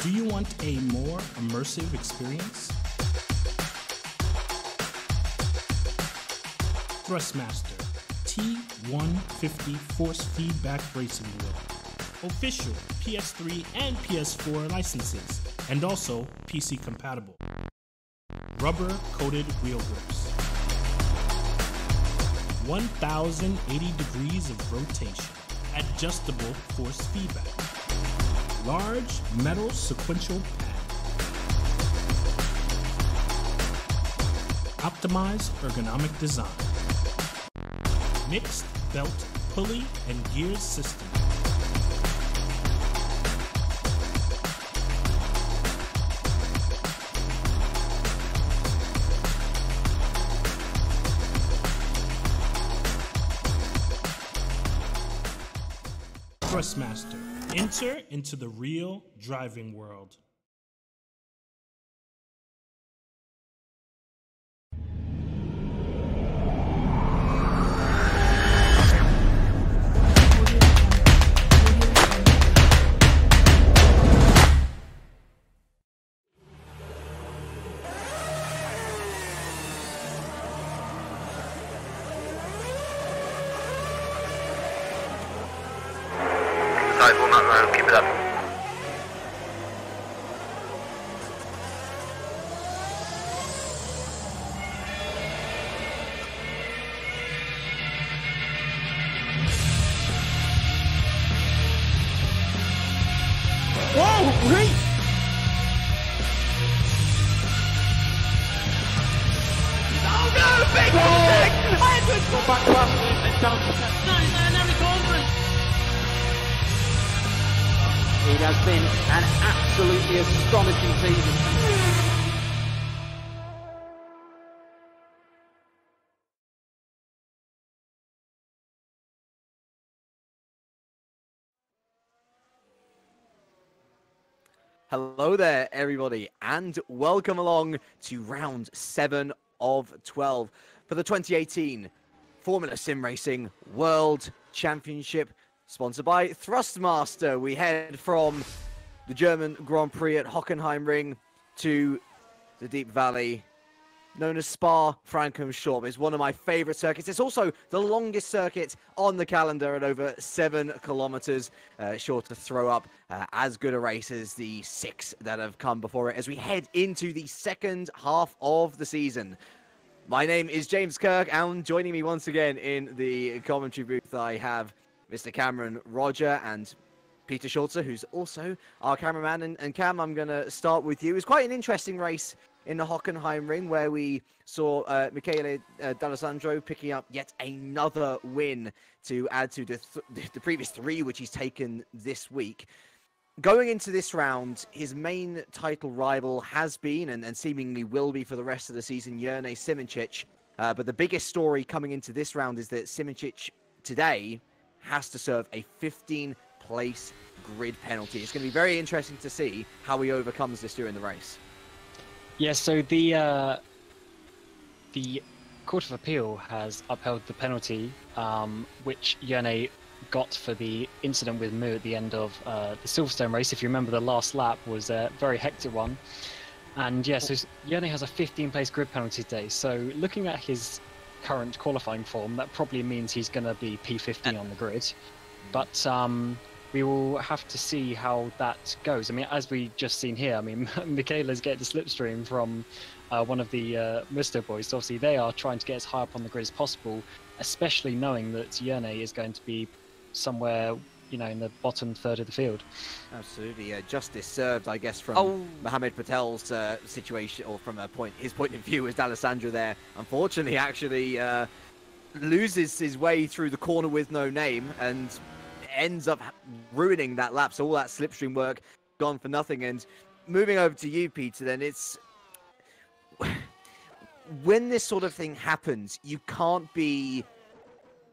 Do you want a more immersive experience? Thrustmaster T150 force feedback racing wheel. Official PS3 and PS4 licenses, and also PC compatible. Rubber coated wheel grips. 1080 degrees of rotation. Adjustable force feedback. Large metal sequential pad. Optimized ergonomic design. Mixed belt, pulley, and gears system. Thrustmaster. Enter into the real driving world. Keep it up. Whoa, great! Oh no, big mistake! I had to go back to us and down to 9 It has been an absolutely astonishing season. Hello there, everybody, and welcome along to round 7 of 12 for the 2018 Formula SimRacing World Championship. Sponsored by Thrustmaster. We head from the German Grand Prix at Hockenheimring to the Deep Valley, known as Spa-Francorchamps. It's one of my favorite circuits. It's also the longest circuit on the calendar at over 7 kilometers. Sure to throw up as good a race as the 6 that have come before it as we head into the second half of the season. My name is James Kirk, and joining me once again in the commentary booth, I have Mr. Cameron Rodger and Peter Schulze, who's also our cameraman. And Cam, I'm going to start with you. It was quite an interesting race in the Hockenheimring where we saw Michele D'Alessandro picking up yet another win to add to the previous 3 which he's taken this week. Going into this round, his main title rival has been, and seemingly will be for the rest of the season, Jernej Simoncic. But the biggest story coming into this round is that Simoncic today has to serve a 15-place grid penalty. It's going to be very interesting to see how he overcomes this during the race. Yeah, so the Court of Appeal has upheld the penalty which Jernej got for the incident with Mu at the end of the Silverstone race. If you remember, the last lap was a very hectic one. And yeah, so Jernej has a 15-place grid penalty today. So looking at his current qualifying form, that probably means he's going to be P50 on the grid. But we will have to see how that goes. I mean, as we just seen here, I mean, Michele's getting the slipstream from one of the Musto boys. So obviously, they are trying to get as high up on the grid as possible, especially knowing that Jernej is going to be somewhere, you know, in the bottom third of the field. Absolutely. Justice served, I guess, from Mohamed Patel's situation, or from his point of view, as D'Alessandro there, unfortunately, actually loses his way through the corner with no name and ends up ruining that lap. So all that slipstream work gone for nothing. And moving over to you, Peter, then it's when this sort of thing happens, you can't be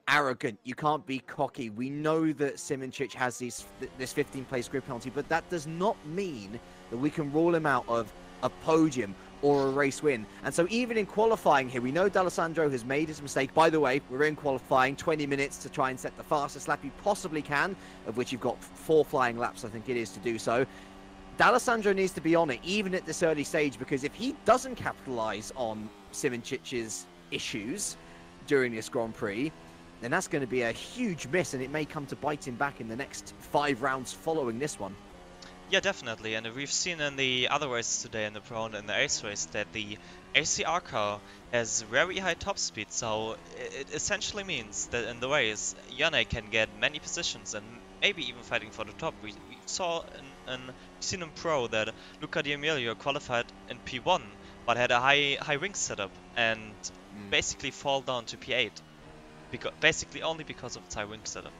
arrogant, you can't be cocky. We know that Simoncic has this 15-place grid penalty, but that does not mean that we can rule him out of a podium or a race win. And so even in qualifying here, we know D'Alessandro has made his mistake. By the way, we're in qualifying, 20 minutes to try and set the fastest lap you possibly can, of which you've got 4 flying laps, I think it is, to do so. D'Alessandro needs to be on it, even at this early stage, because if he doesn't capitalize on Simoncic's issues during this Grand Prix, then that's going to be a huge miss, and it may come to bite him back in the next 5 rounds following this one. Yeah, definitely, and we've seen in the other races today in the Pro and in the Ace race that the ACR car has very high top speed, so it essentially means that in the race, Yannick can get many positions and maybe even fighting for the top. We saw seen in Pro that Luca Di Emilio qualified in P1, but had a high wing setup and basically fall down to P8, basically only because of its high wing setup.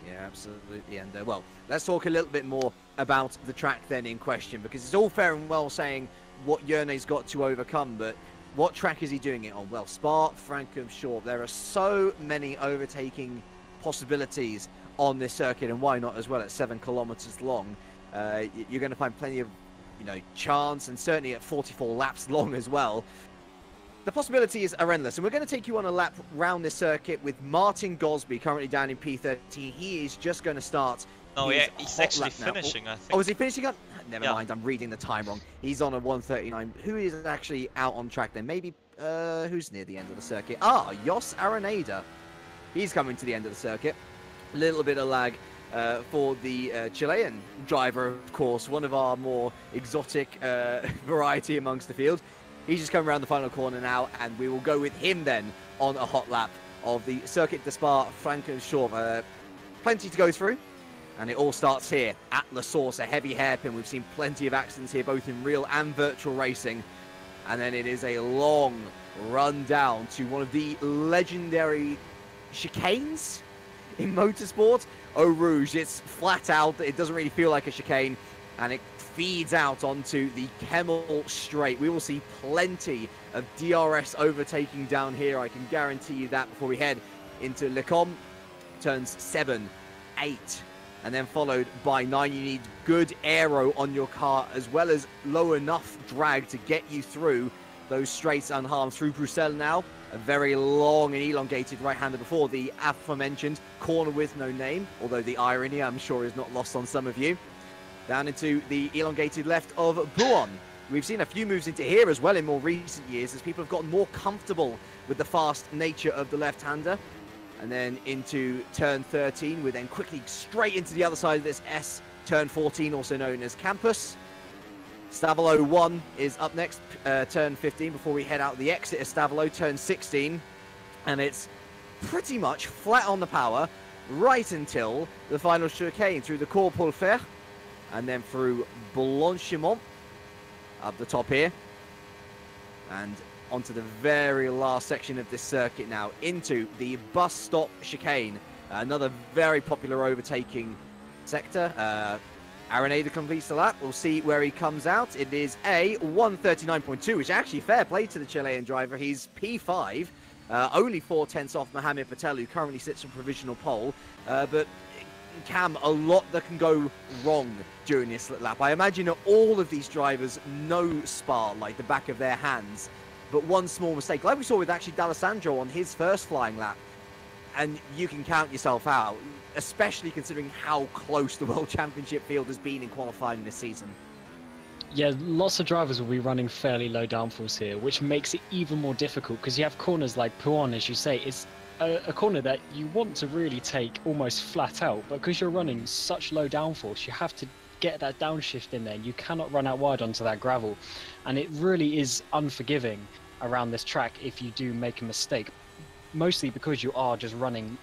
Yeah, absolutely. And, well, let's talk a little bit more about the track then in question, because it's all fair and well saying what Yerne's got to overcome, but what track is he doing it on? Well, Spa, Francorchamps, there are so many overtaking possibilities on this circuit, and why not as well at 7 kilometers long? You're going to find plenty of, chance, and certainly at 44 laps long as well. The possibilities are endless, and we're going to take you on a lap round this circuit with Martin Gosby currently down in P13. He is just going to start. No, yeah, he's actually finishing, I think. Oh, is he finishing up? Never mind, I'm reading the time wrong. He's on a 1:39. Who is actually out on track then? Maybe, who's near the end of the circuit? Jos Araneda. He's coming to the end of the circuit. A little bit of lag for the Chilean driver, of course, one of our more exotic variety amongst the field. He's just coming around the final corner now, and we will go with him then on a hot lap of the Circuit de Spa Francorchamps. Plenty to go through, and it all starts here at La Source, a heavy hairpin. We've seen plenty of accidents here, both in real and virtual racing. And then it is a long run down to one of the legendary chicanes in motorsport. Eau Rouge, it's flat out. It doesn't really feel like a chicane, and it feeds out onto the Kemmel Straight. We will see plenty of DRS overtaking down here. I can guarantee you that before we head into Le Com. Turns 7, 8, and then followed by 9. You need good aero on your car, as well as low enough drag to get you through those straights unharmed. Through Bruxelles now, a very long and elongated right-hander before the aforementioned corner with no name, although the irony, I'm sure, is not lost on some of you. Down into the elongated left of Buon. We've seen a few moves into here as well in more recent years as people have gotten more comfortable with the fast nature of the left-hander. And then into turn 13, we're then quickly straight into the other side of this S, turn 14, also known as Campus. Stavolo 1 is up next, turn 15, before we head out the exit of Stavolo, turn 16. And it's pretty much flat on the power right until the final chicane through the Cours Paul Fère. And then through Blanchimont up the top here, and onto the very last section of this circuit now, into the bus stop chicane, another very popular overtaking sector. Araneda completes the lap. We'll see where he comes out. It is a 1:39.2, which is actually fair play to the Chilean driver. He's P5, only 4/10 off Mohamed Patel, who currently sits on provisional pole, but Cam, a lot that can go wrong during this lap. I imagine that all of these drivers know Spa like the back of their hands, but one small mistake, like we saw with actually D'Alessandro on his first flying lap, and you can count yourself out, especially considering how close the World Championship field has been in qualifying this season. Yeah, lots of drivers will be running fairly low downforce here, which makes it even more difficult because you have corners like Puon, as you say. It's a corner that you want to really take almost flat out, but because you're running such low downforce, you have to get that downshift in there. You cannot run out wide onto that gravel, and it really is unforgiving around this track if you do make a mistake, mostly because you are just running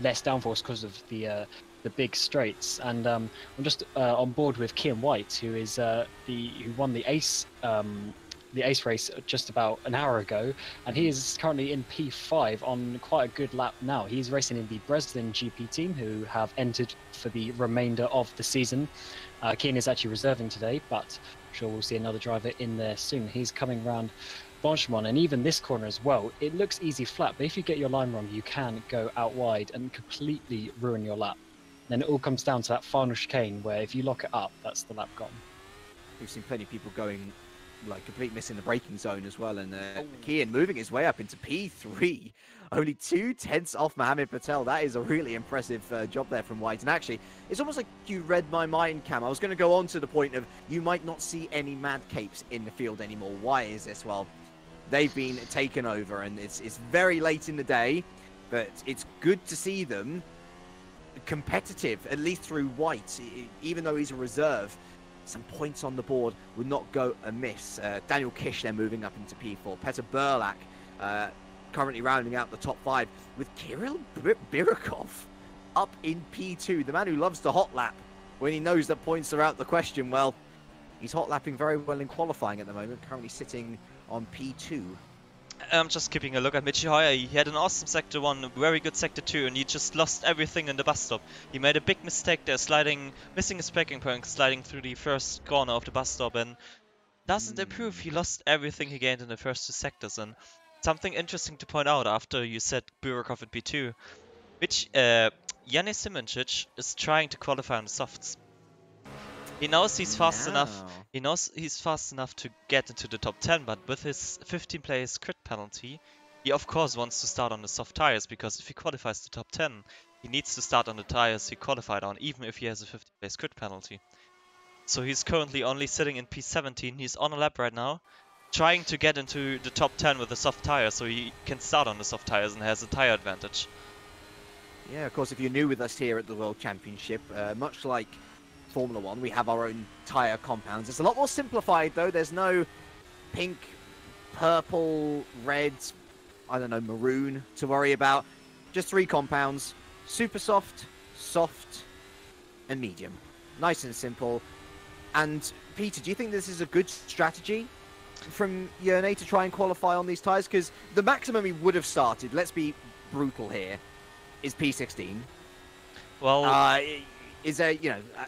less downforce because of the big straights. And I'm just on board with Kian White, who is who won the Ace race just about an hour ago, and he is currently in P5 on quite a good lap now. He's racing in the Breslin GP team, who have entered for the remainder of the season. Kian is actually reserving today, but I'm sure we'll see another driver in there soon. He's coming around Bonchemont, and even this corner as well. It looks easy flat, but if you get your line wrong, you can go out wide and completely ruin your lap. Then it all comes down to that final chicane where if you lock it up, that's the lap gone. We've seen plenty of people going like complete miss in the braking zone as well. And Kian moving his way up into P3, only 2/10 off Mohammed Patel. That is a really impressive job there from White. And actually, it's almost like you read my mind, Cam. I was going to go on to the point of you might not see any Mad Capes in the field anymore. Why is this? Well, they've been taken over, and it's very late in the day, but it's good to see them competitive, at least through White, even though he's a reserve. Some points on the board would not go amiss. Daniel Kish then moving up into P4. Petr Burlak currently rounding out the top 5 with Kirill Birikov up in P2. The man who loves to hot lap when he knows that points are out the question. Well, he's hot lapping very well in qualifying at the moment, currently sitting on P2. I'm just keeping a look at Michihaya. He had an awesome Sector 1, a very good Sector 2, and he just lost everything in the bus stop. He made a big mistake there, missing his braking point, sliding through the first corner of the bus stop, and doesn't improve. He lost everything he gained in the first 2 sectors, and something interesting to point out after you said Burikov at P2, which Yannis Simoncic is trying to qualify on the softs. He knows he's fast enough. He knows he's fast enough to get into the top 10, but with his 15 place crit penalty, he of course wants to start on the soft tires, because if he qualifies the top 10, he needs to start on the tires he qualified on, even if he has a 15 place crit penalty. So he's currently only sitting in P17. He's on a lap right now, trying to get into the top 10 with a soft tire, so he can start on the soft tires and has a tire advantage. Yeah, of course, if you're new with us here at the World Championship, much like Formula 1, we have our own tyre compounds. It's a lot more simplified, though. There's no pink, purple, red, I don't know, maroon to worry about. Just 3 compounds: super soft, soft, and medium. Nice and simple. And Peter, do you think this is a good strategy from Yerne to try and qualify on these tyres? Because the maximum he would have started, let's be brutal here, is P16. Well, is there,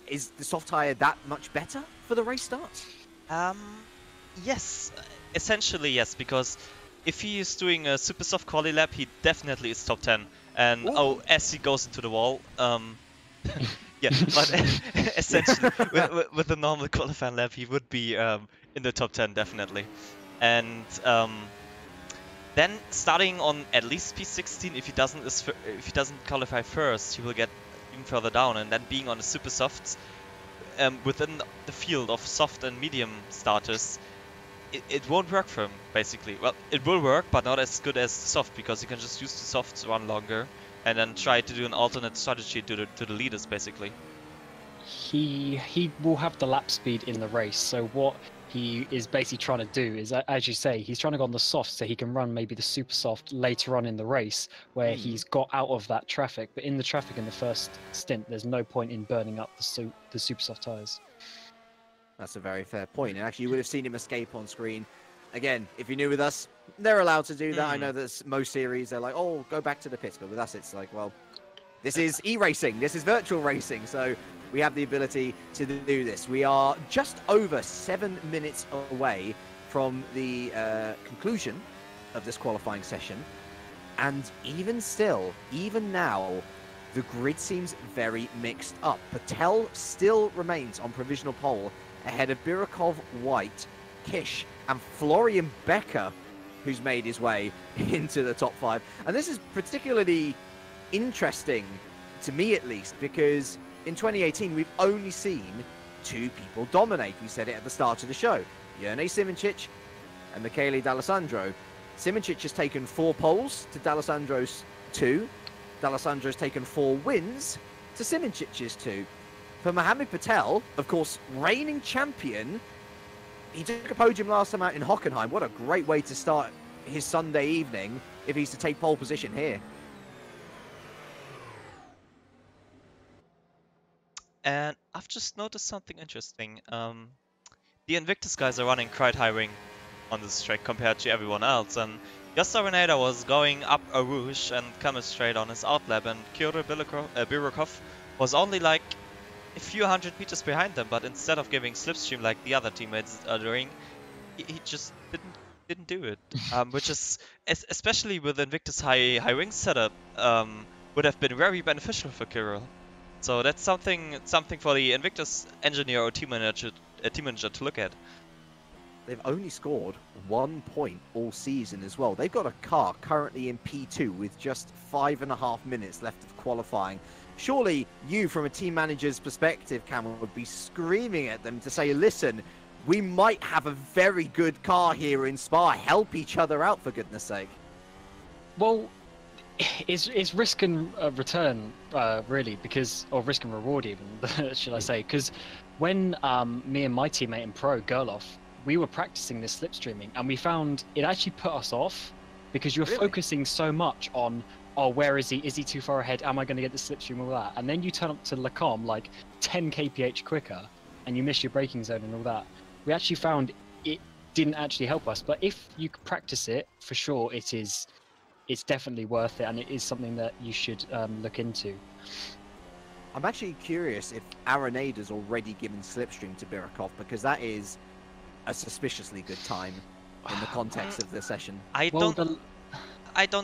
is the soft tyre that much better for the race start? Yes, essentially yes, because if he is doing a super soft quali lap, he definitely is top 10. And as he goes into the wall, yeah, but essentially with a normal qualifying lap, he would be in the top 10 definitely. And then starting on at least P16, if he doesn't qualify first, he will get even further down, and then being on the super softs within the field of soft and medium starters, it won't work for him basically. Well, it will work, but not as good as soft, because you can just use the softs, run longer, and then try to do an alternate strategy to the leaders basically. He will have the lap speed in the race, so what he is basically trying to do is, as you say, he's trying to go on the soft so he can run maybe the super soft later on in the race, where he's got out of that traffic. But in the traffic in the first stint, there's no point in burning up the super soft tires. That's a very fair point. And actually, you would have seen him escape on screen. Again, if you're new with us, they're allowed to do that. I know that most series, they're like, oh, go back to the pits. But with us, it's like, well, this is e-racing. This is virtual racing. So we have the ability to do this. We are just over 7 minutes away from the conclusion of this qualifying session. And even still, even now, the grid seems very mixed up. Patel still remains on provisional pole ahead of Birikov, White, Kish, and Florian Becker, who's made his way into the top 5. And this is particularly interesting, to me at least, because in 2018, we've only seen 2 people dominate. We said it at the start of the show. Yerne Simoncic and Michele D'Alessandro. Simoncic has taken 4 poles to D'Alessandro's 2. D'Alessandro's taken 4 wins to Simoncic's 2. For Mohammed Patel, of course, reigning champion, he took a podium last time out in Hockenheim. What a great way to start his Sunday evening if he's to take pole position here. And I've just noticed something interesting. The Invictus guys are running quite high ring on this track compared to everyone else, and Josta Renata was going up a rouge and coming straight on his outlap, and Kirill Birikov was only like a few hundred meters behind them, but instead of giving slipstream like the other teammates are doing, he just didn't do it. Which is, especially with Invictus high ring setup, would have been very beneficial for Kirill. So that's something for the Invictus engineer or team manager to look at. they've only scored 1 point all season as well. They've got a car currently in P2 with just 5.5 minutes left of qualifying. Surely you, from a team manager's perspective, Cameron, would be screaming at them to say, listen, we might have a very good car here in Spa. Help each other out, for goodness sake. Well, it's risk and return, really, because, or risk and reward even, should I say, because when me and my teammate in Pro, Gerloff, we were practicing this slipstreaming, and we found it actually put us off because you're focusing so much on, oh, where is he? Is he too far ahead? Am I going to get the slipstream, all that? And then you turn up to Lacombe like 10 kph quicker, and you miss your braking zone and all that. We actually found it didn't actually help us, but if you practice it, for sure, it's definitely worth it, and it is something that you should look into. I'm actually curious if Arenado's already given slipstream to Birikov, because that is a suspiciously good time in the context of the session. I don't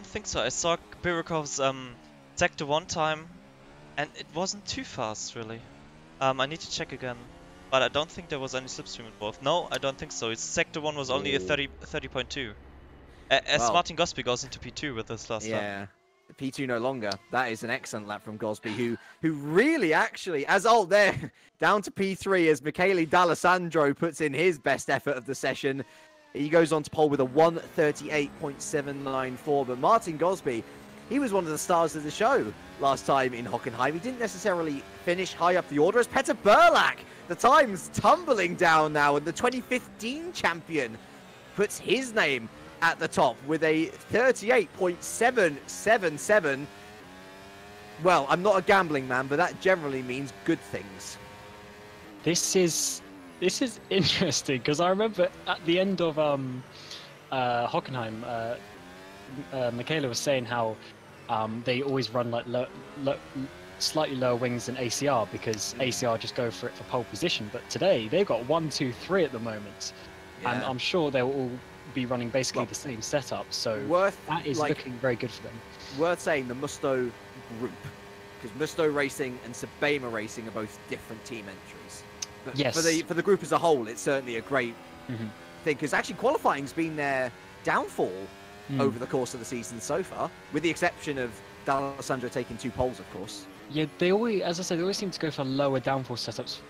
think so. I saw Birikov's sector 1 time, and it wasn't too fast, really. I need to check again, but I don't think there was any slipstream involved. No, I don't think so. His sector 1 was only a 30.2. As Well, Martin Gosby goes into P2 with this last lap. Yeah, P2 no longer. That is an excellent lap from Gosby, who really actually, they're down to P3 as Michele D'Alessandro puts in his best effort of the session. He goes on to pole with a 1:38.794, but Martin Gosby, he was one of the stars of the show last time in Hockenheim. He didn't necessarily finish high up the order as Petter Burlak. The time's tumbling down now, and the 2015 champion puts his name at the top with a 38.777. Well, I'm not a gambling man, but that generally means good things. This is interesting, because I remember at the end of Hockenheim, Michaela was saying how they always run like slightly lower wings than ACR, because ACR just go for it for pole position. But today they've got 1, 2, 3 at the moment, and I'm sure they'll all be running basically the same setup. So that is looking very good for them. Worth saying, the Musto group, because Musto Racing and Sabema Racing are both different team entries. But yes. For the group as a whole, it's certainly a great thing, because actually qualifying's been their downfall over the course of the season so far, with the exception of D'Alessandro taking 2 poles, of course. Yeah, they always, as I said, they always seem to go for lower downfall setups,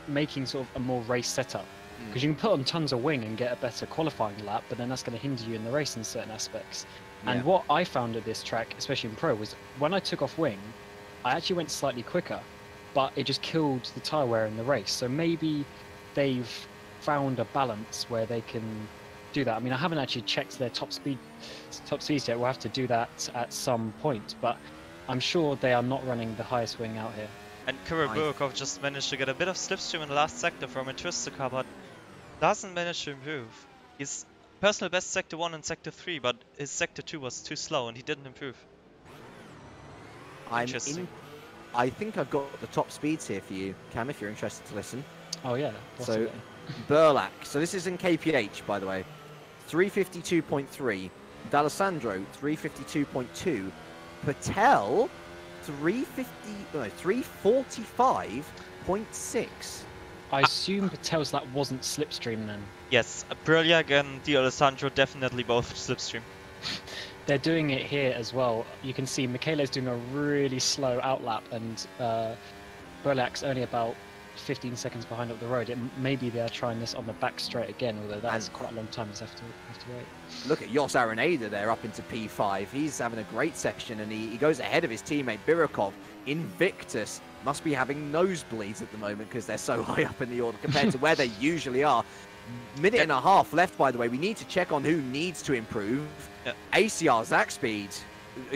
making sort of a more race setup. Because you can put on tons of wing and get a better qualifying lap, but then that's going to hinder you in the race in certain aspects. And what I found at this track, especially in Pro, was when I took off wing, I actually went slightly quicker, but it just killed the tyre wear in the race. So maybe they've found a balance where they can do that. I mean, I haven't actually checked their top speeds yet. We'll have to do that at some point, but I'm sure they are not running the highest wing out here. And Kirill Burikov just managed to get a bit of slipstream in the last sector from a twister car, but doesn't manage to improve. His personal best sector 1 and sector 3, but his sector 2 was too slow and he didn't improve. I think I've got the top speeds here for you, Cam, if you're interested to listen. Oh yeah. So Burlak, so this is in kph, by the way, 352.3, D'Alessandro 352.2, Patel 345.6. I assume Patel's that wasn't slipstream then. Yes, Brilliak and D'Alessandro definitely both slipstream. They're doing it here as well. You can see Michele's doing a really slow outlap, and Burlak's only about 15 seconds behind up the road. Maybe they're trying this on the back straight again, although that is quite a long time. Just have to wait. Look at Jos Arenada there up into P5. He's having a great section, and he goes ahead of his teammate Birikov. Invictus must be having nosebleeds at the moment because they're so high up in the order compared to where they usually are. Minute and a half left, by the way. We need to check on who needs to improve. ACR Zach Speed.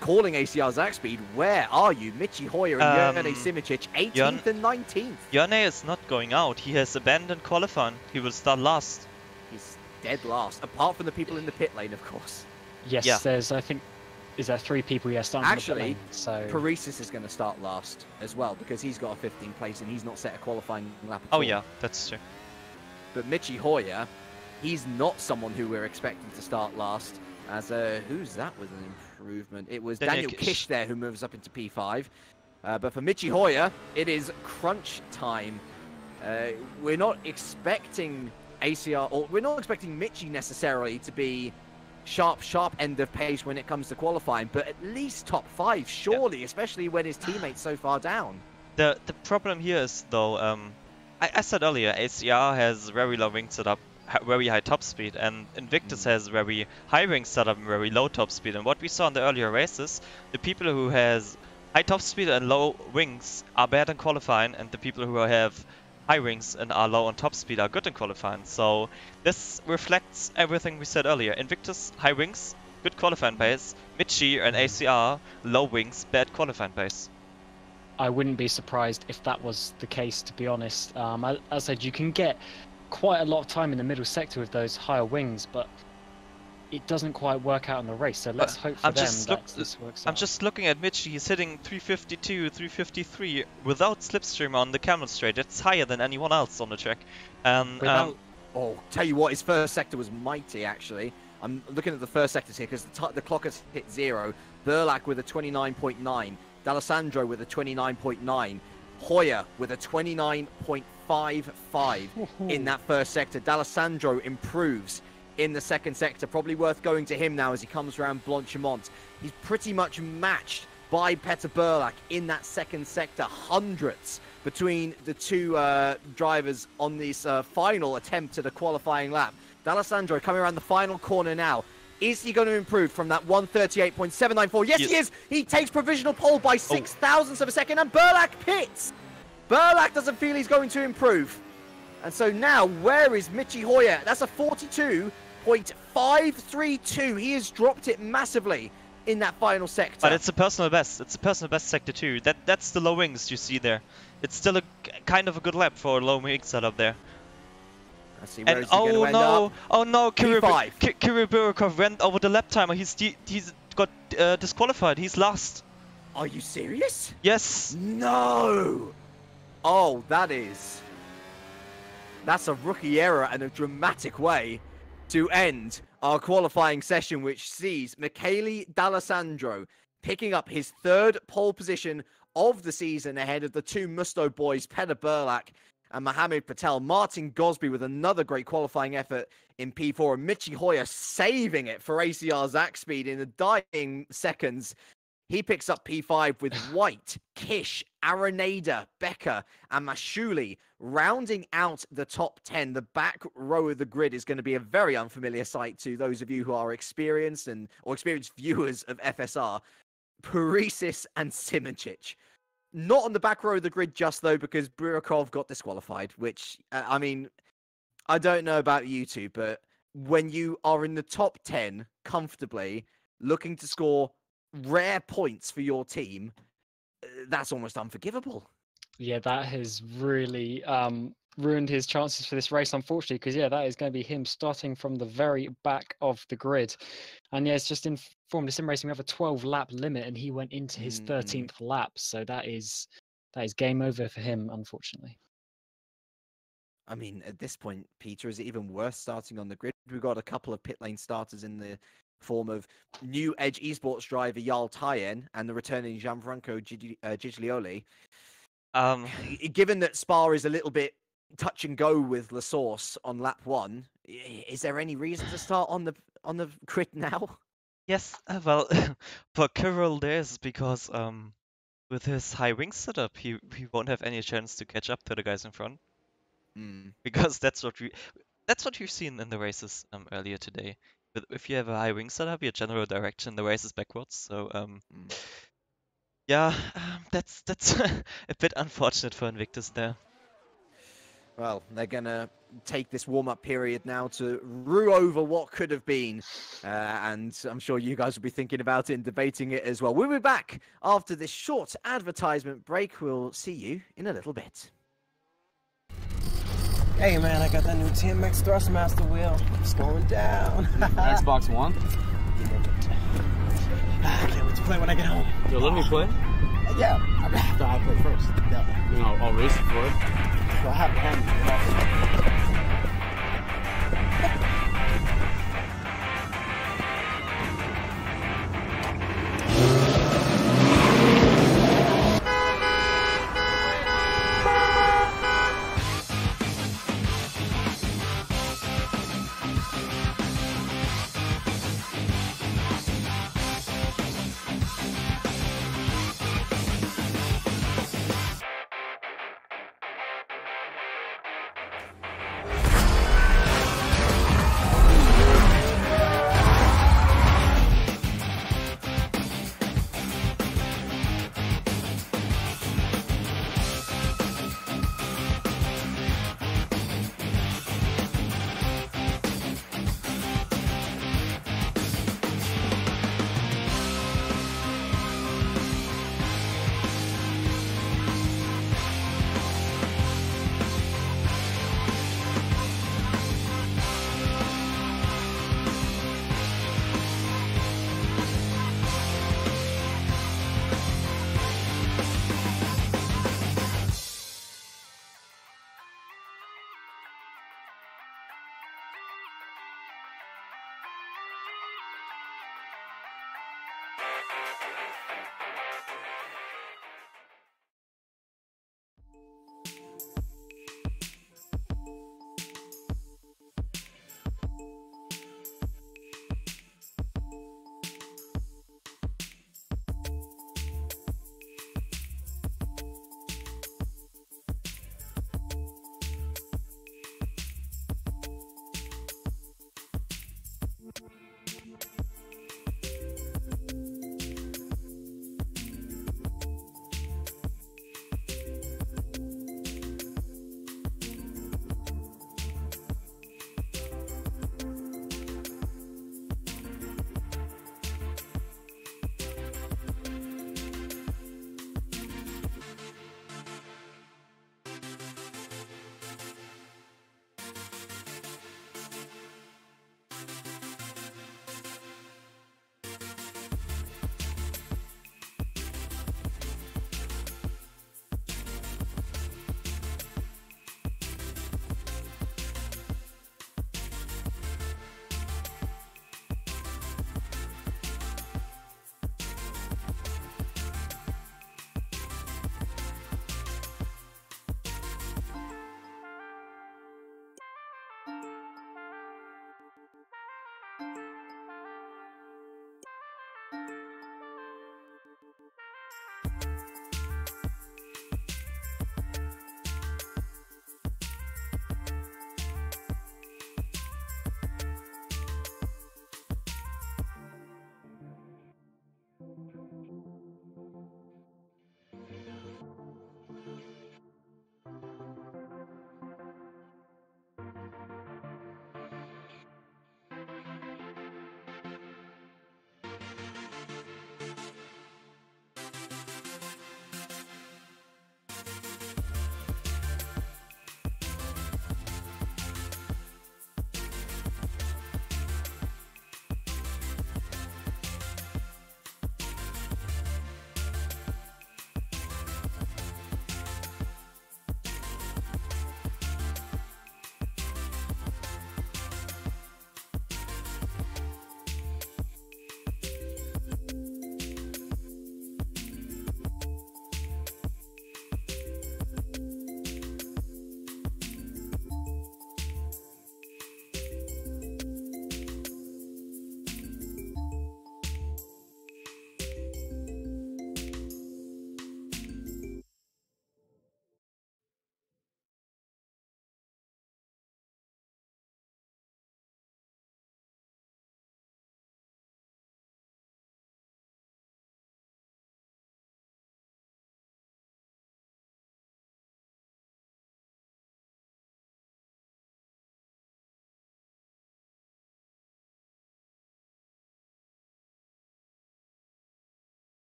Calling ACR Zach Speed. Where are you? Michi Hoyer and Jerne Simicic, 18th and 19th. Jerne is not going out. He has abandoned qualifying. He will start last. He's dead last, apart from the people in the pit lane, of course. Yes, there's, I think, is there 3 people starting Actually, in the pit lane, so Paresis is going to start last as well, because he's got a 15th place and he's not set a qualifying lap at all. Oh yeah, that's true. But Michi Hoyer, he's not someone who we're expecting to start last. As who's that with an improvement? It was Daniel Kish there who moves up into P5. But for Michi Hoyer, it is crunch time. We're not expecting ACR, or we're not expecting Mitchie necessarily to be sharp end of pace when it comes to qualifying, but at least top 5, surely, especially when his teammate's so far down. The problem here is, though, I said earlier, ACR has very low wing setup, very high top speed, and Invictus has very high wing setup and very low top speed. And what we saw in the earlier races, the people who has high top speed and low wings are bad in qualifying, and the people who have high wings and are low on top speed are good in qualifying. So this reflects everything we said earlier. Invictus, high wings, good qualifying pace. Mitchie and ACR, low wings, bad qualifying pace. I wouldn't be surprised if that was the case, to be honest. As I said, you can get quite a lot of time in the middle sector with those higher wings, but it doesn't quite work out in the race. So let's hope for them that this works out. I'm just looking at Mitchie. He's hitting 352, 353 without slipstream on the camel straight. It's higher than anyone else on the track. Oh, tell you what, his first sector was mighty, actually. I'm looking at the first sectors here because the clock has hit 0. Burlak with a 29.9. D'Alessandro with a 29.9. Hoyer with a 29.55 in that first sector. D'Alessandro improves in the second sector. Probably worth going to him now as he comes around Blanchimont. He's pretty much matched by Petter Burlak in that second sector. Hundreds between the two drivers on this final attempt at a qualifying lap. D'Alessandro coming around the final corner now. Is he going to improve from that 138.794? Yes, he is. He takes provisional pole by 6 thousandths of a second, and Burlak pits. Burlak doesn't feel he's going to improve. And so now, where is Mitchie Hoyer? That's a 42.532. He has dropped it massively in that final sector. But it's a personal best. It's a personal best sector too. That's the low wings you see there. It's still a kind of a good lap for a low wing setup there. Let's see, where is he going to end up? Oh no! Kirill P5. Burkov went over the lap timer. He's got disqualified. He's last. Are you serious? Yes. No. Oh, that's a rookie error and a dramatic way to end our qualifying session, which sees Michele D'Alessandro picking up his 3rd pole position of the season ahead of the two Musto boys, Petter Burlak and Mohamed Patel. Martin Gosby with another great qualifying effort in P4, and Mitchie Hoyer saving it for ACR Zach Speed in the dying seconds. He picks up P5 with White, Kish, Araneda, Becker, and Mashuli rounding out the top 10. The back row of the grid is going to be a very unfamiliar sight to those of you who are experienced or experienced viewers of FSR. Parisis and Simoncic. Not on the back row of the grid just, though, because Burakov got disqualified, which, I mean, I don't know about you two, but when you are in the top 10 comfortably, looking to score rare points for your team, that's almost unforgivable. Yeah, that has really ruined his chances for this race, unfortunately, because, yeah, that is going to be him starting from the very back of the grid. And, yeah, it's just in Formula Sim Racing, we have a 12-lap limit, and he went into his 13th lap. So that is game over for him, unfortunately. I mean, at this point, Peter, is it even worth starting on the grid? We've got a couple of pit lane starters in the form of new Edge Esports driver Jarl Tyen and the returning Gianfranco Giglioli. Given that Spa is a little bit touch and go with La Source on lap 1, is there any reason to start on the grid now? Yes, well, for Kirill there is because with his high wing setup, he won't have any chance to catch up to the guys in front. Because that's what we've seen in the races earlier today. But if you have a high wing setup, your general direction in the race is backwards. So yeah, that's a bit unfortunate for Invictus there. Well, they're going to take this warm-up period now to rue over what could have been. And I'm sure you guys will be thinking about it and debating it as well. We'll be back after this short advertisement break. We'll see you in a little bit. Hey, man, I got that new TMX Thrustmaster wheel. It's going down. Xbox One? I can't wait to play when I get home. You'll let me play? Yeah, after I play first. No. You know, I'll race it for it. So I have to hand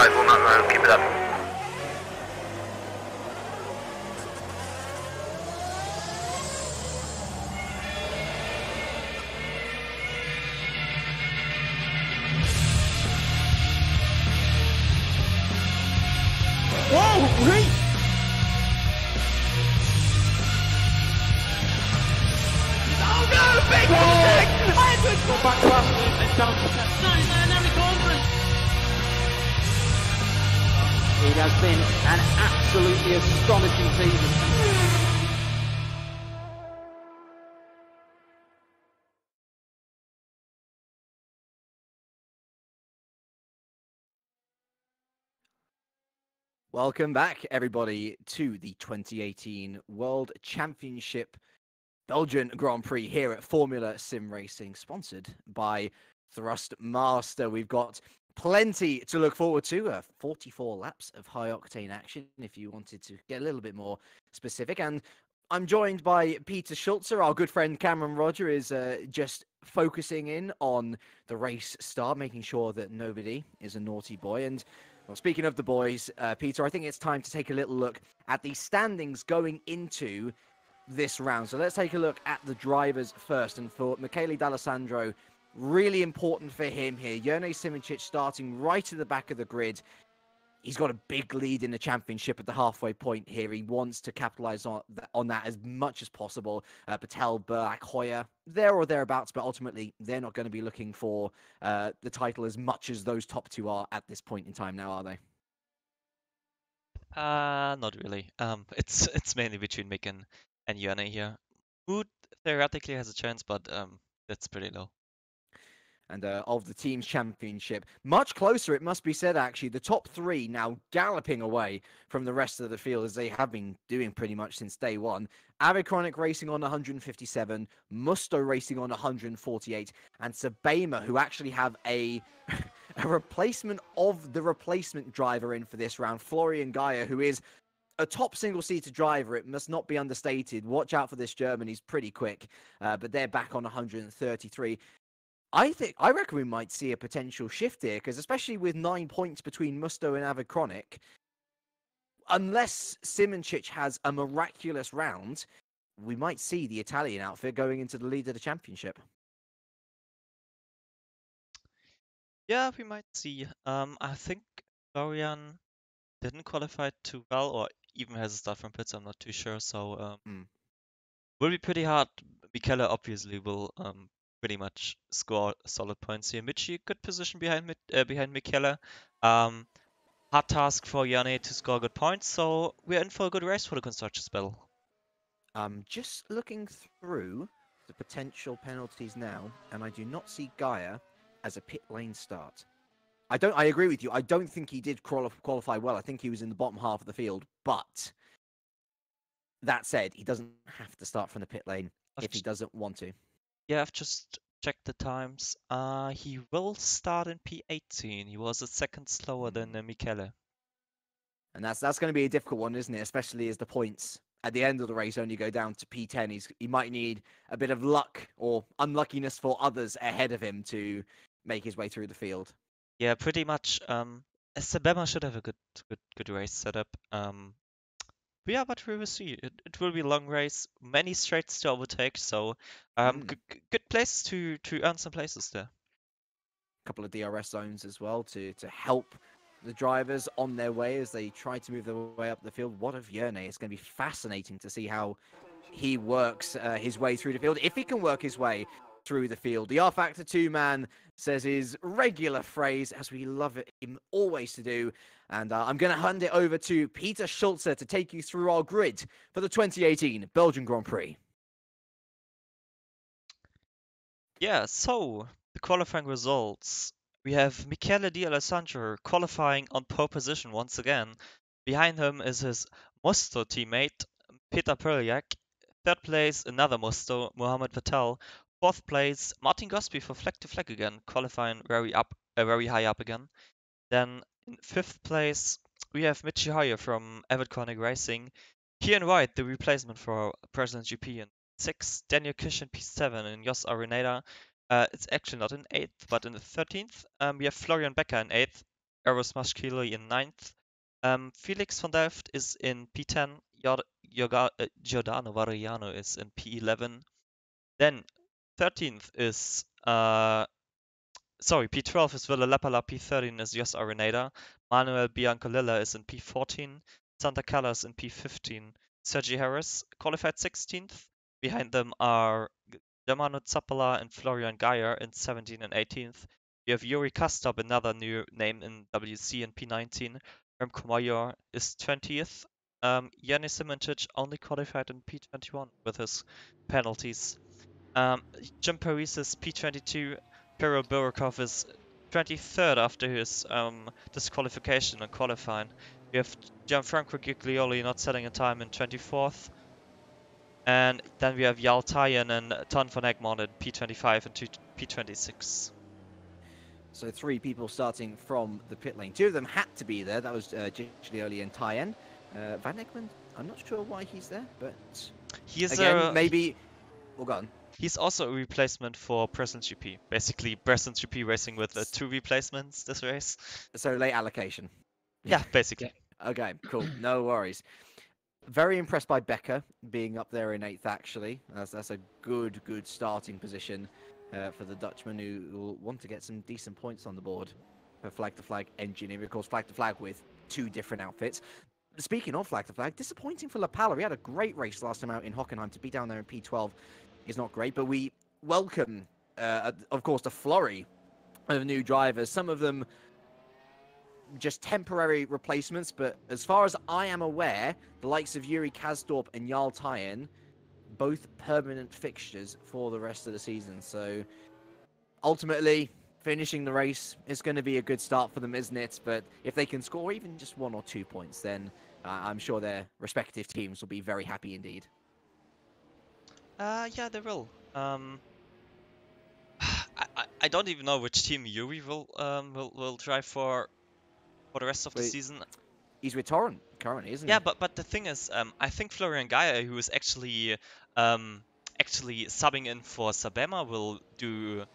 5 on that road, keep it up. Whoa, great! Oh no, big mistake! Go back last and down to 10. It has been an absolutely astonishing season. Welcome back, everybody, to the 2018 World Championship Belgian Grand Prix here at Formula Sim Racing, sponsored by Thrustmaster. We've got plenty to look forward to. 44 laps of high-octane action, if you wanted to get a little bit more specific. And I'm joined by Peter Schulze. Our good friend Cameron Rodger is just focusing in on the race start, making sure that nobody is a naughty boy. And well, speaking of the boys, Peter, I think it's time to take a little look at the standings going into this round. So let's take a look at the drivers first. And for Michele D'Alessandro, really important for him here. Jurnej Simoncic starting right at the back of the grid. He's got a big lead in the championship at the halfway point here. He wants to capitalize on that as much as possible. Patel, Burke, Hoyer, there or thereabouts, but ultimately they're not going to be looking for the title as much as those top two are at this point in time now, are they? Not really. It's mainly between Mick and Jurnej here. Who theoretically has a chance, but that's pretty low. And of the team's championship, much closer, it must be said, actually. The top three now galloping away from the rest of the field, as they have been doing pretty much since day one. Avicronic racing on 157, Musto racing on 148, and Sabema, who actually have a replacement of the replacement driver in for this round, Florian Gaia, who is a top single-seater driver. It must not be understated. Watch out for this German. He's pretty quick, but they're back on 133. I reckon we might see a potential shift here, because especially with 9 points between Musto and Avicronic, unless Simoncic has a miraculous round, we might see the Italian outfit going into the lead of the championship. Yeah, we might see. I think Florian didn't qualify too well, or even has a start from pits. I'm not too sure. So will be pretty hard. Michele obviously will pretty much score solid points here. Michi, good position behind Michele. Hard task for Jurnej to score good points, so we're in for a good race for the Constructors' Battle. Just looking through the potential penalties now, and I do not see Gaia as a pit lane start. I agree with you. I don't think he did qualify well. I think he was in the bottom half of the field, but that said, he doesn't have to start from the pit lane if he doesn't want to. Yeah, I've just checked the times. He will start in P18. He was a second slower than Michele. And that's going to be a difficult one, isn't it? Especially as the points at the end of the race only go down to P10. He might need a bit of luck or unluckiness for others ahead of him to make his way through the field. Yeah, pretty much. Sabema should have a good race setup. Yeah, but we will see. It will be a long race, many straights to overtake, so good places to earn some places there. A couple of DRS zones as well to help the drivers on their way as they try to move their way up the field. What of Jurnej? It's going to be fascinating to see how he works his way through the field, if he can work his way through the field. The rFactor 2-man says his regular phrase, as we love it him always to do. And I'm going to hand it over to Peter Schulze to take you through our grid for the 2018 Belgian Grand Prix. Yeah, so the qualifying results. We have Michele D'Alessandro qualifying on pole position once again. Behind him is his Musto teammate, Peter Perliak. Third place, another Musto, Mohamed Patel. Fourth place, Martin Gosby for flag to flag again, qualifying very high up again. Then in fifth place, we have Michi Hoyer from Avicronic Racing. Kian White, the replacement for President GP in sixth. Daniel Kish in P7 and Jos Arenada. It's actually not in 8th, but in the 13th. We have Florian Becker in 8th. Eros Mashkili in 9th. Felix van Delft is in P10. Giordano Variano is in P11. Then 13th is P12 is Villa Lepala, P13 is Jos Arenada, Manuel Biancalilla is in P14, Santa Callas in P15, Sergi Harris qualified 16th. Behind them are Germano Zappala and Florian Geyer in 17th and 18th. We have Yuri Kastop, another new name in WC in P19. Remco Major is 20th. Yannis Simoncic only qualified in P21 with his penalties. Jim Paris is P22. Pero Burakov is 23rd after his disqualification and qualifying. We have Gianfranco Giglioli not setting a time in 24th. And then we have Jarl Tyen and Ton van Egmond in P25 and P26. So 3 people starting from the pit lane. 2 of them had to be there. That was Giglioli and Tyen. Van Egmond, I'm not sure why he's there, but he is again, maybe... Well, go on. He's also a replacement for Presence GP. Basically, Presence GP racing with 2 replacements this race. So late allocation. Yeah, basically. Okay, cool. No worries. Very impressed by Becker being up there in 8th, actually. That's a good starting position for the Dutchman, who will want to get some decent points on the board for flag-to-flag engineering. Of course, flag-to-flag with 2 different outfits. Speaking of flag-to-flag, disappointing for Lepala. He had a great race last time out in Hockenheim. To be down there in P12 is not great, but we welcome, of course, the flurry of new drivers. Some of them just temporary replacements, but as far as I am aware, the likes of Yuri Kasdorp and Jarl Tyen, both permanent fixtures for the rest of the season. So ultimately, finishing the race is going to be a good start for them, isn't it? But if they can score even just 1 or 2 points, then I'm sure their respective teams will be very happy indeed. Yeah, they will. I don't even know which team Yuri will drive for the rest of the season. He's with Torrent currently, isn't he? Yeah, but the thing is, I think Florian Geyer, who is actually subbing in for Sabema, will do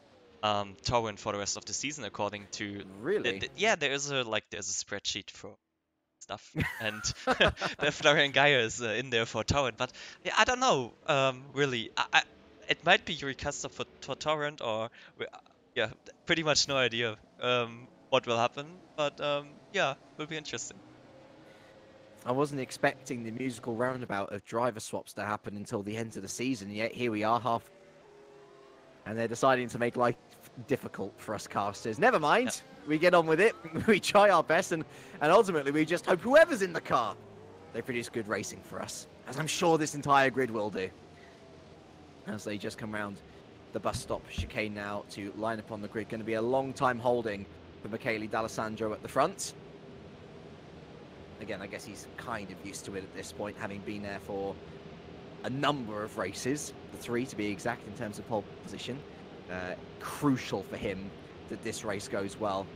Torrent for the rest of the season, according to. Really? Yeah, there's a spreadsheet for stuff, and the Florian Geyer is in there for Torrent. But yeah, I don't know. Really, it might be Yuri Kasdorp for Torrent, or yeah, pretty much no idea what will happen. But yeah, will be interesting. I wasn't expecting the musical roundabout of driver swaps to happen until the end of the season, yet here we are, and they're deciding to make life difficult for us casters. Never mind, yeah. We get on with it, we try our best, and ultimately we just hope whoever's in the car, they produce good racing for us, as I'm sure this entire grid will do. As they just come round the bus stop chicane now to line up on the grid. Going to be a long time holding for Michele D'Alessandro at the front. Again, I guess he's kind of used to it at this point, having been there for a number of races, the 3 to be exact in terms of pole position. Crucial for him that this race goes well.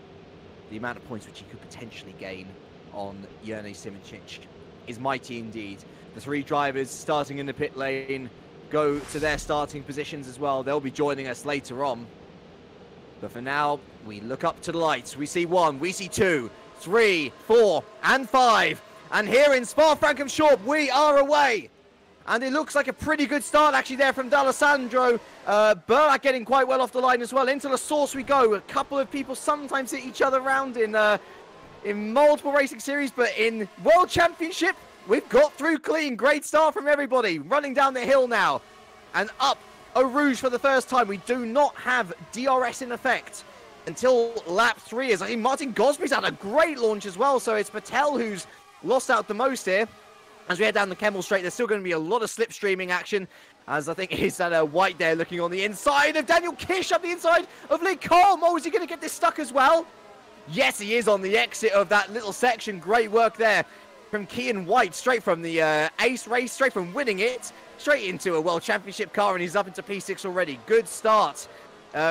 The amount of points which he could potentially gain on Yannis Simoncic is mighty indeed. The 3 drivers starting in the pit lane go to their starting positions as well. They'll be joining us later on. But for now, we look up to the lights. We see 1, we see 2, 3, 4, and 5. And here in Spa-Francorchamps, we are away. And it looks like a pretty good start actually there from D'Alessandro. Burlack getting quite well off the line as well. Into the source we go. A couple of people sometimes hit each other around in multiple racing series, but in World Championship, we've got through clean. Great start from everybody. Running down the hill now. And up Eau Rouge for the first time. We do not have DRS in effect until lap 3. As I think Martin Gosby's had a great launch as well. So it's Patel who's lost out the most here. As we head down the Kemmel Straight, there's still going to be a lot of slipstreaming action. As I think it's that White there looking on the inside of Daniel Kish up the inside of Lee Colm. Oh, is he going to get this stuck as well? Yes, he is on the exit of that little section. Great work there from Kean White, straight from the ace race, straight from winning it, straight into a World Championship car, and he's up into P6 already. Good start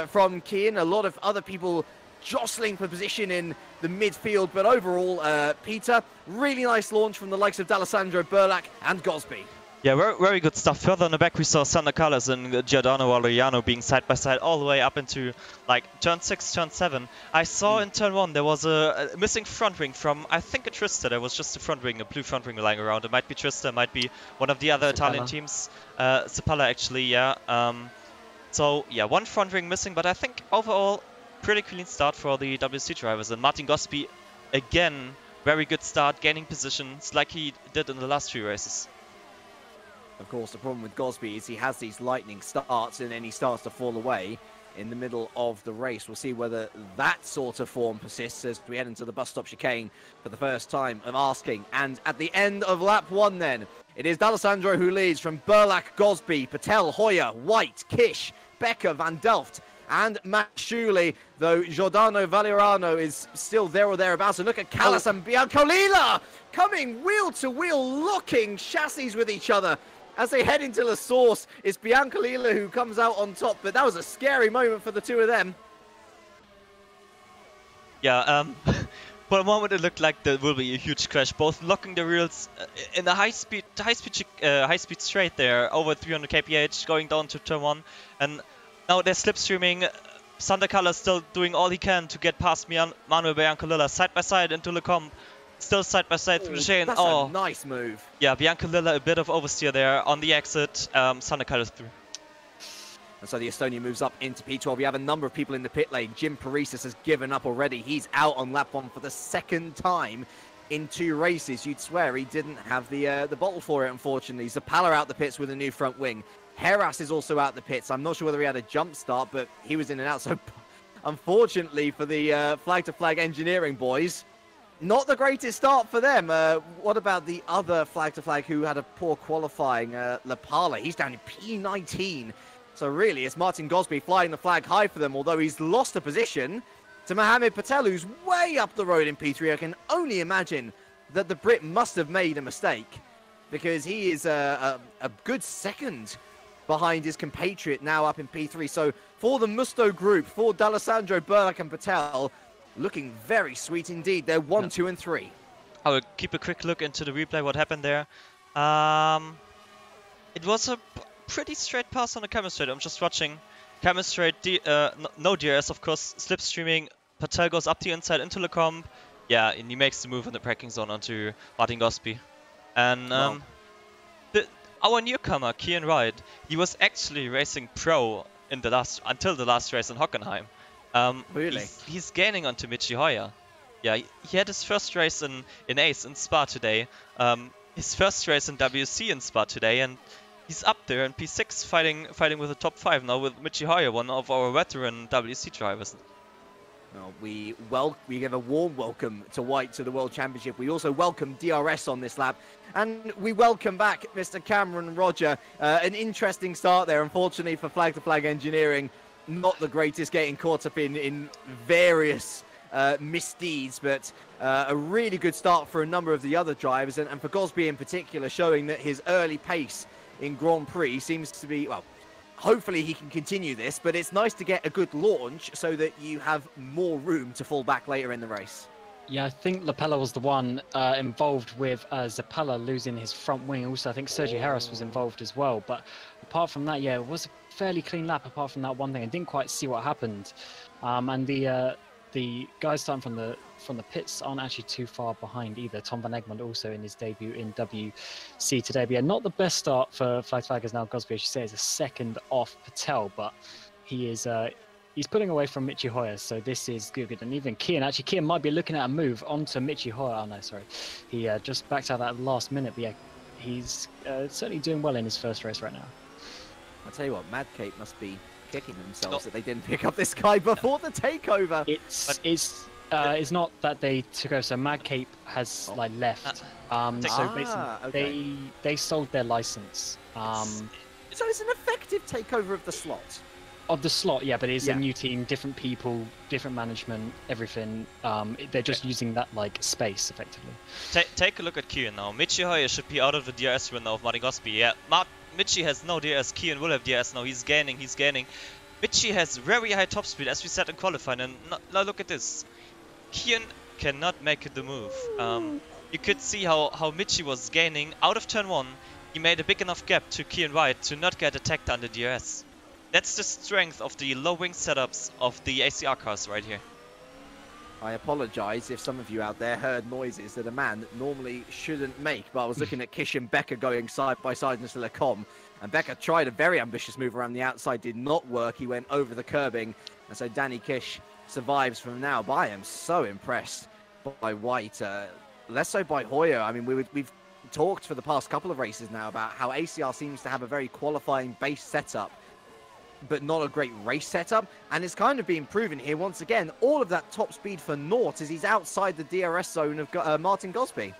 from Kean. A lot of other people jostling for position in the midfield, but overall, Peter, really nice launch from the likes of D'Alessandro, Burlack, and Gosby. Yeah, very good stuff. Further on the back, we saw Santa Carlos and Giordano Valeriano being side by side all the way up into like turn 6, turn 7. I saw in turn 1 there was a missing front wing from, I think, a Trista. There was just a front wing, a blue front wing lying around. It might be Trista, it might be one of the other Italian teams. Cepala, actually, yeah. So, yeah, one front wing missing, but I think overall, pretty clean start for the WC drivers. And Martin Gosby, again, very good start, gaining positions like he did in the last 3 races. Of course, the problem with Gosby is he has these lightning starts and then he starts to fall away in the middle of the race. We'll see whether that sort of form persists as we head into the bus stop chicane for the first time of asking. And at the end of lap 1 then, it is D'Alessandro who leads from Burlak, Gosby, Patel, Hoyer, White, Kish, Becker, Van Delft, and Matt Shuley, though Giordano Valeriano is still there or thereabouts. And look at Callas and Biancolila coming wheel to wheel, locking chassis with each other. As they head into the source, it's Biancolila who comes out on top, but that was a scary moment for the two of them. Yeah, for a moment it looked like there will be a huge crash, both locking the wheels in the high speed straight there, over 300 kph, going down to turn 1, and now they're slipstreaming. Santa Carlos still doing all he can to get past Manuel Biancolila side by side into Le Combe. Still side by side through the chain. That's a nice move. Yeah, Biancolila a bit of oversteer there on the exit. Santa Carlos through. And so the Estonian moves up into P12. We have a number of people in the pit lane. Jim Paresis has given up already. He's out on lap 1 for the 2nd time in 2 races. You'd swear he didn't have the bottle for it, unfortunately. Cepala out the pits with a new front wing. Heras is also out the pits. I'm not sure whether he had a jump start, but he was in and out. So unfortunately for the flag-to-flag engineering boys, not the greatest start for them. What about the other flag-to-flag who had a poor qualifying? Lapala, he's down in P19. So really, it's Martin Gosby flying the flag high for them, although he's lost a position to Mohamed Patel, who's way up the road in P3. I can only imagine that the Brit must have made a mistake, because he is a good second behind his compatriot now up in P3. So for the Musto group, for D'Alessandro, Burlak and Patel, looking very sweet indeed. They're 1, 2 and 3. I will keep a quick look into the replay, what happened there. It was a pretty straight pass on the camera straight. I'm just watching camera straight, no DRS of course, slipstreaming. Patel goes up the inside into Le Combe. Yeah, and he makes the move in the braking zone onto Martin Gosby. And our newcomer, Kian Wright, he was actually racing pro in until the last race in Hockenheim. Really? He's gaining onto Michi Hoyer. Yeah, he had his first race in Ace in Spa today. His first race in WC in Spa today, and he's up there in P6 fighting with the top 5 now with Michi Hoyer, one of our veteran WC drivers. Well, we give a warm welcome to White to the World Championship. We also welcome DRS on this lap. And we welcome back Mr. Cameron Rodger. An interesting start there, unfortunately, for flag-to-flag engineering. Not the greatest, getting caught up in various misdeeds, but a really good start for a number of the other drivers. And for Gosby in particular, showing that his early pace in Grand Prix seems to be, well, hopefully he can continue this, but it's nice to get a good launch so that you have more room to fall back later in the race. Yeah, I think Lapella was the one involved with Cepala losing his front wing. Also, I think Sergio Harris was involved as well. But apart from that, yeah, it was a fairly clean lap apart from that one thing. I didn't quite see what happened. And the guys starting from the pits aren't actually too far behind either. Tom van Egmond also in his debut in WC today. But yeah, not the best start for flag-to-flaggers now. Gosby, as you say, is a second off Patel, but he is he's pulling away from Michi Hoyer, so this is good. And even Kian might be looking at a move onto Michi Hoyer. Oh no, sorry, he just backed out that last minute. But yeah, he's certainly doing well in his first race right now. I'll tell you what, Mad Cape must be kicking themselves that they didn't pick up this guy before the takeover. It's not that they took over. So Mad Cape has left. So basically, they sold their license. So it's an effective takeover of the slot. Of the slot, yeah, but it's a new team, different people, different management, everything. They're just using that space effectively. Take a look at Kian now. Michi Hoyer should be out of the DRS window of Martin Gosby. Yeah, Michi has no DRS. Kian will have DRS now. He's gaining. Michi has very high top speed, as we said in qualifying. And now look at this. Kian cannot make the move. You could see how Michi was gaining out of turn 1. he made a big enough gap to Kian White to not get attacked under DRS. That's the strength of the low wing setups of the ACR cars right here. I apologise if some of you out there heard noises that a man normally shouldn't make, but I was looking at Kish and Becker going side by side into Le Com, and Becker tried a very ambitious move around the outside, did not work. He went over the curbing, and so Danny Kish survives from now. But I am so impressed by White, less so by Hoyer. I mean, we've talked for the past couple of races now about how ACR seems to have a very qualifying base setup, but not a great race setup, and it's kind of being proven here once again. All of that top speed for naught as he's outside the DRS zone of Martin Gosby.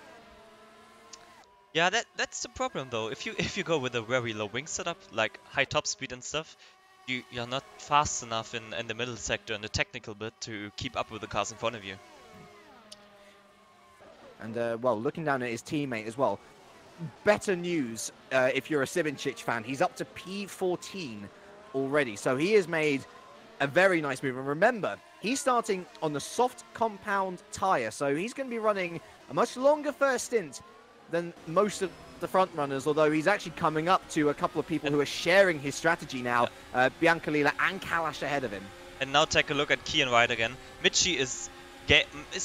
Yeah, that's the problem though. If you go with a very low wing setup, like high top speed and stuff, you're not fast enough in the middle sector and the technical bit to keep up with the cars in front of you. And well, looking down at his teammate as well, better news if you're a Simoncic fan. He's up to P14 already, so he has made a very nice move. And remember, he's starting on the soft compound tire, so he's going to be running a much longer first stint than most of the front runners, although he's actually coming up to a couple of people who are sharing his strategy now, Biancalila and Kalash ahead of him. And now take a look at Kian White again. Michi is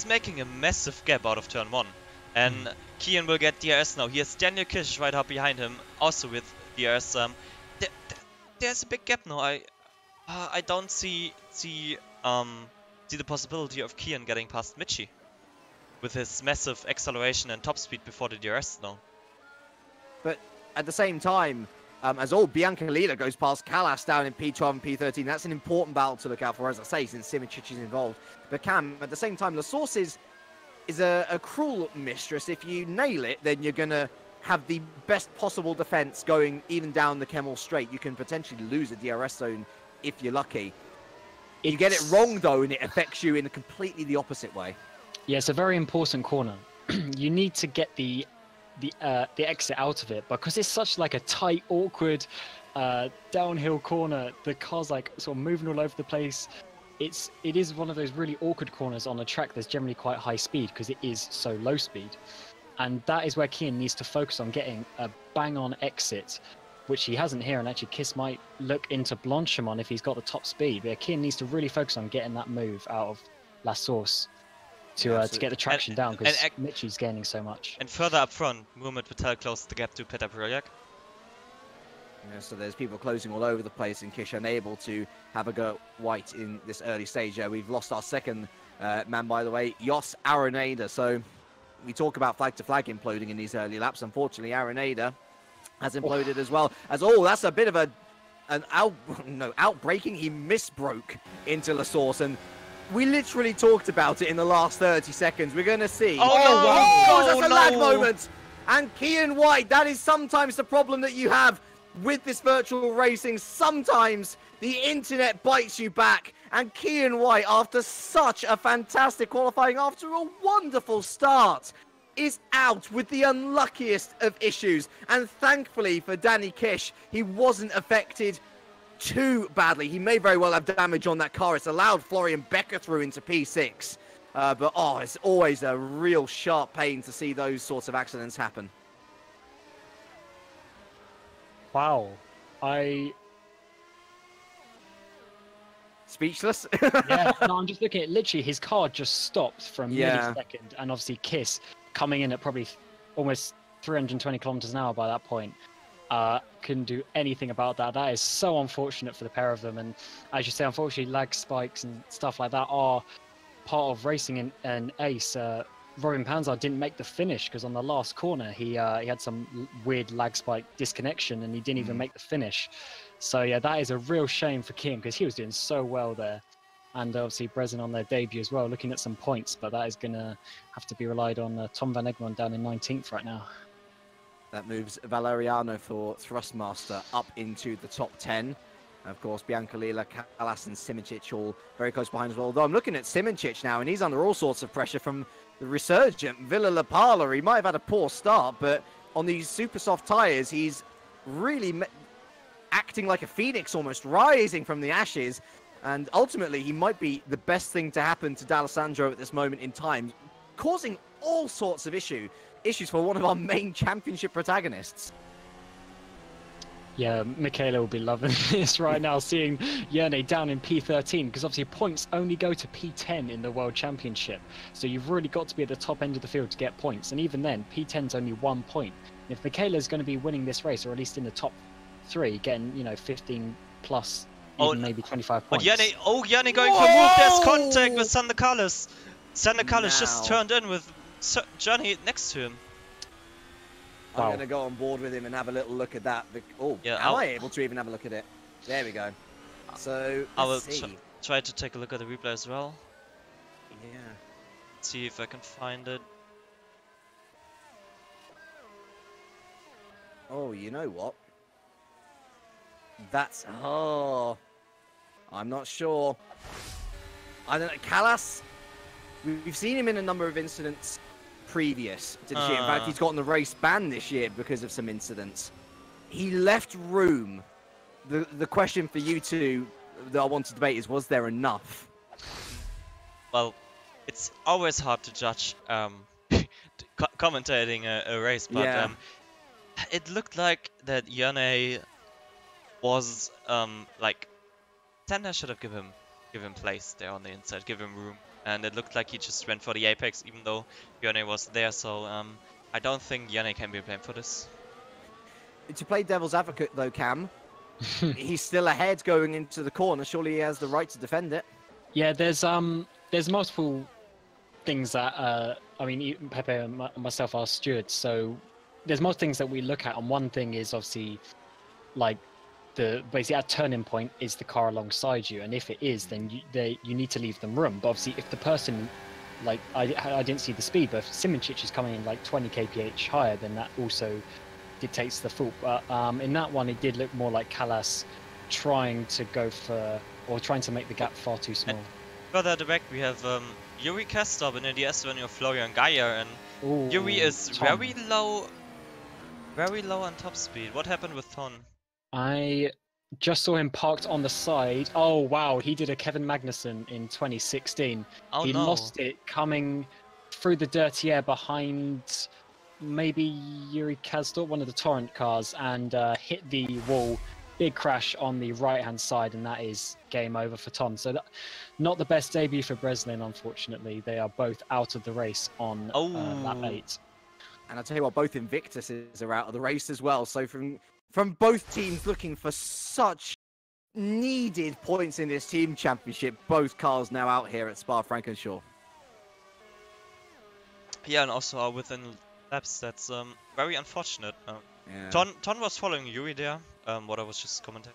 making a massive gap out of turn 1, and Kian will get DRS now. He has Daniel Kish right up behind him, also with DRS. There's a big gap now. I don't see the possibility of Kian getting past Michi with his massive acceleration and top speed before the DRS now. But at the same time, as all Biancalila goes past Kalash down in P12 and P13, that's an important battle to look out for, as I say, since Simoncic is involved. But Cam, at the same time, the Source is a cruel mistress. If you nail it, then you're going to have the best possible defense going even down the Kemmel Straight. You can potentially lose a DRS zone if you're lucky. You get it wrong, though, and it affects you in completely the opposite way. Yeah, it's a very important corner. You need to get the exit out of it, because it's such like a tight, awkward downhill corner. The car's like sort of moving all over the place. It is one of those really awkward corners on a track that's generally quite high speed, because it is so low speed. And that is where Kian needs to focus on getting a bang-on exit, which he hasn't here. And actually, Kiss might look into Blanchimon if he's got the top speed. But Kian needs to really focus on getting that move out of La Source to get the traction down, because Michi's gaining so much. And further up front, Muhammad Patel closed the gap to Petar Projak. Yeah, so there's people closing all over the place, and Kish unable to have a go at White in this early stage. We've lost our second man, by the way, Jos Araneda. So we talk about flag-to-flag imploding in these early laps. Unfortunately, Araneda has imploded as well. That's a bit of an outbreaking. He misbroke into La Source, and we literally talked about it in the last 30 seconds. We're going to see. That's a lag moment. And Kian White, that is sometimes the problem that you have with this virtual racing. Sometimes the internet bites you back. And Kian White, after such a fantastic qualifying, after a wonderful start, is out with the unluckiest of issues. And thankfully for Danny Kish, he wasn't affected too badly. He may very well have damage on that car. It's allowed Florian Becker through into P6. But it's always a real sharp pain to see those sorts of accidents happen. Wow. Speechless? Yeah, no, I'm just looking at it. Literally, his car just stopped for a millisecond, and obviously Kiss coming in at probably almost 320 kilometers an hour by that point. Couldn't do anything about that. That is so unfortunate for the pair of them. And as you say, unfortunately, lag spikes and stuff like that are part of racing in Ace. Robin Panzer didn't make the finish because on the last corner he had some weird lag spike disconnection, and he didn't even make the finish. So yeah, that is a real shame for Kim, because he was doing so well there. And obviously Brezin on their debut as well, looking at some points, but that is going to have to be relied on. Tom Van Egmond down in 19th right now. That moves Valeriano for Thrustmaster up into the top 10. Of course, Biancalila, Kalash and Simoncic all very close behind as well. Although I'm looking at Simoncic now, and he's under all sorts of pressure from the resurgent Villa La Pala. He might have had a poor start, but on these super soft tyres, he's really acting like a phoenix, almost rising from the ashes. And ultimately, he might be the best thing to happen to D'Alessandro at this moment in time, causing all sorts of issues for one of our main championship protagonists. Yeah, Michaela will be loving this right now, seeing Yerne down in P13, because obviously points only go to P10 in the World Championship. So you've really got to be at the top end of the field to get points. And even then, P10's only 1 point. If Michaela's going to be winning this race, or at least in the top 3, getting, 15 plus, even maybe 25 points. Yerne going for a move. There's contact with Sander Carlos. Sander Carlos just turned in with Johnny next to him. I'm going to go on board with him and have a little look at that. Oh, yeah, am I able to even have a look at it? There we go. So, I will try to take a look at the replay as well. Yeah. See if I can find it. Oh, you know what? That's... Oh... I'm not sure. I don't know. Callas, we've seen him in a number of incidents previous to this year. In fact, he's gotten the race banned this year because of some incidents. He left room. The question for you two that I want to debate is, was there enough? Well, it's always hard to judge commentating a race, but it looked like that Yerne was like Sander should have given him place there on the inside, give him room. And it looked like he just went for the apex, even though Yerne was there. So I don't think Yerne can be blamed for this. To play devil's advocate, though, Cam, he's still ahead going into the corner. Surely he has the right to defend it. Yeah, there's multiple things that I mean, Pepe and myself are stewards, so there's most things that we look at. And one thing is obviously like basically at turning point is the car alongside you, and if it is, then you need to leave them room. But obviously if the person, like I didn't see the speed, but if Simoncic is coming in like 20 kph higher, then that also dictates the fault. But in that one it did look more like Callas trying to go for, or trying to make the gap far too small. Further at the back we have Yuri Kastop in the S1 of Florian Geyer, and Yuri is very low on top speed. What happened with Ton? I just saw him parked on the side. Oh wow, he did a Kevin Magnussen in 2016. Oh, he lost it coming through the dirty air behind maybe Yuri Kasdorp, one of the Torrent cars, and hit the wall. Big crash on the right-hand side, and that is game over for Ton. So not the best debut for Breslin, unfortunately. They are both out of the race on lap 8. And I'll tell you what, both Invictuses are out of the race as well. So from both teams looking for such needed points in this team championship, both cars now out here at Spa-Francorchamps. Yeah, and also within laps, that's very unfortunate. Yeah. Ton was following Yuri there, what I was just commenting.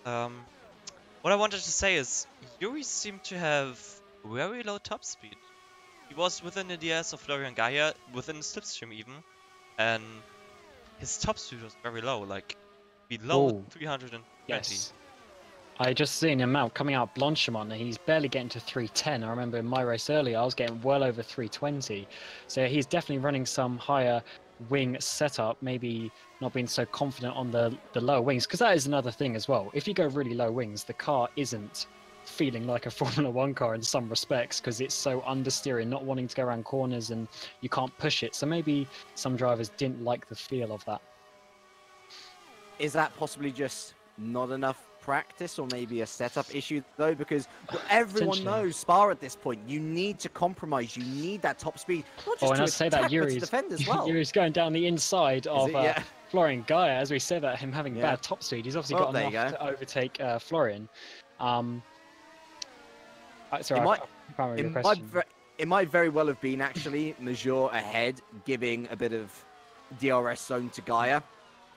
What I wanted to say is, Yuri seemed to have very low top speed. He was within the DS of Florian Geyer, within the slipstream even, and his top speed was very low, like below 320. Yes. I just seen him out coming out Blanchimont, and he's barely getting to 310. I remember in my race earlier, I was getting well over 320. So he's definitely running some higher wing setup, maybe not being so confident on the lower wings, because that is another thing as well. If you go really low wings, the car isn't feeling like a Formula 1 car in some respects, because it's so understeering, not wanting to go around corners, and you can't push it. So maybe some drivers didn't like the feel of that. Is that possibly just not enough practice, or maybe a setup issue though? Because everyone knows Spa at this point, you need to compromise, you need that top speed, not just to attack, but to defend as well. Yuri's going down the inside of Florian Geyer, as we said, that him having bad top speed. He's obviously got enough to overtake Florian. Sorry, it might very well have been actually Major ahead, giving a bit of DRS zone to Geyer,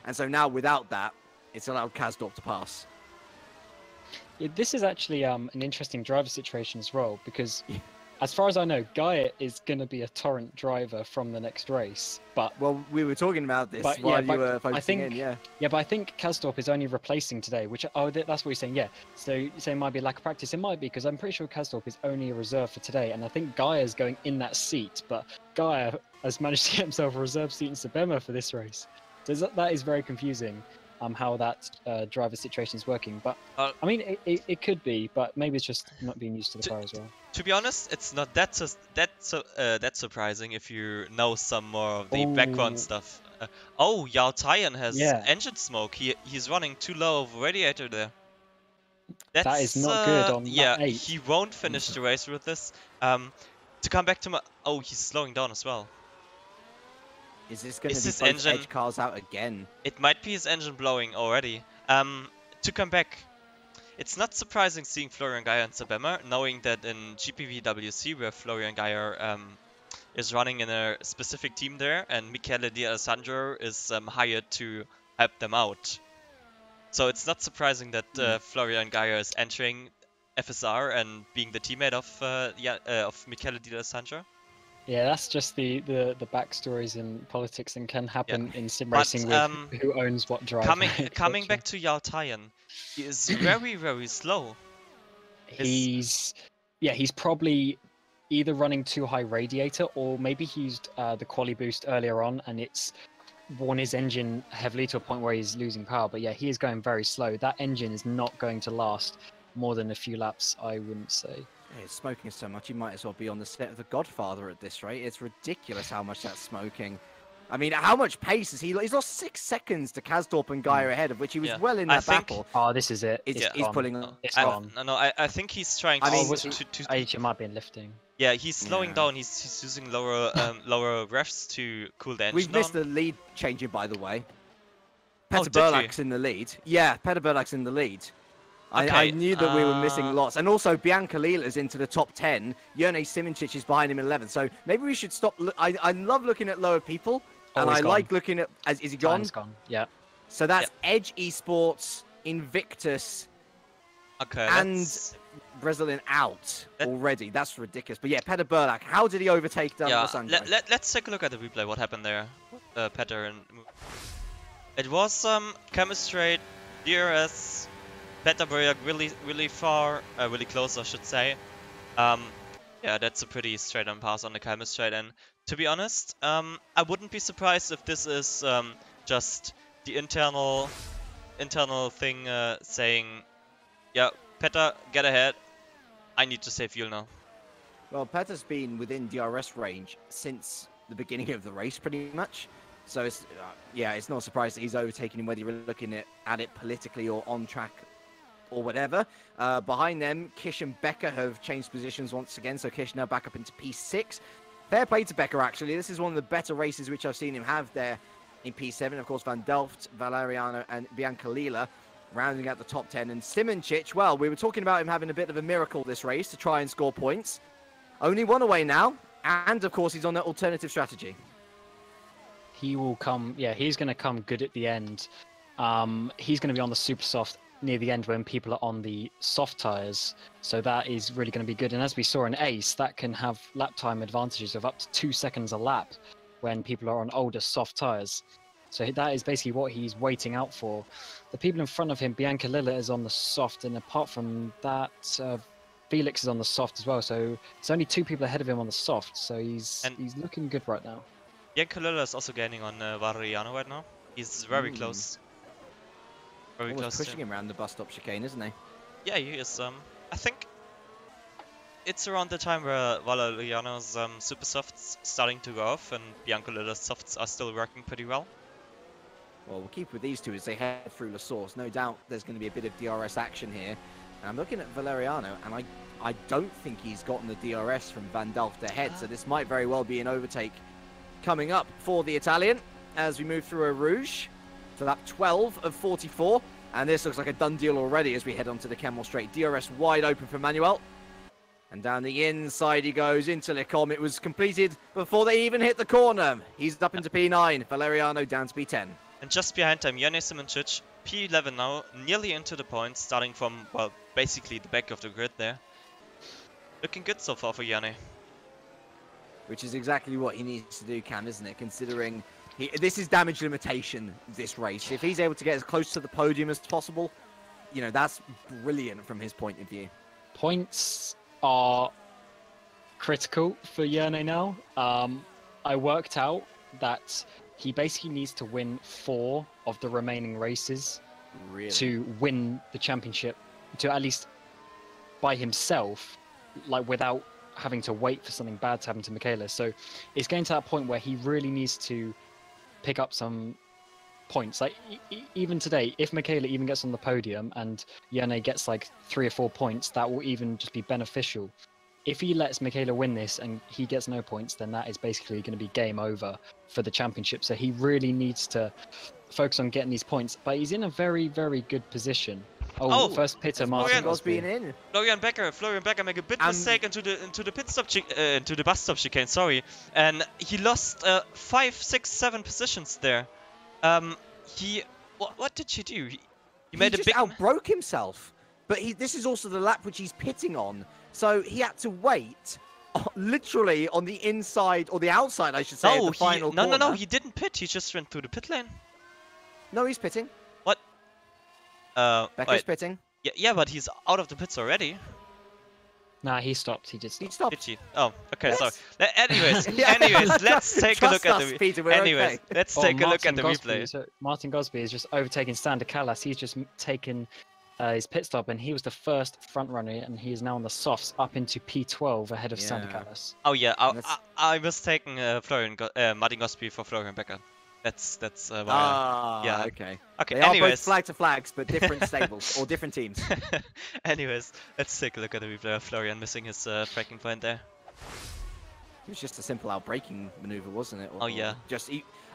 and so now without that, it's allowed Kasdorp to pass. Yeah, this is actually an interesting driver situation as well, because as far as I know, Geyer is going to be a Torrent driver from the next race. But well, we were talking about this while you were focusing in, Yeah, but I think Kasdorp is only replacing today, which, that's what you're saying, yeah. So you say it might be a lack of practice. It might be, because I'm pretty sure Kasdorp is only a reserve for today, and I think Geyer is going in that seat, but Geyer has managed to get himself a reserve seat in Sabema for this race. So that is very confusing. How that driver situation is working, but I mean, it could be, but maybe it's just not being used to the car as well. To be honest, it's not that surprising if you know some more of the background stuff. Oh, Yao Taiyan has Yeah. engine smoke. He's running too low of a radiator there. That is not good on yeah, lap 8. he won't finish the race with this. To come back to my... Oh, he's slowing down as well. Is this going to Is be his both engine- edge cars out again? It might be his engine blowing already. To come back, it's not surprising seeing Florian Geyer and Sabema, knowing that in GPVWC, where Florian Geyer is running in a specific team there, and Michele Di Alessandro is hired to help them out. So it's not surprising that Florian Geyer is entering FSR and being the teammate of Michele Di Alessandro. Yeah, that's just the backstories in politics and can happen in sim But, racing with who owns what driver. Coming back to Yao Taiyan, he is very, very slow. He's probably either running too high radiator, or maybe he used the quali boost earlier on and it's worn his engine heavily to a point where he's losing power. But yeah, he is going very slow. That engine is not going to last more than a few laps, I wouldn't say. He's smoking so much, he might as well be on the set of The Godfather at this rate. It's ridiculous how much that's smoking. I mean, how much pace is he? He's lost 6 seconds to Kasdorp and Geyer ahead, of which he was well in that battle. Oh, this is it. He's gone. pulling on. It's gone. No, I think he's trying to... I mean, It might be in lifting. Yeah, he's slowing down. He's using lower lower refs to cool the engine We've missed down. the lead changing, by the way. Oh, Peter did you? Burlak's in the lead. Yeah, Peter Burlak's in the lead. I Okay, knew that we were missing lots. And also, Bianca Lila's into the top 10. Jerne Simoncic is behind him in 11. So maybe we should stop. I love looking at lower people. And I like looking at... Is he gone? Time's gone. Yeah. So that's Edge Esports, Invictus, Okay, and Brazilian out already. That's ridiculous. But yeah, Peter Burlak, how did he overtake Alessandro? let's take a look at the replay. What happened there? Peter and... It was chemistry, DRS, Peter Burlak really far, really close, I should say. Yeah, that's a pretty straight-on pass on the chemistry, and to be honest, I wouldn't be surprised if this is just the internal thing saying, yeah, Petter, get ahead. I need to save fuel now. Well, Petter's been within DRS range since the beginning of the race, pretty much. So it's it's not a surprise that he's overtaken him, whether you're looking at it politically or on track or whatever. Behind them, Kish and Becker have changed positions once again, so Kish now back up into P6. Fair play to Becker, actually. This is one of the better races which I've seen him have there in P7. Of course, Van Delft, Valeriano, and Bianca Lila rounding out the top 10. And Simoncic, well, we were talking about him having a bit of a miracle this race to try and score points. Only one away now, and of course, he's on that alternative strategy. He will come, he's going to come good at the end. He's going to be on the super soft near the end when people are on the soft tyres. So that is really going to be good. And as we saw in Ace, that can have lap time advantages of up to 2 seconds a lap when people are on older soft tyres. So that is basically what he's waiting out for. The people in front of him, Bianca Lilla is on the soft, and apart from that, Felix is on the soft as well. So there's only 2 people ahead of him on the soft. So he's looking good right now. Bianca Lilla is also gaining on Valeriano right now. He's very close. Very Almost close. Pushing him around the bus stop chicane, isn't he? Yeah, he is. I think it's around the time where Valeriano's super softs starting to go off, and Bianca Lilla's softs are still working pretty well. Well, we'll keep with these two as they head through La Source. No doubt there's going to be a bit of DRS action here. And I'm looking at Valeriano, and I don't think he's gotten the DRS from Van Delft ahead, so this might very well be an overtake coming up for the Italian as we move through a Rouge to lap 12 of 44. And this looks like a done deal already as we head onto the Camel Straight. DRS wide open for Manuel. And down the inside he goes into Lecom. It was completed before they even hit the corner. He's up into P9. Valeriano down to P10. And just behind him, Jerne Simoncic, P11 now, nearly into the points, starting from, well, basically the back of the grid there. Looking good so far for Jerne. Which is exactly what he needs to do, Cam, isn't it? Considering this is damage limitation, this race. If he's able to get as close to the podium as possible, you know, that's brilliant from his point of view. Points are critical for Jerne now. I worked out that he basically needs to win 4 of the remaining races to win the championship, to at least by himself, like without having to wait for something bad to happen to Michaela. So it's getting to that point where he really needs to pick up some points. Like even today, if Michaela even gets on the podium and Yone gets like 3 or 4 points, that will even just be beneficial. If he lets Michaela win this and he gets no points, then that is basically going to be game over for the championship. So he really needs to focus on getting these points. But he's in a very, very good position. Oh, first pitter, Martin Gosby. Florian Becker make a bit mistake into the pit stop, into the bus stop chicane. Sorry, and he lost 5, 6, 7 positions there. What did he do? He made a big outbroke himself. But this is also the lap which he's pitting on. So he had to wait, literally on the inside, or the outside, I should say, of the final corner. No, he didn't pit. He just went through the pit lane. No, he's pitting. What? Becker's pitting. Yeah, but he's out of the pits already. Nah, he stopped. He just stopped. He stopped. Did he? Oh, okay, Yes. sorry. Anyways, let's take a look at the let's take a look at the replay. So Martin Gosby is just overtaking Sander Callas. He's just taken his pit stop, and he was the first front runner, and he is now on the softs up into P12 ahead of Sander Callas. Oh yeah, I mistaken Martin Gosby for Florian Becker. That's why. Yeah. Okay. Okay. They are anyways, both flag to flags, but different stables or different teams. Anyways, let's take a look at the replay of Florian missing his braking point there. It was just a simple outbraking maneuver, wasn't it? Oh yeah.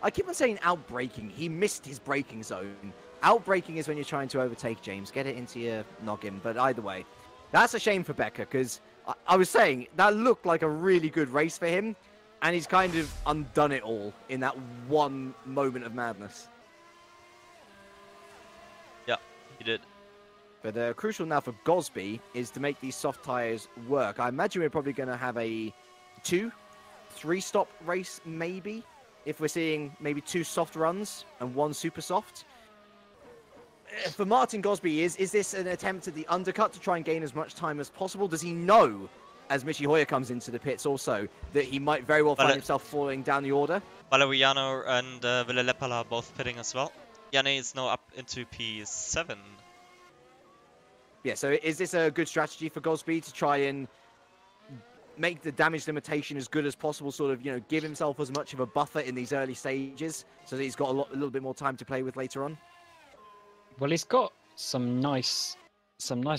I keep on saying outbraking. He missed his braking zone. Outbraking is when you're trying to overtake James. Get it into your noggin. But either way, that's a shame for Becker, because I was saying that looked like a really good race for him. And he's kind of undone it all in that one moment of madness. Yeah, he did. But crucial now for Gosby is to make these soft tyres work. I imagine we're probably going to have a 2-3 stop race, maybe. If we're seeing maybe 2 soft runs and 1 super soft. For Martin Gosby, is this an attempt at the undercut to try and gain as much time as possible? Does he know, as Michi Hoyer comes into the pits also, that he might very well find himself falling down the order? Valeriano and Ville Lepala are both pitting as well. Yanni is now up into P7. Yeah, so is this a good strategy for Gosby to try and make the damage limitation as good as possible, sort of, give himself as much of a buffer in these early stages so that he's got a little bit more time to play with later on? Well, he's got some nice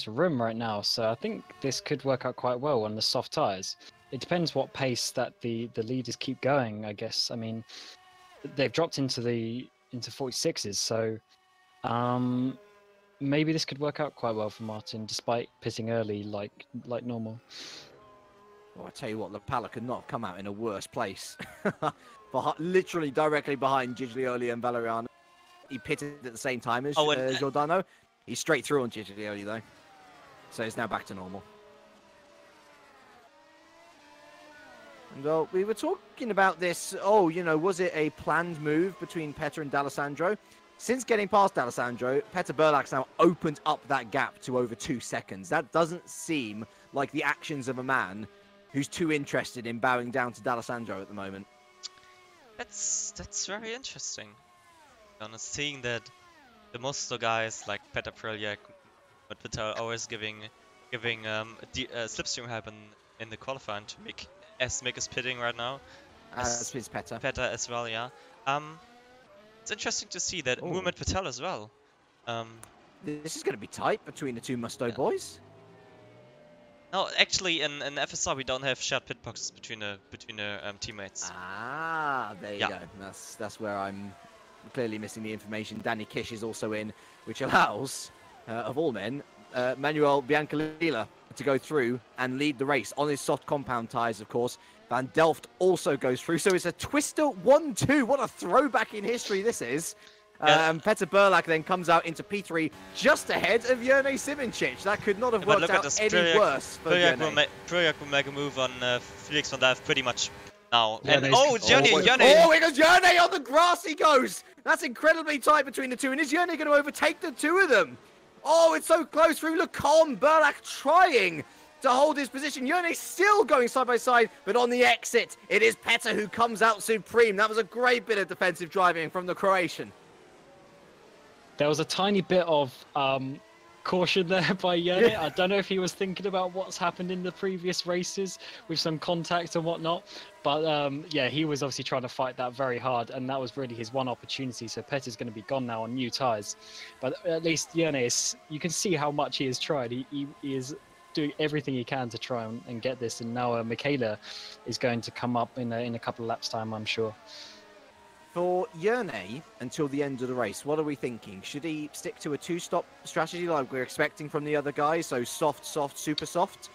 room right now, so I think this could work out quite well on the soft tyres. It depends what pace that the leaders keep going, I guess. I mean, they've dropped into 46s, so maybe this could work out quite well for Martin, despite pitting early like normal. Well, I tell you what, Lepala could not have come out in a worse place. Literally directly behind Giglioli and Valeriano. He pitted at the same time as Giordano. He's straight through on Giglioli, though. So he's now back to normal. And, well, we were talking about this. Was it a planned move between Petter and D'Alessandro? Since getting past D'Alessandro, Petter Burlak's now opened up that gap to over 2 seconds. That doesn't seem like the actions of a man who's too interested in bowing down to D'Alessandro at the moment. That's very interesting. Seeing that the Mosto guys like Petter Prelyak, but Petter are always giving slipstream help in the qualifying to make is pitting right now. As is Petter. Petter as well, yeah. It's interesting to see that Muhammad Patel as well. This is going to be tight between the 2 Musto boys. No, actually, in FSR we don't have shared pit boxes between the teammates. Ah, there you go. That's where I'm clearly missing the information. Danny Kish is also in, which allows, of all men, Manuel Biancalila to go through and lead the race on his soft compound tyres, of course. Van Delft also goes through, so it's a Twister 1-2. What a throwback in history this is. And Petter Burlak then comes out into P3 just ahead of Jerne Simoncic. That could not have worked out any worse for Jerne. Prelyak will make a move on Felix van Dijf pretty much now. Yeah, And Jerne. It goes Jerne on the grass he goes. That's incredibly tight between the two. And is Jerne going to overtake the 2 of them? Oh, it's so close through Lecombe. Burlak trying to hold his position. Jerne still going side by side, but on the exit, it is Petter who comes out supreme. That was a great bit of defensive driving from the Croatian. There was a tiny bit of caution there by Yone. I don't know if he was thinking about what's happened in the previous races with some contact and whatnot, but yeah, he was obviously trying to fight that very hard, and that was really his one opportunity. So Petter's going to be gone now on new tyres, but at least Yone is. You can see how much he has tried. He is doing everything he can to try and get this, and now Michaela is going to come up in a couple of laps time, I'm sure. For Yone, until the end of the race, what are we thinking? Should he stick to a two-stop strategy like we're expecting from the other guys, so soft, soft, super soft?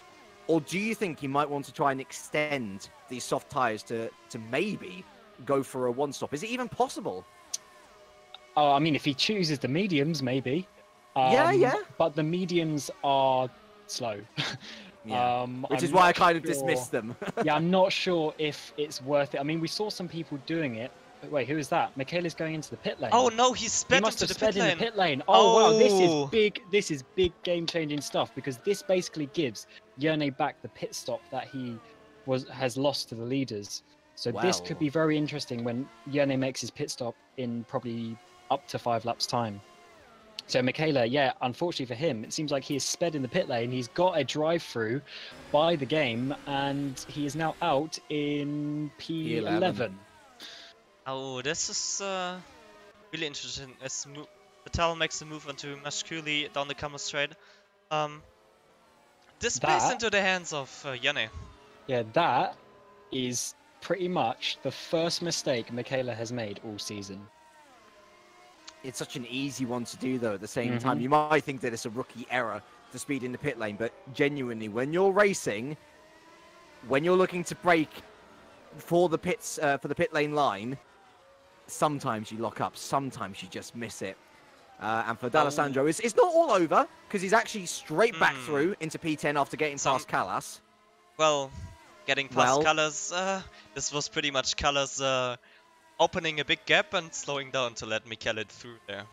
Or do you think he might want to try and extend these soft tyres to maybe go for a one-stop? Is it even possible? Oh, I mean, if he chooses the mediums, maybe. Yeah. But the mediums are slow. Yeah. Which is why I kind of dismissed them. Yeah, I'm not sure if it's worth it. I mean, we saw some people doing it. Wait, who is that? Michaela's going into the pit lane. Oh no, he sped must into have the pit sped in lane. the pit lane. Oh wow, this is Oh. big. This is big game-changing stuff, because this basically gives Yone back the pit stop that he has lost to the leaders. So this could be very interesting when Yone makes his pit stop in probably up to 5 laps time. So Michaela, yeah, unfortunately for him, it seems like he has sped in the pit lane. He's got a drive-through by the game, and he is now out in P11. Oh, this is really interesting. As Vettel makes the move onto Mashkuli down the camera straight. This plays into the hands of Yone. Yeah, that is pretty much the first mistake Michaela has made all season. It's such an easy one to do, though, at the same time. You might think that it's a rookie error to speed in the pit lane, but genuinely, when you're racing, when you're looking to brake for the pits, for the pit lane line, sometimes you lock up, sometimes you just miss it. And for D'Alessandro, it's not all over, because he's actually straight back through into P10 after getting past Callas. Well, getting past Callas, this was pretty much Callas opening a big gap and slowing down to let Michele through there.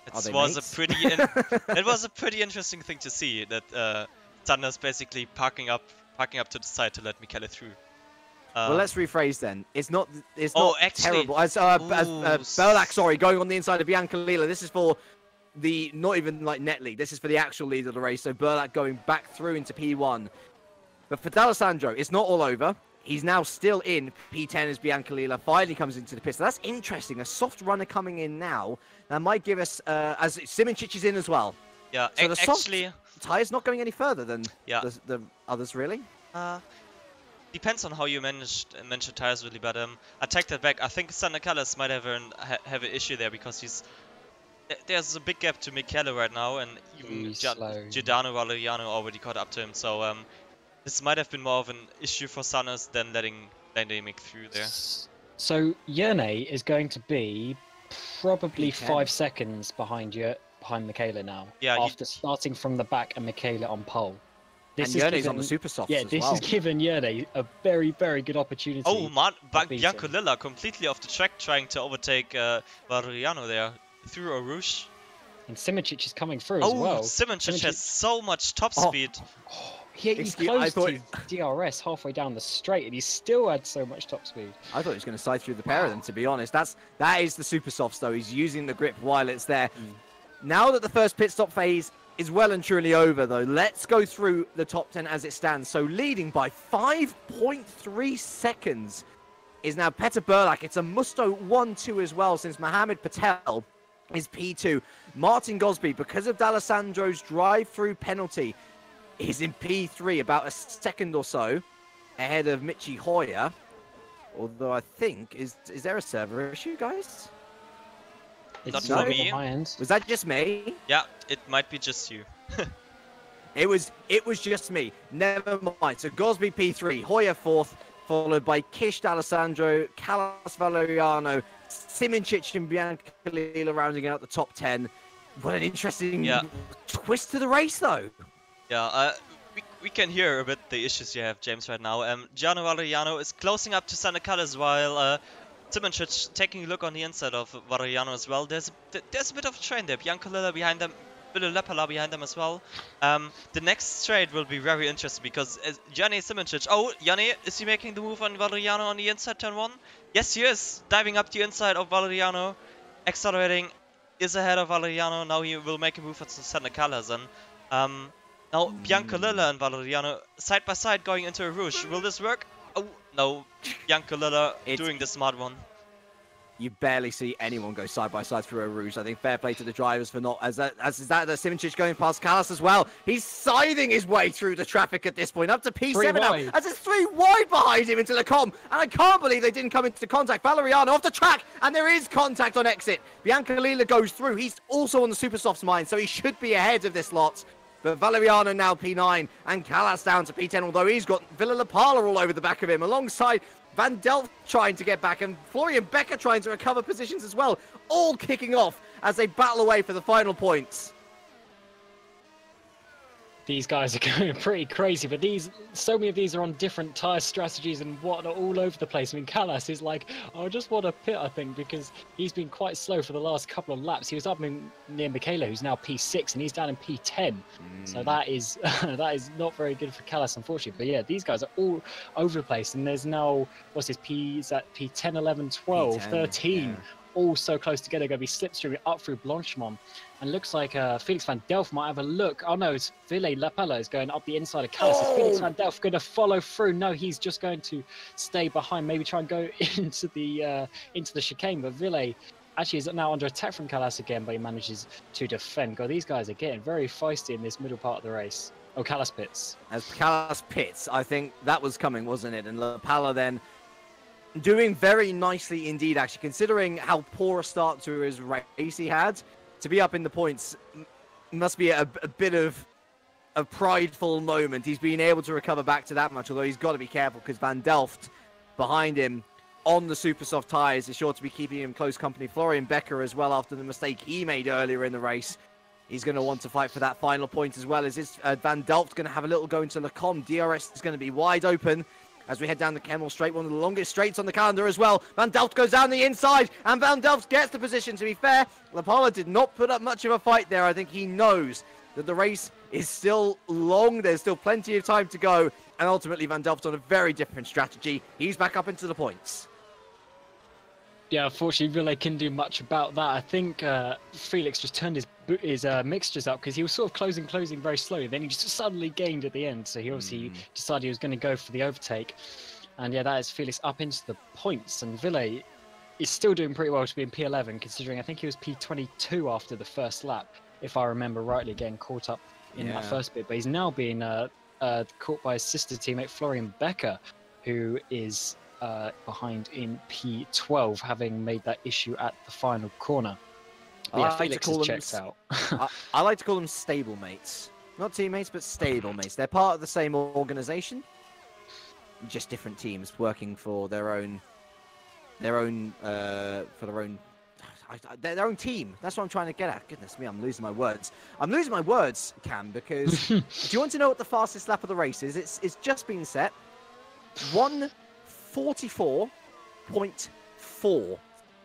It was a pretty interesting thing to see, that Sanders basically parking up to the side to let Michele through. Well, let's rephrase then. It's not actually, terrible. As Berlak, going on the inside of Bianca Lila. This is for the, not even like net lead. This is for the actual lead of the race. So Berlak going back through into P1. But for D'Alessandro, it's not all over. He's now still in P10 as Bianca Lila finally comes into the pit. So that's interesting. A soft runner coming in now. That might give us, as Simoncic is in as well. Yeah, so the soft tyre's not going any further than the others, really. Depends on how you manage the tires really, but I take that back. I think Sander Callas might have an issue there, because there's a big gap to Michele right now, and even Giordano Valeriano already caught up to him. So this might have been more of an issue for Sanders than letting Dynamic through there. So Yone is going to be probably P10. 5 seconds behind Michaela now. Yeah, after starting from the back and Michaela on pole. This and Yone's on the super softs as this has given Yone a very, very good opportunity. Oh man, Bianco Lilla completely off the track trying to overtake Valeriano there through a Rouge. And Simoncic is coming through as well. Simoncic has so much top speed. He closed his DRS halfway down the straight, and he still had so much top speed. I thought he was going to side through the pair of them, to be honest. That is the super softs, though. He's using the grip while it's there. Now that the first pit stop phase is well and truly over, though, let's go through the top 10 as it stands. So leading by 5.3 seconds is now Petter Berlak. It's a Musto 1-2 as well, since Mohamed Patel is P2. Martin Gosby, because of D'Alessandro's drive-through penalty, is in P3, about a second or so ahead of Michi Hoyer. Although I think, is there a server issue, guys? Not for me. Was that just me? Yeah, it might be just you. It was just me. Never mind. So Gosby P3, Hoyer 4th, followed by Kish D'Alessandro, Callas Valeriano, Simoncic and Bianca Lila rounding out the top 10. What an interesting twist to the race, though. Yeah, we can hear a bit the issues you have, James, right now. Gianno Valeriano is closing up to Sander Callas, while Simoncic taking a look on the inside of Valeriano as well. There's a bit of a train there. Bianca Lilla behind them, Billy Lepala behind them as well. The next straight will be very interesting, because Gianni Simoncic... Oh, Gianni, is he making the move on Valeriano on the inside, turn 1? Yes, he is. Diving up the inside of Valeriano, accelerating is ahead of Valeriano. Now he will make a move at Santa Calazan. Now Biancolilla and Valeriano side by side going into a Rouge. Will this work? Oh, no. Biancolilla doing the smart one. You barely see anyone go side by side through a Rouge. I think fair play to the drivers for not, as that Simčić going past Callas as well. He's scything his way through the traffic at this point, up to P7 now, as it's 3 wide behind him into Lecombe. And I can't believe they didn't come into contact. Valeriano off the track, and there is contact on exit. Biancolilla goes through. He's also on the Super Softs mine, so he should be ahead of this lot. But Valeriano now P9, and Callas down to P10, although he's got Villa Lapala all over the back of him, alongside Van Delft trying to get back, and Florian Becker trying to recover positions as well, all kicking off as they battle away for the final points. These guys are going pretty crazy, but so many of these are on different tyre strategies and whatnot all over the place. I mean, Callas is like, I just want to pit, I think, because he's been quite slow for the last couple of laps. He was up near Michele, who's now P6, and he's down in P10. So that is not very good for Callas, unfortunately. But yeah, these guys are all over the place, and there's now, what's his P? Is that P10, 11, 12, P10, 13? Yeah. All so close together, going to be slipstreaming up through Blanchemont. And looks like Felix Van Delft might have a look. Oh no, it's Ville Lapella is going up the inside of Callas. Is Felix Van Delft going to follow through? No, he's just going to stay behind, maybe try and go into the chicane. But Ville actually is now under attack from Callas again, but he manages to defend. God, these guys are getting very feisty in this middle part of the race. Oh, Callas pits. As Callas pits, I think that was coming, wasn't it? And Lapella then doing very nicely indeed, actually, considering how poor a start to his race he had. To be up in the points must be a bit of a prideful moment. He's been able to recover back to that much, although he's got to be careful because Van Delft behind him on the super soft tyres is sure to be keeping him close company. Florian Becker as well, after the mistake he made earlier in the race. He's going to want to fight for that final point as well. Is Van Delft going to have a little go into Lecombe? DRS is going to be wide open as we head down the Kemmel Straight, one of the longest straights on the calendar as well. Van Delft goes down the inside, and Van Delft gets the position. To be fair, Lapala did not put up much of a fight there. I think he knows that the race is still long. There's still plenty of time to go, and ultimately Van Delft on a very different strategy. He's back up into the points. Yeah, unfortunately, Ville couldn't do much about that. I think Felix just turned his mixtures up because he was sort of closing very slowly. Then he just suddenly gained at the end. So he obviously decided he was going to go for the overtake. And yeah, that is Felix up into the points. And Ville is still doing pretty well to be in P11, considering I think he was P22 after the first lap, if I remember rightly, getting caught up in that first bit. But he's now being caught by his sister teammate Florian Becker, who is behind in P12, having made that issue at the final corner. Yeah, Felix is checked out. I like to call them stablemates. Not teammates, but stablemates. They're part of the same organization, just different teams working for their own team. That's what I'm trying to get at. Goodness me, I'm losing my words. Cam, because do you want to know what the fastest lap of the race is? It's just been set. 1:44.4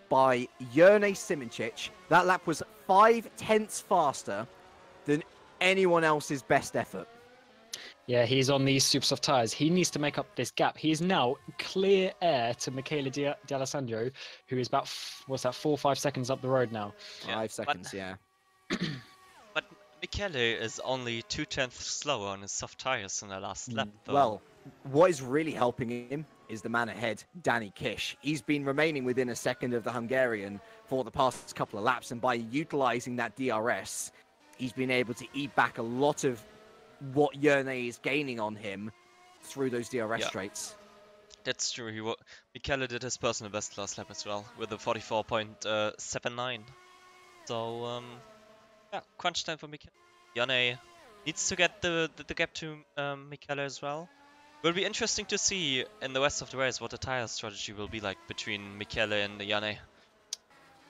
by Jerne Simčić. That lap was 5/10 faster than anyone else's best effort. Yeah, he's on these super soft tyres. He needs to make up this gap. He is now clear air to Michele D'Alessandro, who is about, 4 or 5 seconds up the road now. Yeah, 5 seconds, yeah. But Michele is only 0.2 slower on his soft tyres in the last lap, though. Well, what is really helping him is the man ahead, Danny Kish. He's been remaining within a second of the Hungarian for the past couple of laps, and by utilizing that DRS, he's been able to eat back a lot of what Jerne is gaining on him through those DRS straights. That's true. Michele did his personal best last lap as well, with a 44.79. So, yeah, crunch time for Michele. Jerne needs to get the gap to Michele as well. Will be interesting to see in the rest of the race what the tire strategy will be like between Michele and Jerne.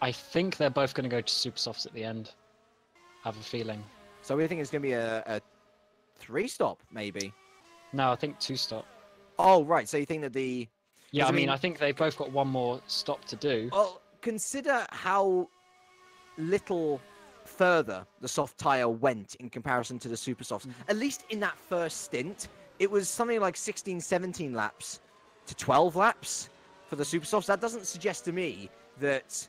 I think they're both going to go to super softs at the end. Have a feeling. So we think it's going to be a 3-stop, maybe? No, I think 2-stop. Oh, right. So you think that the... Yeah, I mean, I think they've both got one more stop to do. Well, consider how little further the soft tyre went in comparison to the super softs. At least in that first stint, it was something like 16, 17 laps to 12 laps for the super softs. That doesn't suggest to me that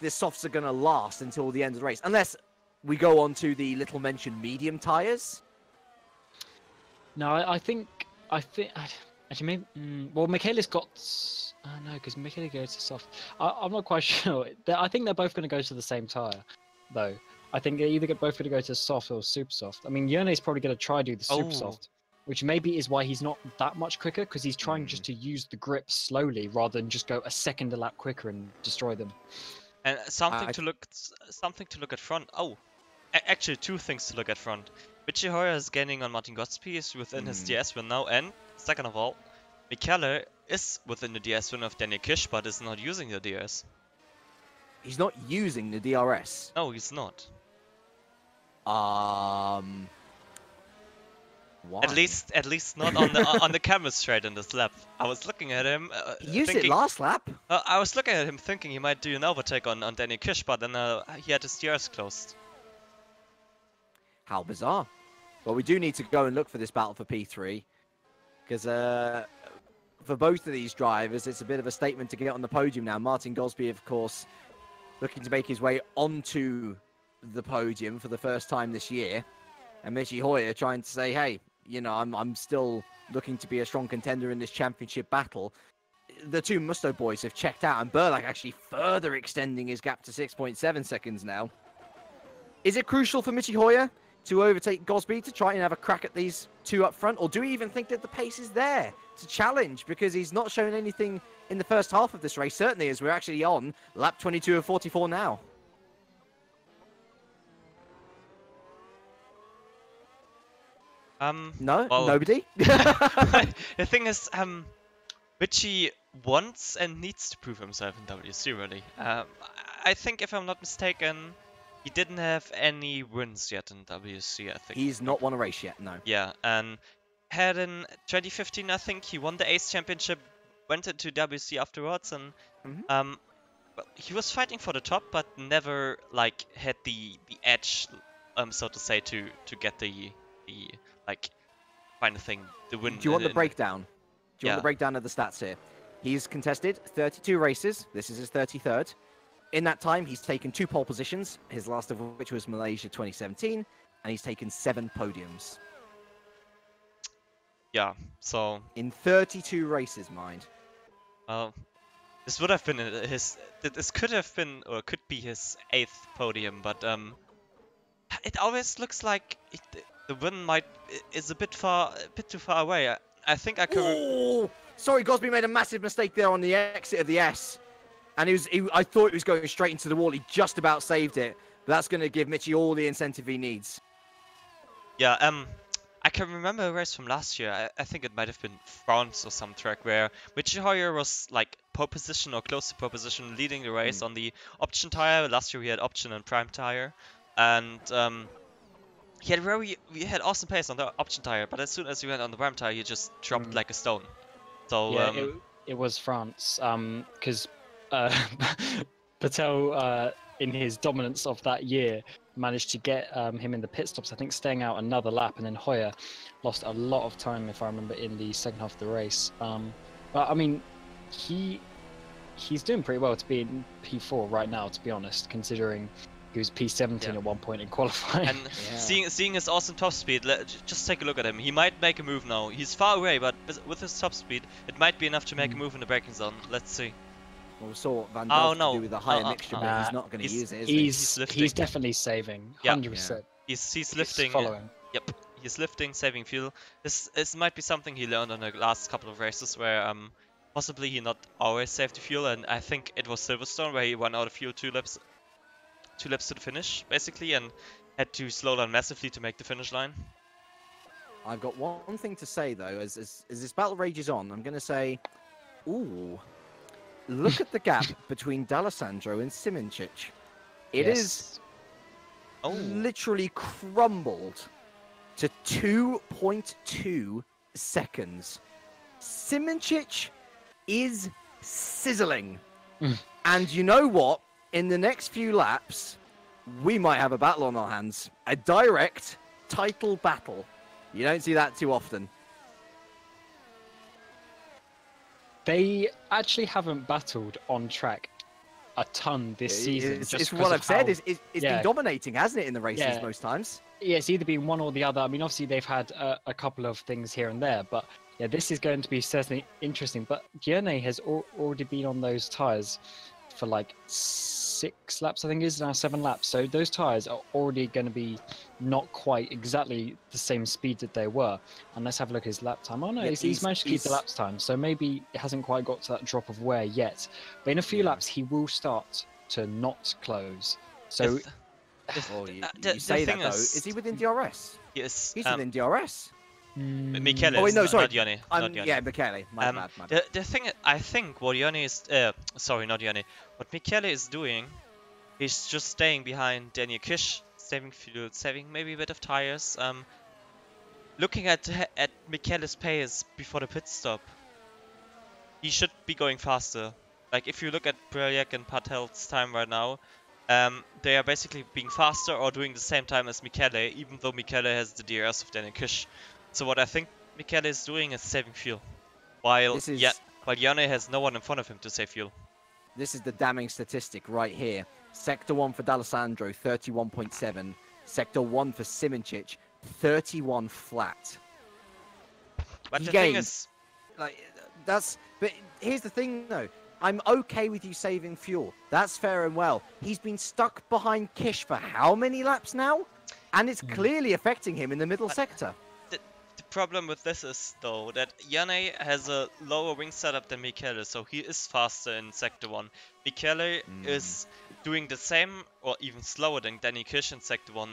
the softs are going to last until the end of the race, unless we go on to the little mentioned medium tyres. No, I think actually maybe. Well, Michaela's got. No, because Michaela goes to soft. I'm not quite sure. I think they're both going to go to the same tyre, though. I think they're either both going to go to soft or super soft. I mean, Yone's probably going to try do the super soft, which maybe is why he's not that much quicker, because he's trying just to use the grip slowly rather than just go a second a lap quicker and destroy them. And something to look at front. Oh, actually, two things to look at front. Richie Hoyer is gaining on Martin Godspeed, is within his DS win now, and second of all, Michele is within the DS win of Daniel Kish, but is not using the DS. He's not using the DRS. No, he's not. Why? At least not on the on the camera straight in this lap. I was looking at him. He used it last lap. I was looking at him thinking he might do an overtake on Danny Kish, but then he had his DRS closed. How bizarre. Well, we do need to go and look for this battle for P3, because for both of these drivers, it's a bit of a statement to get on the podium now. Martin Gosby, of course, looking to make his way onto the podium for the first time this year, and Michi Hoyer trying to say, hey, you know, I'm still looking to be a strong contender in this championship battle. The two Musto boys have checked out, and Burlak actually further extending his gap to 6.7 seconds now. Is it crucial for Michi Hoyer to overtake Gosby to try and have a crack at these two up front, or do we even think that the pace is there to challenge, because he's not shown anything in the first half of this race, certainly as we're actually on lap 22 of 44 now? No, well, nobody. The thing is, Richie wants and needs to prove himself in WC, really. I think, if I'm not mistaken, he didn't have any wins yet in WC, I think. He's not won a race yet, no. Yeah, and had in 2015, I think, he won the Ace Championship, went into WC afterwards, and well, he was fighting for the top, but never, like, had the edge, so to say, to get the like, final thing, the win. Do you want the breakdown? Do you want the breakdown of the stats here? He's contested 32 races. This is his 33rd. In that time, he's taken 2 pole positions, his last of which was Malaysia 2017, and he's taken 7 podiums. Yeah, so... in 32 races, mind. This would have been his... This could have been, or could be his 8th podium, but it always looks like the win is a bit too far away. I think I could... Oh! Sorry, Gosby made a massive mistake there on the exit of the S. And I thought he was going straight into the wall. He just about saved it. But that's going to give Mitchie all the incentive he needs. Yeah, I can remember a race from last year. I think it might have been France or some track where Mitchie Hoyer was like pole position or close to pole position, leading the race on the option tire. Last year we had option and prime tire. And we had awesome pace on the option tire, but as soon as you went on the prime tire, you just dropped like a stone. So yeah, it was France, because Patel, in his dominance of that year, managed to get him in the pit stops, I think staying out another lap, and then Hoyer lost a lot of time, if I remember, in the second half of the race. But I mean, he's doing pretty well to be in P4 right now, to be honest, considering he was P17 at one point in qualifying. And seeing his awesome top speed, just take a look at him. He might make a move now. He's far away, but with his top speed, it might be enough to make a move in the braking zone. Let's see. Well, we saw what Van Dijk do with a higher mixture, but he's not going to use it, is he? He's definitely saving, 100%. He's lifting. Following. Yep, he's lifting, saving fuel. This might be something he learned on the last couple of races, where possibly he not always saved the fuel, and I think it was Silverstone where he ran out of fuel 2 laps to the finish, basically, and had to slow down massively to make the finish line. I've got one thing to say, though. As this battle rages on, I'm going to say, ooh, look at the gap between D'Alessandro and Simoncic. It is literally crumbled to 2.2 seconds. Simoncic is sizzling. And you know what? In the next few laps, we might have a battle on our hands. A direct title battle. You don't see that too often. They actually haven't battled on track a ton this season. It's what I've said. It's been dominating, hasn't it, in the races most times? Yeah, it's either been one or the other. I mean, obviously they've had a couple of things here and there, but yeah, this is going to be certainly interesting. But Gianni has already been on those tyres for like 6 laps, I think it is now 7 laps. So those tyres are already going to be not quite exactly the same speed that they were. And let's have a look at his lap time. Oh no, he's managed to keep the lap time. So maybe it hasn't quite got to that drop of wear yet. But in a few laps, he will start to not close. So you say that though. Is he within DRS? Yes. He's within DRS. Michele. Oh wait, no, sorry. Not Yanni. Yeah, Michele. My bad. The thing, I think what Yanni is, sorry, not Yanni. What Michele is doing, he's just staying behind Daniel Kish, saving fuel, saving maybe a bit of tires. Looking at Michele's pace before the pit stop, he should be going faster. Like if you look at Breliak and Patel's time right now, they are basically being faster or doing the same time as Michele, even though Michele has the DRS of Daniel Kish. So what I think Michele is doing is saving fuel, while Yanni has no one in front of him to save fuel. This is the damning statistic right here. Sector 1 for D'Alessandro, 31.7. Sector 1 for Simoncic, 31 flat. But the thing is, like, but here's the thing though. I'm okay with you saving fuel. That's fair and well. He's been stuck behind Kish for how many laps now? And it's clearly affecting him in the middle sector. The problem with this is, though, that Yanni has a lower wing setup than Michele, so he is faster in Sector 1. Michele is doing the same, or even slower than Danny Kish in Sector 1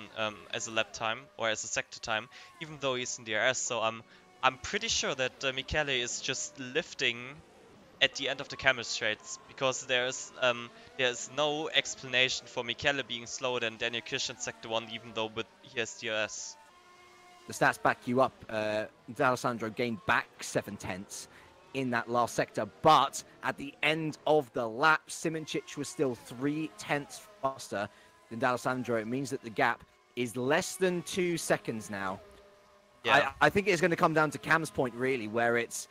as a lap time, or as a sector time, even though he's in DRS, so I'm pretty sure that Michele is just lifting at the end of the camel straights, because there's no explanation for Michele being slower than Daniel Kish in Sector 1, even though he has DRS. The stats back you up. D'Alessandro gained back 7/10 in that last sector, but at the end of the lap, Simoncic was still 3/10 faster than D'Alessandro. It means that the gap is less than 2 seconds now. Yeah. I think it's going to come down to Cam's point, really, where it's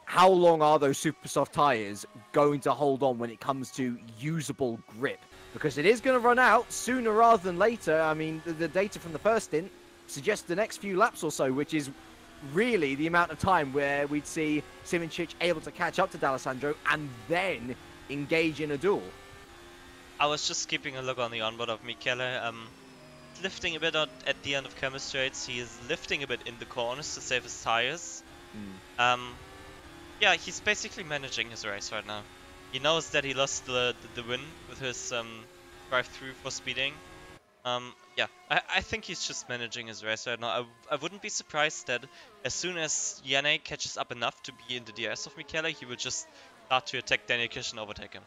how long are those super soft tyres going to hold on when it comes to usable grip? Because it is going to run out sooner rather than later. I mean, the data from the first stint suggests the next few laps or so, which is really the amount of time where we'd see Simoncic able to catch up to D'Alessandro and then engage in a duel. I was just keeping a look on the onboard of Michele. Lifting a bit at the end of camel straights. He is lifting a bit in the corners to save his tires. Yeah, he's basically managing his race right now. He knows that he lost the win with his drive-through for speeding. Yeah, I think he's just managing his race right now. I wouldn't be surprised that as soon as Yanni catches up enough to be in the DRS of Michele, he will just start to attack Daniel Kish and overtake him.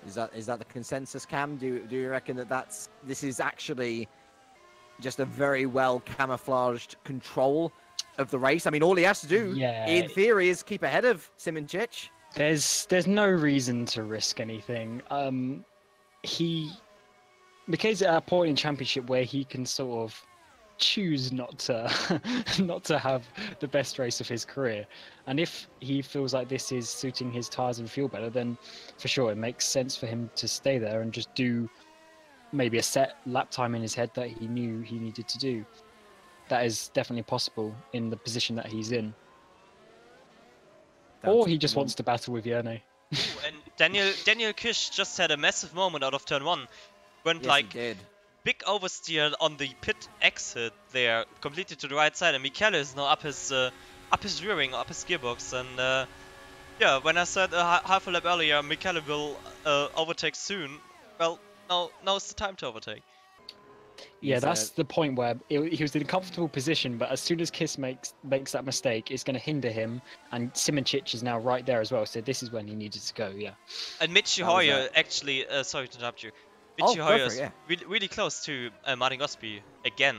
Is that the consensus, Cam? Do you reckon that this is actually just a very well camouflaged control of the race? I mean, all he has to do, in theory, is keep ahead of Simoncic. There's no reason to risk anything. Because at a point in championship where he can sort of choose not to have the best race of his career, and if he feels like this is suiting his tires and fuel better, then for sure it makes sense for him to stay there and just do maybe a set lap time in his head that he knew he needed to do. That is definitely possible in the position that he's in. Or he just wants to battle with Yanni. And Daniel Kish just had a massive moment out of turn 1. Went big oversteer on the pit exit there, completely to the right side, and Michele is now up his rear wing, up his gearbox, and yeah, when I said half a lap earlier, Michele will overtake soon. Well, now's the time to overtake. Yeah, that's the point where he was in a comfortable position, but as soon as Kiss makes that mistake, it's going to hinder him, and Simoncic is now right there as well, so this is when he needed to go, yeah. And Michi Hoyer actually, sorry to interrupt you, Michi Hoyer is really close to Martin Gosby again.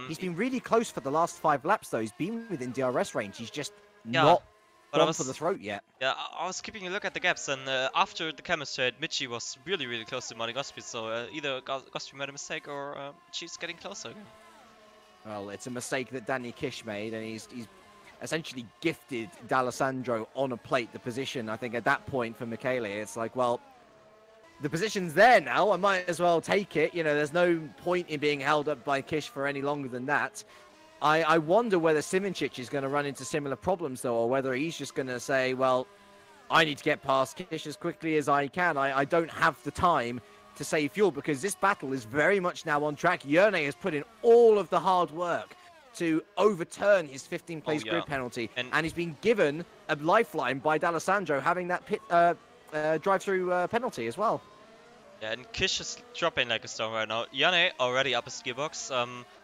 He's been really close for the last 5 laps though. He's been within DRS range, he's just not gone for the throat yet. Yeah, I was keeping a look at the gaps, and after the camera straight, Michi was really close to Martin Gosby, so either Gosby made a mistake or Michi's getting closer again. Well, it's a mistake that Danny Kish made, and he's essentially gifted D'Alessandro on a plate the position. I think at that point for Michele, it's like, well, the position's there now. I might as well take it. You know, there's no point in being held up by Kish for any longer than that. I wonder whether Simoncic is going to run into similar problems, though, or whether he's just going to say, well, I need to get past Kish as quickly as I can. I don't have the time to save fuel, because this battle is very much now on track. Yerne has put in all of the hard work to overturn his 15th-place grid penalty, and he's been given a lifeline by D'Alessandro having that pit drive-through penalty as well. Yeah, and Kish is dropping like a stone right now. Yane already up his gearbox.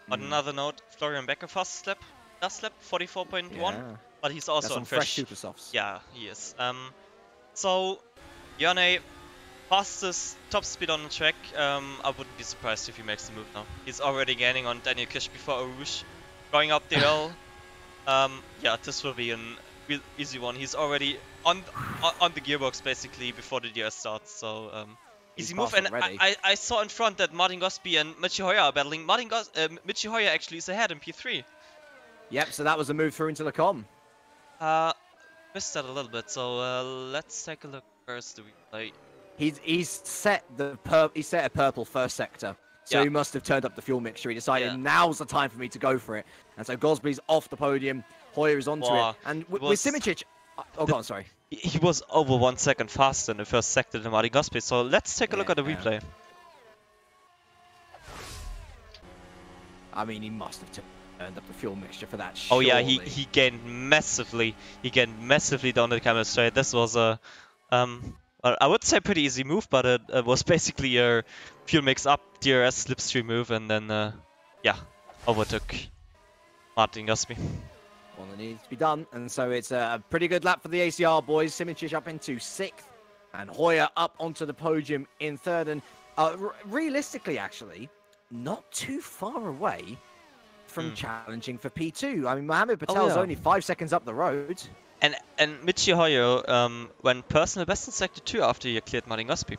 On another note, Florian Becker fast lap, last lap 44.1, but he's also on fresh super softs. Yeah, he is. So Yane, fastest top speed on the track. I wouldn't be surprised if he makes the move now. He's already gaining on Daniel Kish before Arouge, going up the hill. Yeah, this will be an easy one. He's already on the gearbox basically before the DRS starts. So. Easy move, and I saw in front that Martin Gosby and Michi Hoyer are battling. Michi Hoyer actually is ahead in P3. Yep, so that was a move through into the com. Missed that a little bit, so let's take a look. Where's the replay? He's set a purple first sector, so he must have turned up the fuel mixture. He decided now's the time for me to go for it, and so Gosby's off the podium. Hoyer is onto it, and with Simoncic. Oh, go on, sorry. He was over 1 second faster in the first sector than Martin Gosby, so let's take a look at the replay. I mean, he must have turned up the fuel mixture for that. Oh surely. yeah, he gained massively. He gained massively down the camera straight. This was a, I would say pretty easy move, but it was basically a fuel mix up DRS slipstream move, and then yeah, overtook Martin Gosby. Well, it needs to be done, and so it's a pretty good lap for the ACR boys. Simoncic up into 6th, and Hoyer up onto the podium in 3rd. And realistically, actually, not too far away from challenging for P2. I mean, Mohamed Patel's only 5 seconds up the road. And Michi Hoyer went personal best in Sector 2 after he cleared Martin Gosby.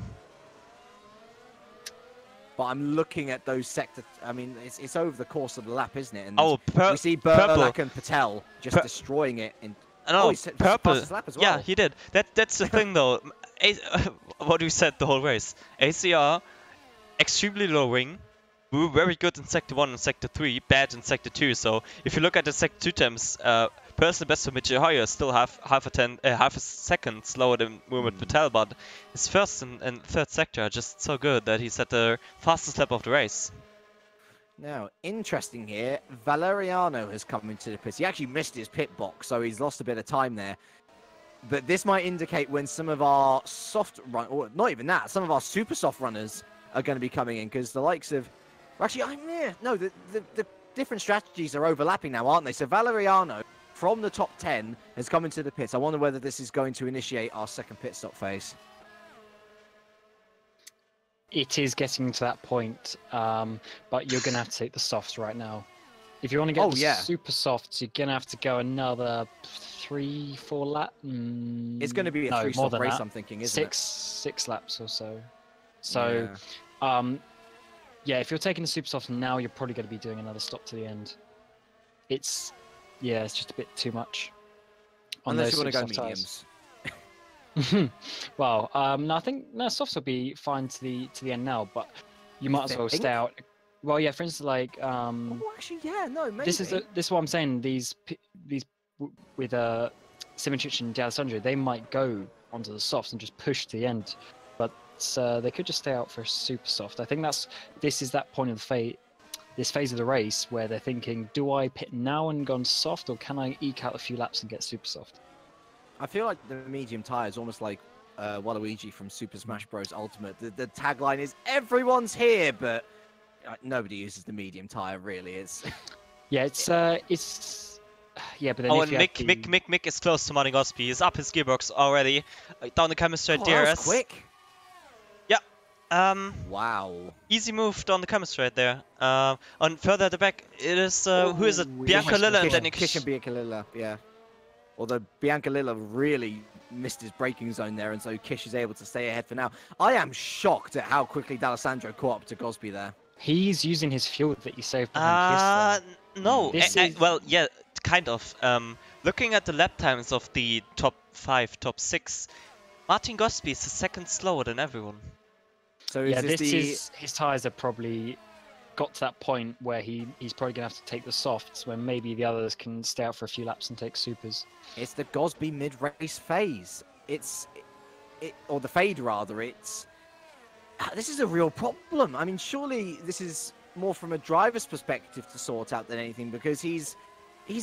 But I'm looking at those sectors. I mean, it's over the course of the lap, isn't it? And we see Burlak and Patel just destroying it. Purple. Lap as well. Yeah, he did. That's the thing, though. What we said the whole race. ACR, extremely low wing. We were very good in Sector 1 and Sector 3, bad in Sector 2. So if you look at the Sector 2 times, personal best for Michi Hoyer still half a second slower than Mohamed Patel, but his first and 3rd sector are just so good that he's at the fastest lap of the race. Now, interesting here, Valeriano has come into the pits. He actually missed his pit box, so he's lost a bit of time there. But this might indicate when some of our soft run, or not even that, some of our super soft runners are going to be coming in, because the likes of, actually, the different strategies are overlapping now, aren't they? So Valeriano from the top 10 has come into the pits. I wonder whether this is going to initiate our second pit stop phase. It is getting to that point, but you're going to have to take the softs right now. If you want to get the super softs, you're going to have to go another 3-4 laps. It's going to be a 3-stop race, I'm thinking, isn't it? Six laps or so. So, yeah, if you're taking the super soft now, you're probably going to be doing another stop to the end. It's just a bit too much. Unless you want to go mediums. Well, no, I think softs will be fine to the end now, but you might as well stay out. Well, yeah, for instance, like actually, yeah, no, maybe. This is what I'm saying. These with Simoncic and D'Alessandro, they might go onto the softs and just push to the end, but they could just stay out for a super soft. I think this is that point of this phase of the race where they're thinking, do I pit now and go on soft, or can I eke out a few laps and get super soft? I feel like the medium tyre is almost like Waluigi from Super Smash Bros. Ultimate. The tagline is everyone's here, but nobody uses the medium tyre really. It's yeah, it's yeah, but then and Mick is close to Martin Gosby. He's up his gearbox already, down the chemistry DRS. That was quick. Yeah. Wow. Easy move down the chemistry right there. On further at the back, it is who is it? Bianca Lilla and Danny Kish and Bianca Lilla. Yeah. Although Bianca Lilla really missed his braking zone there, and so Kish is able to stay ahead for now. I am shocked at how quickly D'Alessandro caught up to Gosby there. He's using his fuel that he saved behind Kish. No. Well, yeah, kind of. looking at the lap times of the top 5, top 6, Martin Gosby is a second slower than everyone. So Yeah, his tyres have probably got to that point where he's probably going to have to take the softs when maybe the others can stay out for a few laps and take supers. It's the Gosby mid-race phase. Or the fade rather. This is a real problem. I mean, surely this is more from a driver's perspective to sort out than anything, because he's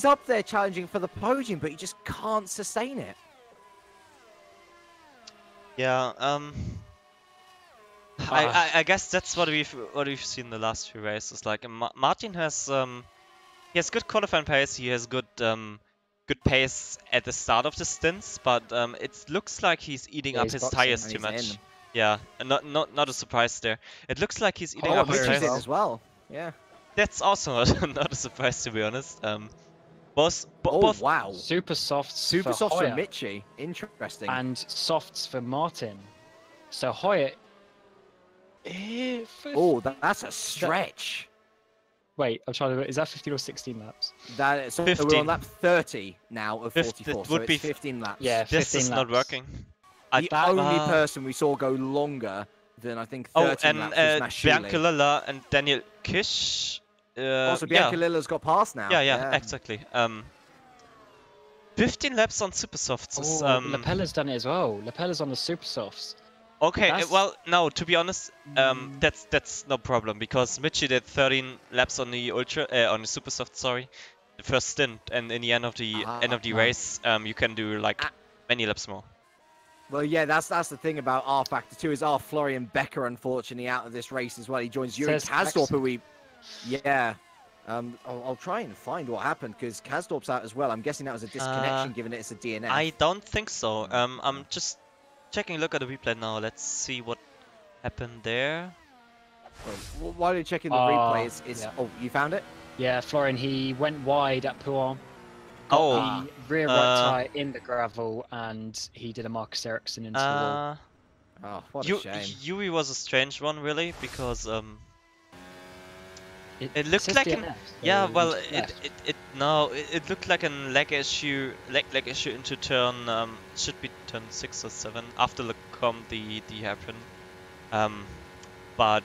up there challenging for the podium, but he just can't sustain it. Yeah, I guess that's what we've seen in the last few races. Like Martin has he has good qualifying pace. He has good pace at the start of the stints, but it looks like he's eating up his tires too much. Yeah, and not a surprise there. It looks like he's eating up his tires as well. Yeah, that's also not a surprise, to be honest. Both wow, super softs for Hoyer, Mitchie, interesting, and softs for Martin. So Hoyer. Oh, that's a stretch. Wait, I'm trying to. Is that 15 or 16 laps? So we're on lap 30 now of 44. So it's 15 laps. Yeah, 15 this is laps. not working. The only person we saw go longer than, I think, 13 laps was Bianca Lilla and Daniel Kish. Also, Bianca Lilla's got past now. Yeah, exactly. 15 laps on super softs. Lapella's done it as well. Lapella's on the super softs. Okay, well, no, to be honest, that's no problem, because Mitchie did 13 laps on the on the super soft, sorry, the first stint, and in the end of the race, you can do like many laps more. Well, yeah, that's the thing about rFactor 2 is Florian Becker, unfortunately, out of this race as well. He joins Yuri Kasdorp, who I'll try and find what happened, because Kasdorp's out as well. I'm guessing that was a disconnection, given it's a DNF. I don't think so. I'm just taking a look at the replay now. Let's see what happened there. Well, while you're checking the replay, oh, you found it? Yeah, Florian, he went wide at Pouin. Got the rear right tyre in the gravel, and he did a Marcus Ericsson into the wall. Oh, what a shame. Yuri was a strange one, really, because it looked like it looked like a leg issue into turn should be turn 6 or 7 after the hairpin. But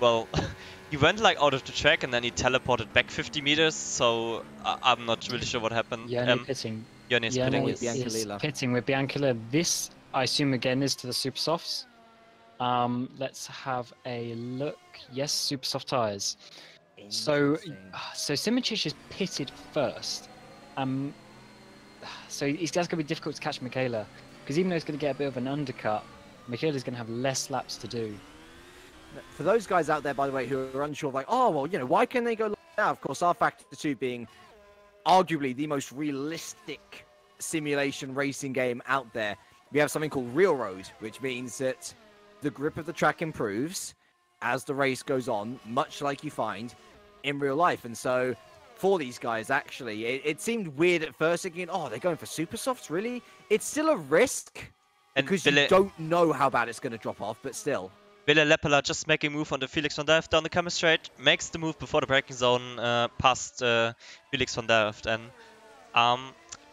well, he went like out of the track and then he teleported back 50 meters. So I'm not really sure what happened. pitting. Yoni's Yoni pitting is pitting with Bianca Lilla. This, I assume, again is to the super softs. Let's have a look. Yes, super soft tires. So Simichich is pitted first. So that's going to be difficult to catch Michaela, because even though it's going to get a bit of an undercut, Michaela's going to have less laps to do. For those guys out there, by the way, who are unsure, like, oh, well, why can they go now? Of course, rFactor 2 being arguably the most realistic simulation racing game out there. We have something called Real Road, which means that the grip of the track improves as the race goes on, much like you find in real life. And so for these guys, actually, it seemed weird at first, thinking, oh, they're going for super softs, really? It's still a risk, because you don't know how bad it's going to drop off, but still. Ville Lepela just making a move on the Felix van Delft down the camera straight, makes the move before the braking zone past Felix van Delft. And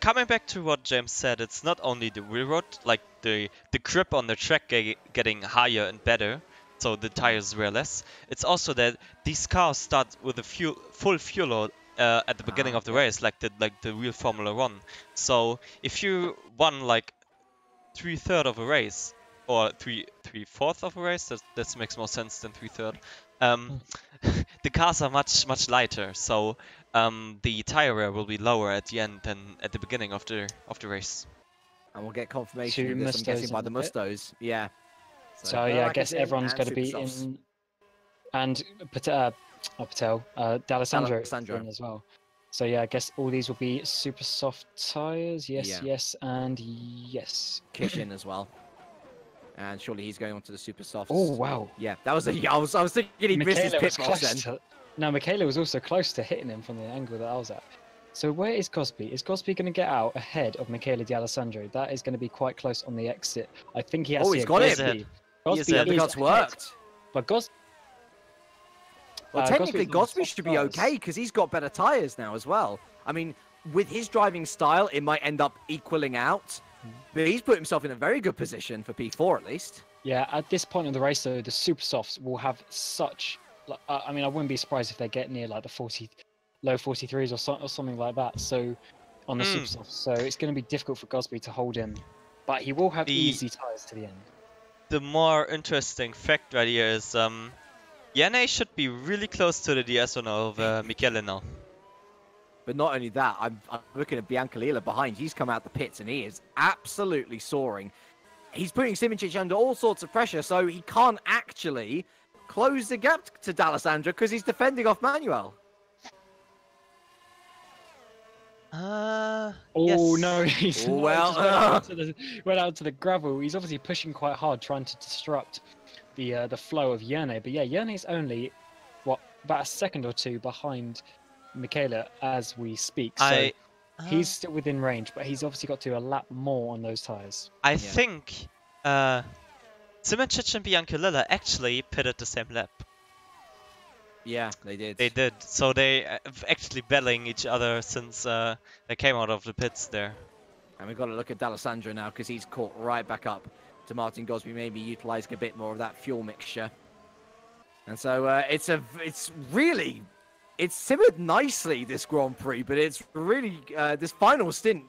coming back to what James said, it's not only the rear road, like the grip on the track getting higher and better, so the tires wear less. It's also that these cars start with a full fuel load at the beginning of the race, like the real Formula 1. So if you won like 3/3 of a race, or 3/4 of a race, that makes more sense than 3/3. The cars are much lighter, so the tire wear will be lower at the end than at the beginning of the race. And we'll get confirmation of this, I'm guessing, by the Mustos. Yeah. So yeah, I guess everyone's going to be in, and D'Alessandro as well. So yeah, I guess all these will be super soft tires. Yes, and yes. Kishin as well. And surely he's going on to the super softs. Oh wow! Yeah, that was I was thinking he missed his pit box then. No, Michaela was also close to hitting him from the angle that I was at. So where is Gosby? Is Gosby going to get out ahead of Michele D'Alessandro? That is going to be quite close on the exit. I think he has. Oh, he's got it. Gosby worked. But Well, technically, Gosby should be okay, because he's got better tyres now as well. I mean, with his driving style, it might end up equaling out. But he's put himself in a very good position for P4 at least. Yeah, at this point in the race, though, the super softs will have such. I mean, I wouldn't be surprised if they get near like the low 43s or something like that. So on the super softs, so it's going to be difficult for Gosby to hold him, but he will have easy tyres to the end. The more interesting fact right here is Yannick should be really close to the DS1 of Michele now. But not only that, I'm looking at Biancalila behind. He's come out the pits and he is absolutely soaring. He's putting Simoncic under all sorts of pressure, so he can't actually close the gap to D'Alessandro because he's defending off Manuel. Oh yes. no, he's well, went out to the gravel. He's obviously pushing quite hard, trying to disrupt the flow of Yerne. But yeah, Yerne's only about a second or two behind Michele as we speak. So he's still within range, but he's obviously got to do a lap more on those tyres. I think Simoncic and Biancalila actually pitted the same lap. Yeah, they did. They did. So they actually battling each other since they came out of the pits there. And we've got to look at D'Alessandro now because he's caught right back up to Martin Gosby, maybe utilising a bit more of that fuel mixture. And so it's simmered nicely, this Grand Prix, but it's really, this final stint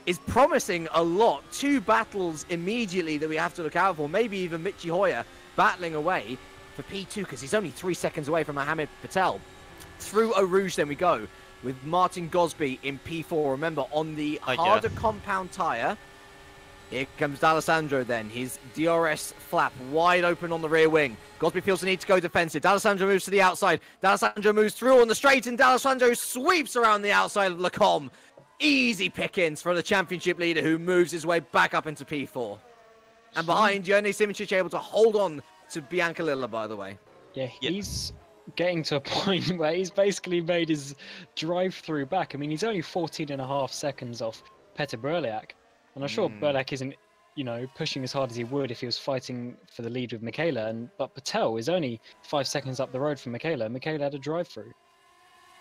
is promising a lot. 2 battles immediately that we have to look out for. Maybe even Michi Hoyer battling away for P2 because he's only 3 seconds away from Mohamed Patel. Through Eau Rouge then we go with Martin Gosby in P4. Remember, on the harder compound tyre. Here comes D'Alessandro then. His DRS flap wide open on the rear wing. Gosby feels the need to go defensive. D'Alessandro moves to the outside. D'Alessandro moves through on the straight, and D'Alessandro sweeps around the outside of Lacombe. Easy pickings for the championship leader who moves his way back up into P4. And behind, Yerny Simoncic able to hold on to Biancalila, by the way. Yeah, he's getting to a point where he's basically made his drive-through back. I mean, he's only 14.5 seconds off Petr Burliak. And I'm sure Burliak isn't, pushing as hard as he would if he was fighting for the lead with Michele. But Patel is only 5 seconds up the road from Michele. Michele had a drive-through.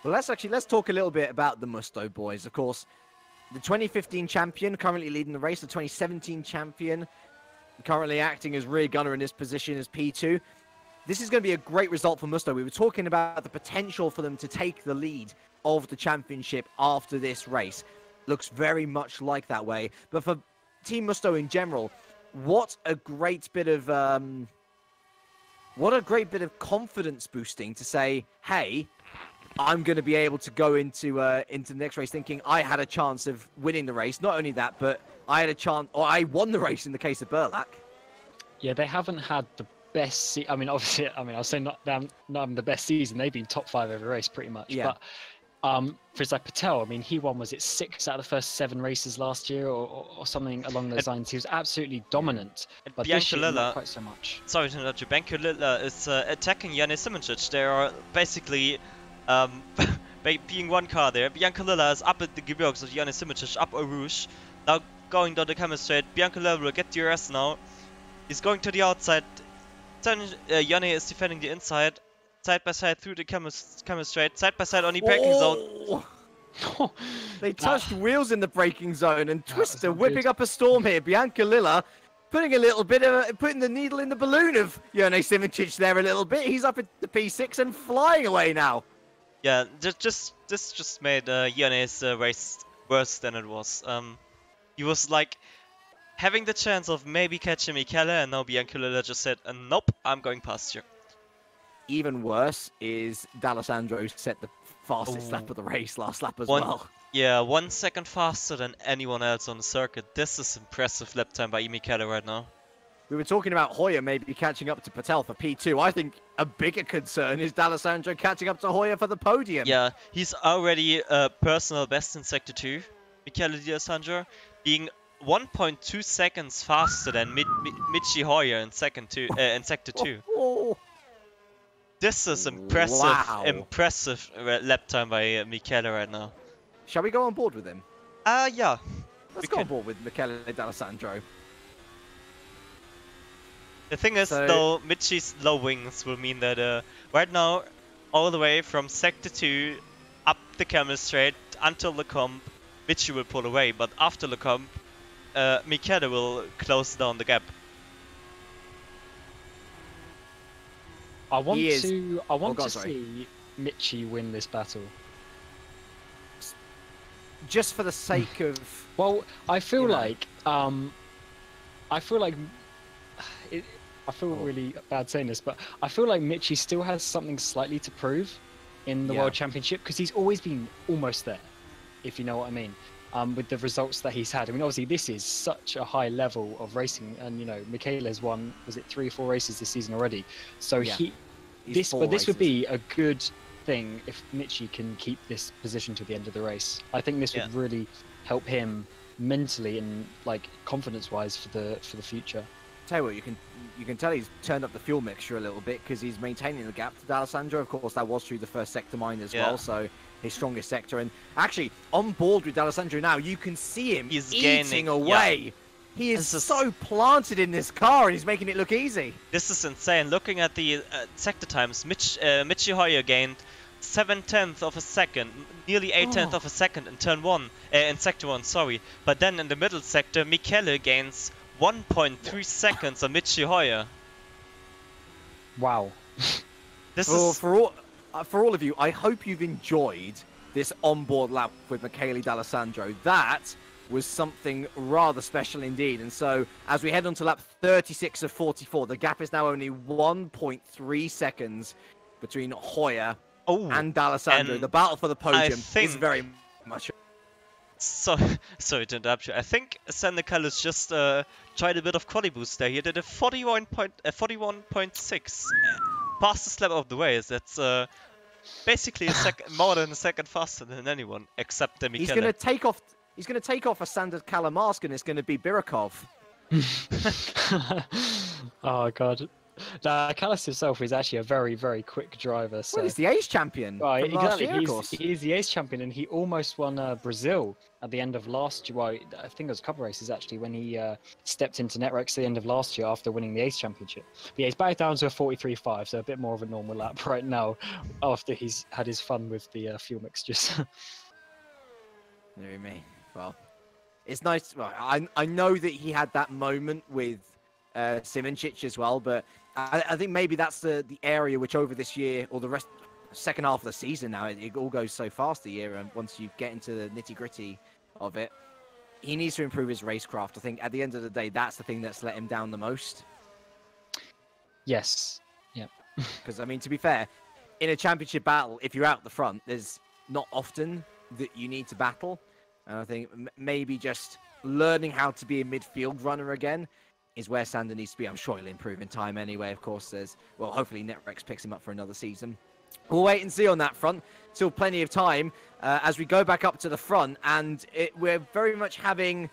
Well, let's talk a little bit about the Musto boys. Of course, the 2015 champion currently leading the race, the 2017 champion currently acting as rear gunner in this position as P2. This is going to be a great result for Musto. We were talking about the potential for them to take the lead of the championship after this race. Looks very much like that way. But for Team Musto in general, what a great bit of confidence boosting to say, hey, I'm going to be able to go into the next race thinking I had a chance of winning the race. Not only that, but I had a chance, or I won the race in the case of Burliak. Yeah, they haven't had the best. Obviously, I'll say not having the best season. They've been top 5 every race pretty much. Yeah. But for like Patel, he won, was it 6 out of the first 7 races last year or something along those lines? He was absolutely dominant. But this year, not quite so much. Sorry to interrupt you. Biancalila is attacking Yannick Simoncic. They are basically being one car there. Biancalila is up at the Gebirgs of Yannick Simoncic, up Eau Rouge. Now going down the camera straight. Biancalila will get DRS now. He's going to the outside. Yannick is defending the inside. Side by side through the camera straight. Side by side on the braking zone. They touched wheels in the braking zone, and Twister whipping up a storm here. Biancalila putting the needle in the balloon of Yerny Simoncic there a little bit. He's up at the P6 and flying away now. Yeah, this just made Yerny's race worse than it was. He was like having the chance of maybe catching Michele, and now Biancalila just said, nope, I'm going past you. Even worse is D'Alessandro set the fastest lap of the race last lap as well. Yeah, 1 second faster than anyone else on the circuit. This is impressive lap time by Michele right now. We were talking about Hoyer maybe catching up to Patel for P2. I think a bigger concern is D'Alessandro catching up to Hoyer for the podium. Yeah, he's already personal best in Sector 2. Michele D'Alessandro being 1.2 seconds faster than Michi Hoyer in Sector 2. This is impressive lap time by Michele right now. Shall we go on board with him? Yeah. Let's go on board with Michele D'Alessandro. The thing is, though, Michi's low wings will mean that right now, all the way from Sector 2 up the camel straight, until the comp, Michi will pull away, but after the comp, Michele will close down the gap. I want He is- to sorry. see Michi win this battle. Just for the sake of... Well, I feel You know. like I feel like I feel really bad saying this, but I feel like Michi still has something slightly to prove in the Yeah. World Championship, because he's always been almost there, if you know what I mean. With the results that he's had. I mean, obviously this is such a high level of racing, and you know, Michele's won, was it 3 or 4 races this season already? So Yeah. this would be a good thing if Michi can keep this position to the end of the race. I think this would really help him mentally and like confidence-wise for the future. Tell you what, you can tell he's turned up the fuel mixture a little bit because he's maintaining the gap to D'Alessandro. Of course, that was through the first sector mine as well, so his strongest sector. And actually, on board with D'Alessandro now, you can see him He's eating gaining, away. He is so planted in this car, and he's making it look easy. This is insane. Looking at the sector times, Michi Hoyer gained 7/10 of a second, nearly 8/10 of a second in turn 1, in sector 1, sorry. But then in the middle sector, Michele gains 1.3 seconds on Michi Hoyer. Wow. This is For all of you, I hope you've enjoyed this onboard lap with Michele D'Alessandro. That was something rather special indeed. And so, as we head on to lap 36 of 44, the gap is now only 1.3 seconds between Hoyer and D'Alessandro. and The battle for the podium is think- very much... So, sorry to interrupt you. I think Sandecalis just tried a bit of quali boost there. He did a 41.6 fastest lap of the race. That's basically a more than a second faster than anyone except the Michele. He's going to take off. He's going to take off a Sander Kalamask, and it's going to be Birakov. Oh god. Callis himself is actually a very, very quick driver. So Well, he's the ace champion. right, from last exactly. year, of course. He's the ace champion, and he almost won Brazil at the end of last year. Well, I think it was a couple of races actually when he stepped into Netrex at the end of last year after winning the ace championship. But yeah, he's back down to a 43.5, so a bit more of a normal lap right now after he's had his fun with the fuel mixtures. Dear me. Well, it's nice. Well, I know that he had that moment with Simoncic as well, but I think maybe that's the area which over this year or the second half of the season now, it all goes so fast the year, and once you get into the nitty gritty of it, he needs to improve his racecraft. I think at the end of the day, that's the thing that's let him down the most. Yes. Yep. Because I mean, to be fair, in a championship battle, if you're out the front, there's not often that you need to battle. And I think maybe just learning how to be a midfield runner again is where Sander needs to be. I'm sure he'll improve in time anyway. Of course, well, hopefully Netrex picks him up for another season. We'll wait and see on that front. Still plenty of time as we go back up to the front, and we're very much having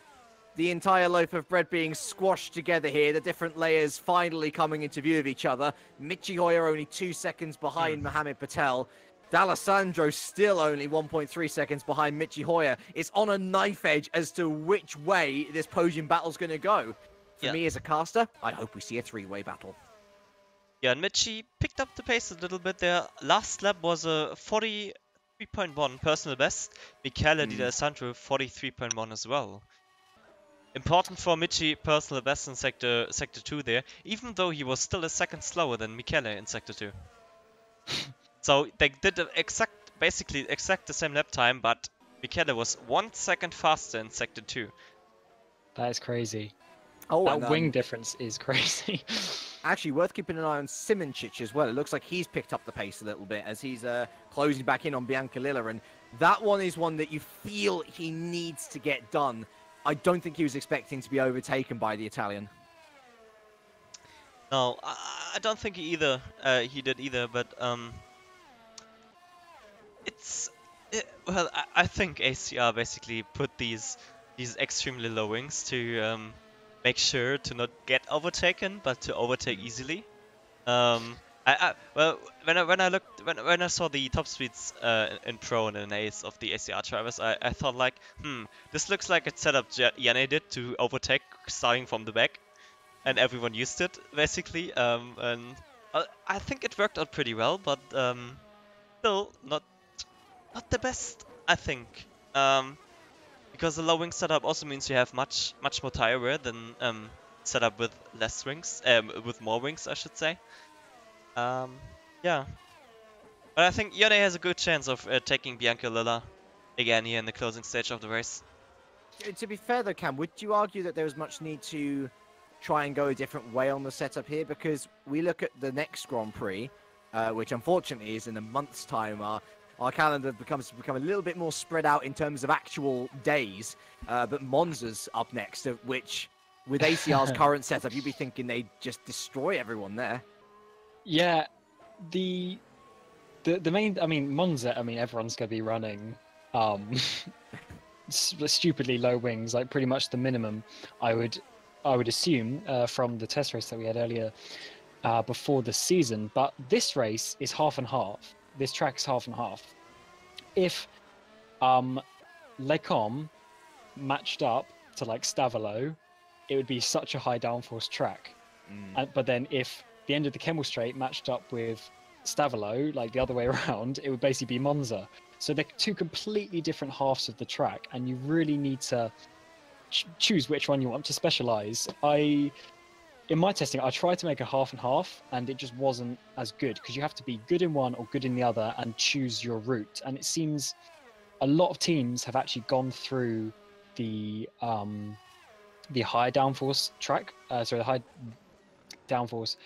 the entire loaf of bread being squashed together here. The different layers finally coming into view of each other. Michi Hoyer only 2 seconds behind Mohamed Patel. D'Alessandro still only 1.3 seconds behind Michi Hoyer. It's on a knife edge as to which way this podium battle's going to go. For me as a caster, I hope we see a 3-way battle. Yeah, and Michi picked up the pace a little bit there. Last lap was a 43.1 personal best. Michele D'Alessandro 43.1 as well. Important for Michi personal best in sector 2 there, even though he was still a second slower than Michele in sector 2. So they did basically exact the same lap time, but Michele was 1 second faster in sector 2. That is crazy. Oh, that wing difference is crazy. Actually, worth keeping an eye on Simoncic as well. It looks like he's picked up the pace a little bit as he's closing back in on Biancalilla, and that one is one that you feel he needs to get done. I don't think he was expecting to be overtaken by the Italian. No, I don't think he did either, but well, I think ACR basically put these extremely low wings to make sure to not get overtaken, but to overtake easily. Well, when I saw the top speeds in Pro and in Ace of the ACR drivers, I thought like, this looks like a setup Yanni did to overtake starting from the back, and everyone used it basically. And I think it worked out pretty well, but still not the best, I think. Because the low wing setup also means you have much more tire wear than setup with less wings, with more wings, I should say. Yeah. But I think Yone has a good chance of taking Bianca Lilla again here in the closing stage of the race. To be fair though, Cam, would you argue that there was much need to try and go a different way on the setup here? Because we look at the next Grand Prix, which unfortunately is in a month's time. Our calendar become a little bit more spread out in terms of actual days. But Monza's up next, which with ACR's current setup, you'd be thinking they'd just destroy everyone there. Yeah, the main, I mean, Monza, I mean, everyone's going to be running stupidly low wings, like pretty much the minimum, I would assume, from the test race that we had earlier before the season. But this race is half and half. This track is half and half. If Lecom matched up to like Stavolo, it would be such a high downforce track. But then if the end of the Kemmel Straight matched up with Stavolo, like the other way around, it would basically be Monza. So they're two completely different halves of the track, and you really need to choose which one you want to specialize. In my testing, I tried to make a half and half, and it just wasn't as good, because you have to be good in one or good in the other and choose your route. And it seems a lot of teams have actually gone through the high downforce track, the high downforce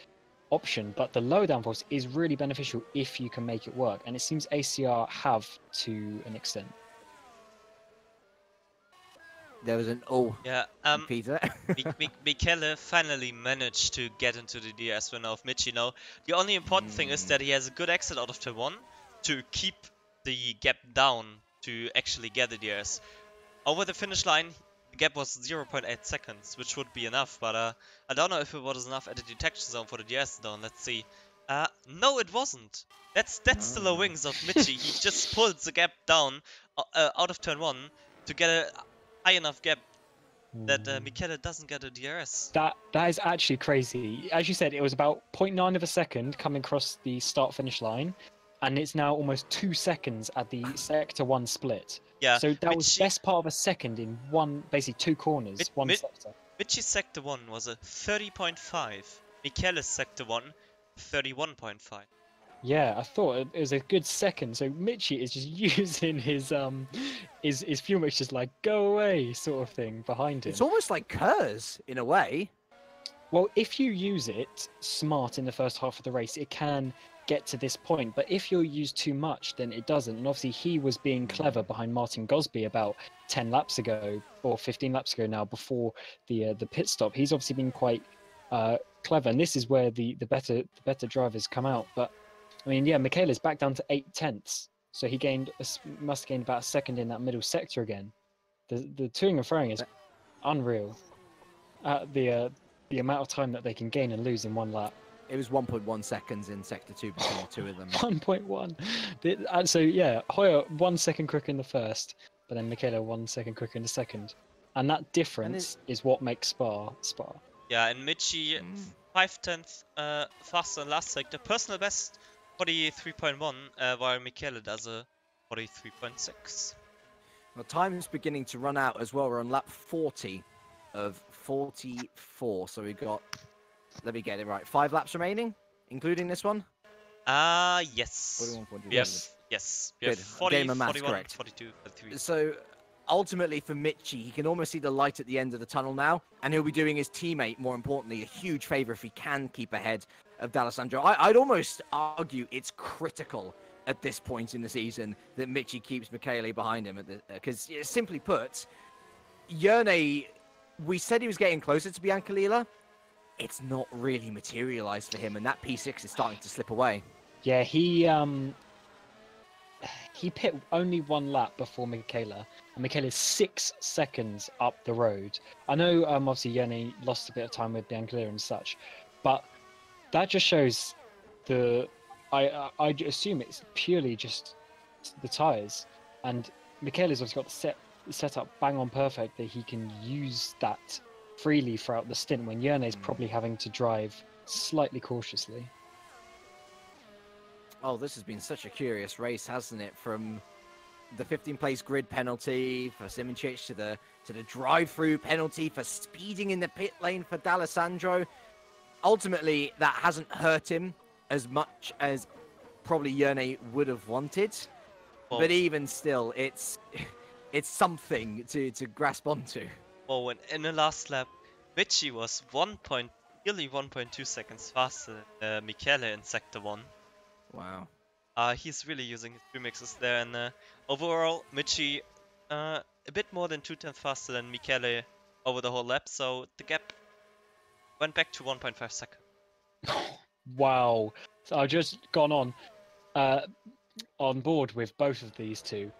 option, but the low downforce is really beneficial if you can make it work, and it seems ACR have to an extent. There was an Peter. Michele finally managed to get into the DRS winner of Michi now. The only important thing is that he has a good exit out of turn 1 to keep the gap down to actually get the DRS. Over the finish line, the gap was 0.8 seconds, which would be enough, but I don't know if it was enough at the detection zone for the DRS down. Let's see. No, it wasn't. That's the low wings of Michi. He just pulled the gap down out of turn 1 to get a high enough gap that Michele doesn't get a DRS. That is actually crazy. As you said, it was about 0.9 of a second coming across the start-finish line, and it's now almost 2 seconds at the Sector 1 split. Yeah. So that was best part of a second in basically 2 corners, one sector. Michi's Sector 1 was a 30.5. Michele's Sector 1, 31.5. Yeah, I thought it was a good second. So Michi is just using his fuel mix, just like go away sort of thing behind him. It's almost like Kurz in a way. Well, if you use it smart in the first half of the race, it can get to this point. But if you use too much, then it doesn't. And obviously, he was being clever behind Martin Gosby about 10 laps ago or 15 laps ago now, before the pit stop. He's obviously been quite clever, and this is where the better drivers come out. But I mean, yeah, Michele's back down to 8 tenths, so he must have gained about a second in that middle sector again. The toing and throwing is unreal. The amount of time that they can gain and lose in one lap. It was 1.1 seconds in Sector 2 between the two of them. 1.1. So yeah, Hoyer 1 second quicker in the first, but then Michele 1 second quicker in the second. And that difference is what makes Spa. Yeah, and Michi 5/10 faster than last sector. Personal best 43.1, while Michele does a 43.6. Well, time is beginning to run out as well. We're on lap 40 of 44, so we've got, let me get it right, 5 laps remaining, including this one? Yes. 41, 42. Yes. Good. 40, Game of maths, 41, correct. 42, 43. So, ultimately for Michi, he can almost see the light at the end of the tunnel now, and he'll be doing his teammate, more importantly, a huge favour if he can keep ahead of D'Alessandro. I'd almost argue it's critical at this point in the season that Michi keeps Michele behind him, because simply put, Yerne, we said he was getting closer to Bianca Lila. It's not really materialised for him, and that P6 is starting to slip away. Yeah, he pit only 1 lap before Michele, and Michele is 6 seconds up the road. I know, obviously, Yerne lost a bit of time with Bianca Lila and such, but that just shows I assume it's purely just the tyres, and Michele's obviously got the set up bang on perfect that he can use that freely throughout the stint, when Yerne's probably having to drive slightly cautiously. Oh, this has been such a curious race, hasn't it? From the 15th place grid penalty for Simincic to the drive-through penalty for speeding in the pit lane for D'Alessandro. Ultimately, that hasn't hurt him as much as probably Yerne would have wanted. Well, but even still, it's something to grasp onto. well, in the last lap, Michi was nearly 1.2 seconds faster than Michele in Sector 1. Wow. He's really using his premixes there, and overall, Michi a bit more than 2/10 faster than Michele over the whole lap, so the gap went back to 1.5 seconds. Wow. So I've just gone on board with both of these two.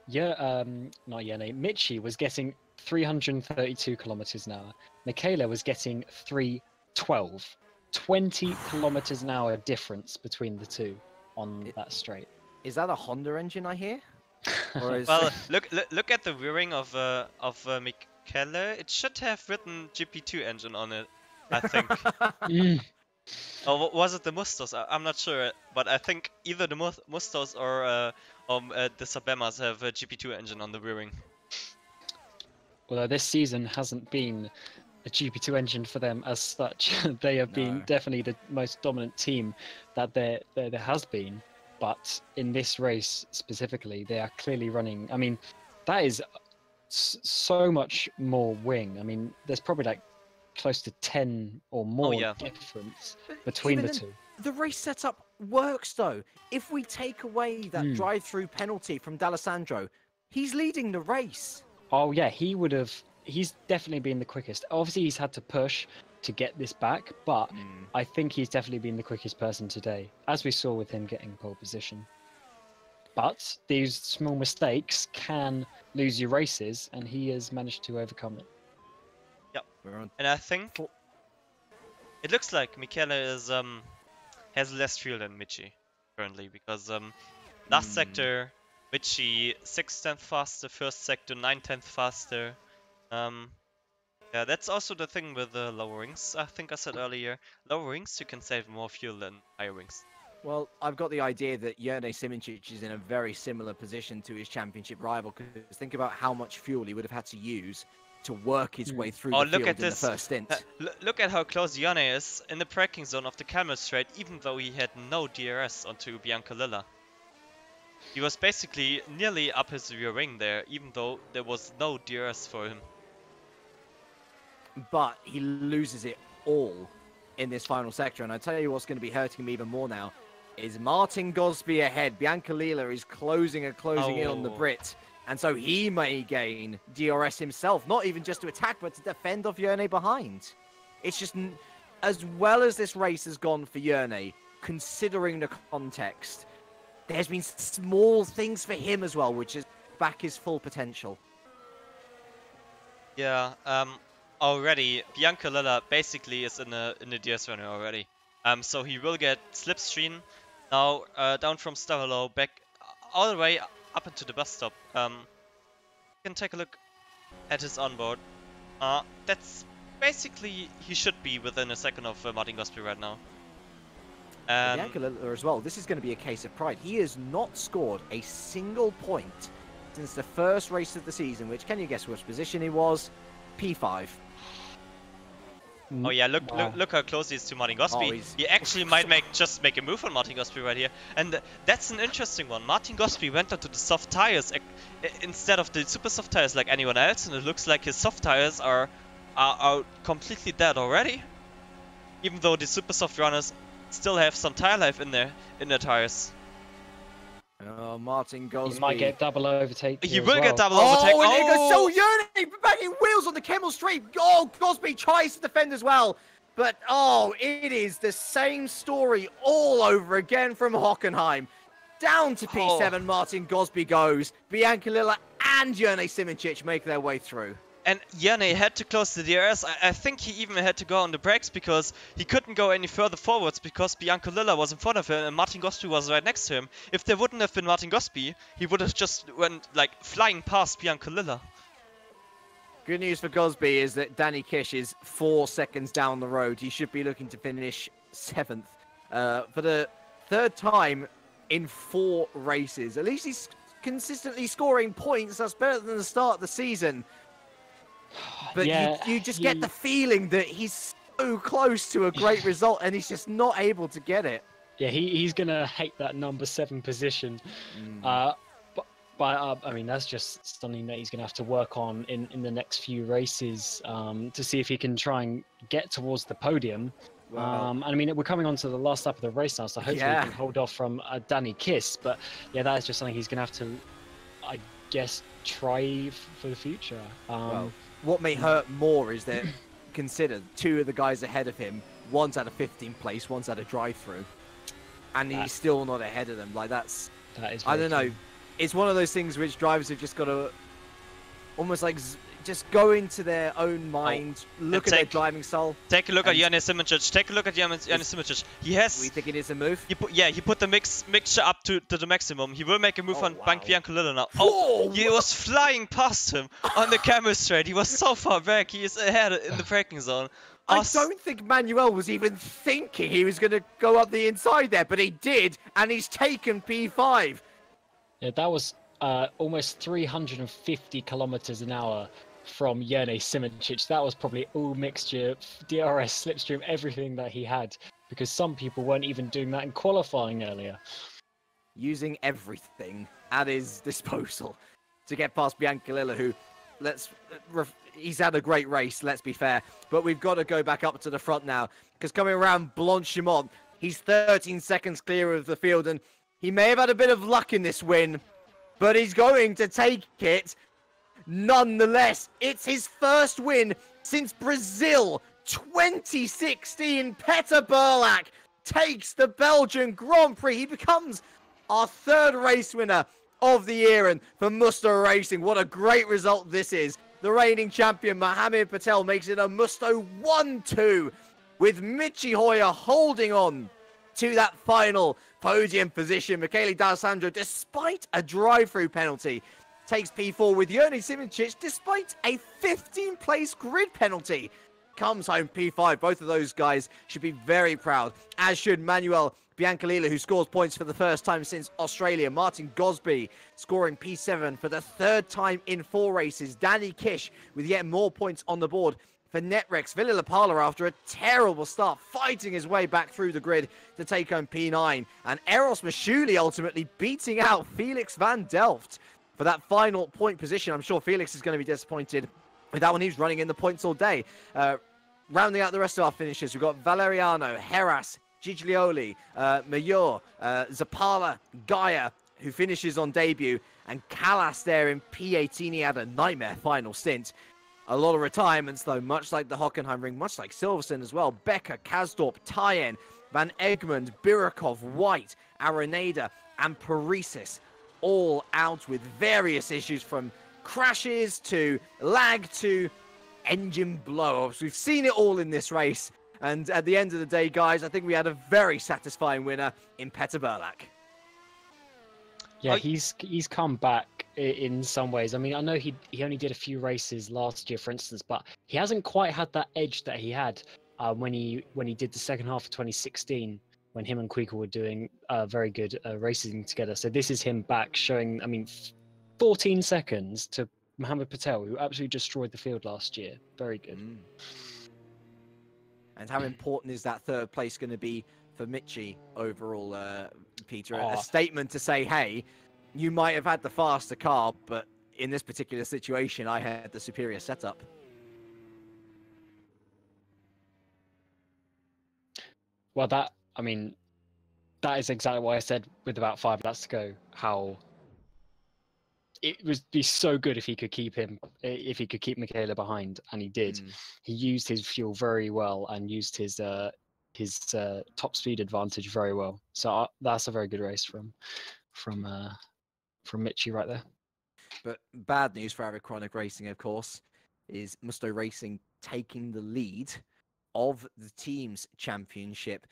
Yeah, not Yene. Michi was getting 332 kilometers an hour. Michele was getting 312. 20 kilometers an hour difference between the two on that straight. Is that a Honda engine I hear? Or is... Well, look at the rearing of Michele. It should have written GP2 engine on it, I think. Or was it the Mustos? I'm not sure, but I think either the Mustos or the Sabemas have a GP2 engine on the rearing. Although this season hasn't been a GP2 engine for them as such. They have been definitely the most dominant team that there has been. But in this race specifically, they are clearly running. I mean, that is so much more wing. I mean, there's probably like close to 10 or more difference between the two. The race setup works though. If we take away that drive-through penalty from D'Alessandro, he's leading the race. Oh yeah, he's definitely been the quickest. Obviously he's had to push to get this back, but I think he's definitely been the quickest person today, as we saw with him getting pole position. But these small mistakes can lose you races, and he has managed to overcome it. Yep. And I think it looks like Michele is has less fuel than Michi currently, because last sector Michi 6/10 faster, first sector 9/10 faster. Yeah, that's also the thing with the lower wings. I think I said earlier, lower wings you can save more fuel than higher wings. Well, I've got the idea that Yerne Simincic is in a very similar position to his championship rival, because think about how much fuel he would have had to use to work his way through the field in the first stint. Look at how close Yerne is in the braking zone of the Camel Straight, even though he had no DRS onto Biancalilla. He was basically nearly up his rear wing there, even though there was no DRS for him. But he loses it all in this final sector, and I tell you what's going to be hurting him even more now is Martin Gosby ahead. Biancalilla is closing in on the Brit, and so he may gain DRS himself, not even just to attack, but to defend off Yerne behind. It's just, as well as this race has gone for Yerne, considering the context, there's been small things for him as well, which is back his full potential. Yeah, already Biancalilla basically is in a DS runner already. So he will get slipstream now down from Stavelo back all the way up into the bus stop. You can take a look at his onboard. That's basically, he should be within a second of Martin Gosby right now. Biancalilla as well, this is going to be a case of pride. He has not scored a single point since the first race of the season, which, can you guess which position he was? P5. Oh yeah, look how close he is to Martin Gosby. He actually might just make a move on Martin Gosby right here. And that's an interesting one. Martin Gosby went onto the soft tires instead of the super soft tires like anyone else, and it looks like his soft tires are completely dead already. Even though the super soft runners still have some tire life in their tires. Oh, Martin Gosby. He might get double overtake. He will get double overtake. Oh, and it goes so Yerne banging wheels on the Camel Straight. Oh, Gosby tries to defend as well. But, it is the same story all over again from Hockenheim. Down to P7, Martin Gosby goes. Biancalilla and Yerne Simincic make their way through. And Yerne had to close the DRS. I think he even had to go on the brakes because he couldn't go any further forwards because Biancalilla was in front of him and Martin Gosby was right next to him. If there wouldn't have been Martin Gosby, he would have just went like flying past Biancalilla. Good news for Gosby is that Danny Kish is 4 seconds down the road. He should be looking to finish 7th for the third time in 4 races. At least he's consistently scoring points. That's better than the start of the season. But Yeah, you just get the feeling that he's so close to a great result and he's just not able to get it. Yeah, he's going to hate that number 7 position. But I mean, that's just something that he's going to have to work on in the next few races to see if he can try and get towards the podium. Wow. And I mean, we're coming on to the last lap of the race now, so hopefully he can hold off from Danny Kiss. But yeah, that is just something he's going to have to, I guess, try for the future. Well, what may hurt more is that, consider 2 of the guys ahead of him, one's at a 15th place, one's at a drive-through, and he's still not ahead of them. Like, that is I don't know. It's one of those things which drivers have just got to almost like just go into their own mind, look at their driving style. Take a look at Yannis Simoncic. Take a look at Yannis Simoncic. He has. We think it is a move. He put the mixture up to the maximum. He will make a move on Biancolillo now. He was flying past him on the camera straight. He was so far back. He is ahead in the braking zone. I don't think Manuel was even thinking he was going to go up the inside there, but he did, and he's taken P5. Yeah, that was almost 350 kilometers an hour from Yannis Simoncic. That was probably all mixture, DRS, slipstream, everything that he had, because some people weren't even doing that in qualifying earlier. Using everything at his disposal to get past Biancolillo, who, he's had a great race, let's be fair, but we've got to go back up to the front now, because coming around Blanchimont, he's 13 seconds clear of the field, and he may have had a bit of luck in this win, but he's going to take it nonetheless. It's his first win since Brazil 2016. Peter Burlak takes the Belgian Grand Prix. He becomes our 3rd race winner of the year, and for Musto Racing, what a great result this is. The reigning champion Mohamed Patel makes it a Musto 1-2, with Michi Hoyer holding on to that final podium position. Michele D'Alessandro, despite a drive-through penalty, takes P4, with Yannis Simoncic, despite a 15th place grid penalty, comes home P5. Both of those guys should be very proud, as should Manuel Biancolillo, who scores points for the first time since Australia. Martin Gosby scoring P7 for the 3rd time in 4 races. Danny Kish with yet more points on the board for Netrex. Ville Lapala, after a terrible start, fighting his way back through the grid to take home P9. And Eros Mashuli ultimately beating out Felix van Delft for that final point position. I'm sure Felix is going to be disappointed with that one. He's running in the points all day. Rounding out the rest of our finishers, we've got Valeriano, Heras, Giglioli, Major, Zapala, Gaia, who finishes on debut, and Callas there in P18. He had a nightmare final stint. A lot of retirements, though, much like the Hockenheim Ring, much like Silverstone as well. Becker, Kasdorp, Tyen, Van Egmond, Birakov, White, Araneda, and Paresis, all out with various issues, from crashes to lag to engine blow-ups. We've seen it all in this race. And at the end of the day, guys, I think we had a very satisfying winner in Peter Burlak. Yeah, he's come back in some ways. I mean, I know he only did a few races last year, for instance, but he hasn't quite had that edge that he had when he did the second half of 2016, when him and Kuika were doing very good racing together. So this is him back showing, I mean, 14 seconds to Mohamed Patel, who absolutely destroyed the field last year. Very good. And how important is that 3rd place going to be for Michi overall, Peter? A statement to say, hey, you might have had the faster car, but in this particular situation, I had the superior setup. Well, that is exactly what I said with about 5 laps to go, how it would be so good if he could keep Michaela behind, and he did. He used his fuel very well and used his top speed advantage very well. So that's a very good race from Michi right there. But bad news for Aerochronic Racing, of course, is Musto Racing taking the lead of the team's championship.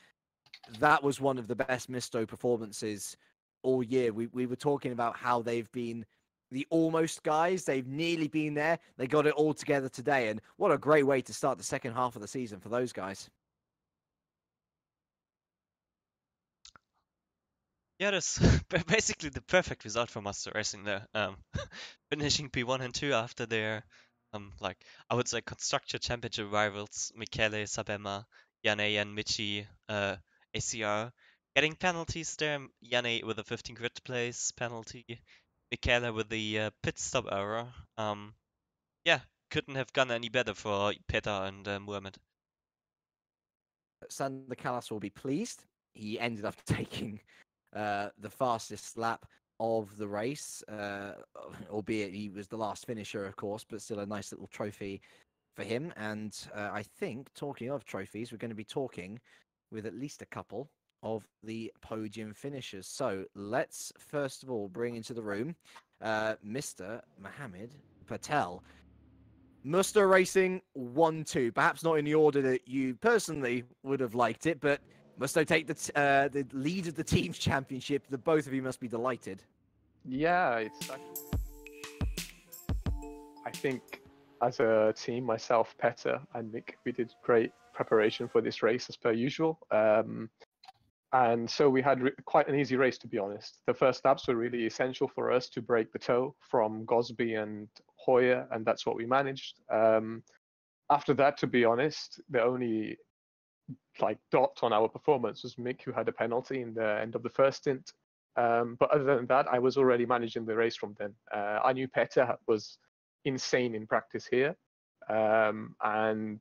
That was one of the best Musto performances all year. We were talking about how they've been the almost guys. They've nearly been there. They got it all together today. And what a great way to start the second half of the season for those guys. Yeah, that's basically the perfect result for Master Racing there. Finishing P1 and 2 after their, like, I would say Constructor Championship rivals, Michele, Sabema, Yane, and Michi, ACR. Getting penalties there, Yane with a 15 grid place penalty, Michele with the pit stop error. Yeah, couldn't have gone any better for Peter and Muhammad. Sander Callas will be pleased. He ended up taking the fastest lap of the race, albeit he was the last finisher, of course, but still a nice little trophy for him. And I think, talking of trophies, we're going to be talking with at least a couple of the podium finishers. So let's first of all bring into the room Mr. Mohammed Patel. Musto Racing 1-2, perhaps not in the order that you personally would have liked it, but Musto take the lead of the team's championship. The both of you must be delighted. Yeah, I think as a team, myself, Petter, and Mick, we did great preparation for this race as per usual. And so we had quite an easy race, to be honest. The first laps were really essential for us to break the toe from Gosby and Hoyer, and that's what we managed. After that, to be honest, the only dot on our performance was Mick, who had a penalty in the end of the first stint. But other than that, I was already managing the race from then. I knew Petter was insane in practice here, and